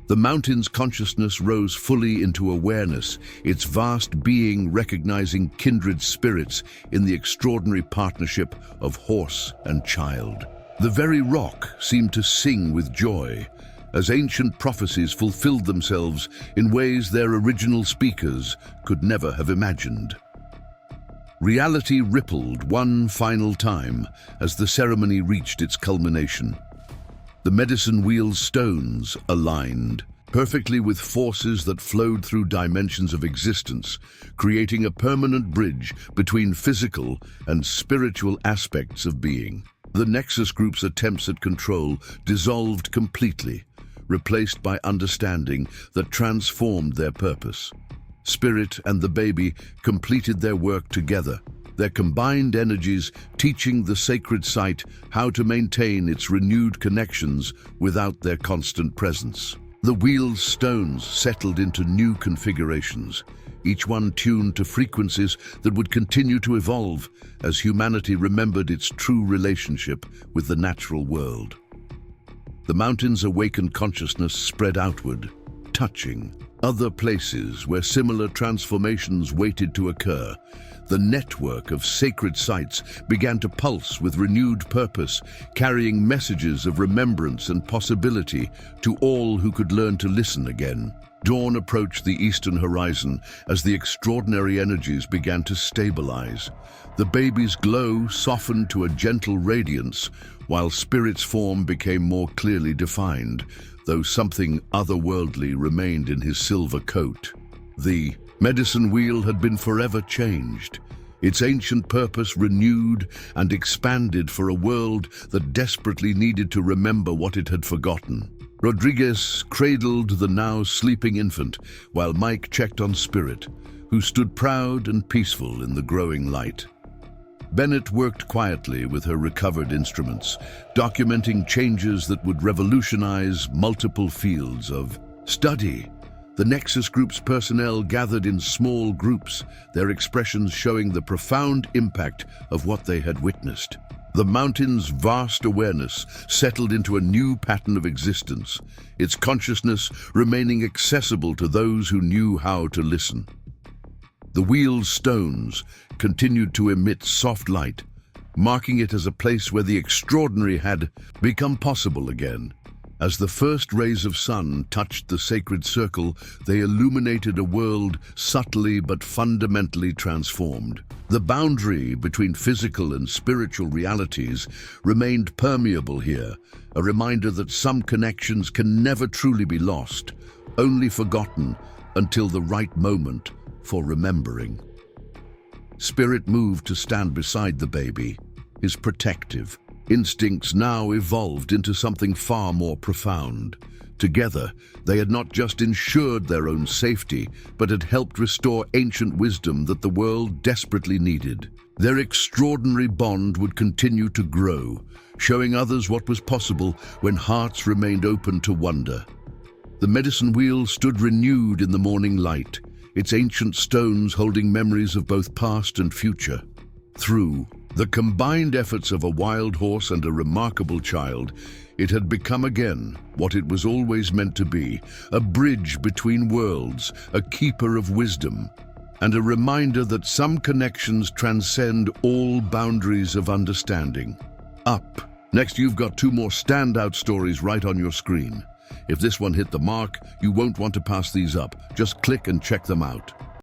The mountain's consciousness rose fully into awareness, its vast being recognizing kindred spirits in the extraordinary partnership of horse and child. The very rock seemed to sing with joy, as ancient prophecies fulfilled themselves in ways their original speakers could never have imagined. Reality rippled one final time as the ceremony reached its culmination. The medicine wheel's stones aligned perfectly with forces that flowed through dimensions of existence, creating a permanent bridge between physical and spiritual aspects of being. The Nexus Group's attempts at control dissolved completely, replaced by understanding that transformed their purpose. Spirit and the baby completed their work together, their combined energies teaching the sacred site how to maintain its renewed connections without their constant presence. The wheel's stones settled into new configurations, each one tuned to frequencies that would continue to evolve as humanity remembered its true relationship with the natural world. The mountain's awakened consciousness spread outward, touching other places where similar transformations waited to occur. The network of sacred sites began to pulse with renewed purpose, carrying messages of remembrance and possibility to all who could learn to listen again. Dawn approached the eastern horizon as the extraordinary energies began to stabilize. The baby's glow softened to a gentle radiance, while Spirit's form became more clearly defined, though something otherworldly remained in his silver coat. The medicine wheel had been forever changed, its ancient purpose renewed and expanded for a world that desperately needed to remember what it had forgotten. Rodriguez cradled the now sleeping infant, while Mike checked on Spirit, who stood proud and peaceful in the growing light. Bennett worked quietly with her recovered instruments, documenting changes that would revolutionize multiple fields of study. The Nexus Group's personnel gathered in small groups, their expressions showing the profound impact of what they had witnessed. The mountain's vast awareness settled into a new pattern of existence, its consciousness remaining accessible to those who knew how to listen. The wheel's stones continued to emit soft light, marking it as a place where the extraordinary had become possible again. As the first rays of sun touched the sacred circle, they illuminated a world subtly but fundamentally transformed. The boundary between physical and spiritual realities remained permeable here, a reminder that some connections can never truly be lost, only forgotten until the right moment for remembering. Spirit moved to stand beside the baby, his protective instincts now evolved into something far more profound. Together, they had not just ensured their own safety, but had helped restore ancient wisdom that the world desperately needed. Their extraordinary bond would continue to grow, showing others what was possible when hearts remained open to wonder. The medicine wheel stood renewed in the morning light, its ancient stones holding memories of both past and future. Through the combined efforts of a wild horse and a remarkable child, it had become again what it was always meant to be, a bridge between worlds, a keeper of wisdom, and a reminder that some connections transcend all boundaries of understanding. Up. Next, you've got two more standout stories right on your screen. If this one hit the mark, you won't want to pass these up. Just click and check them out.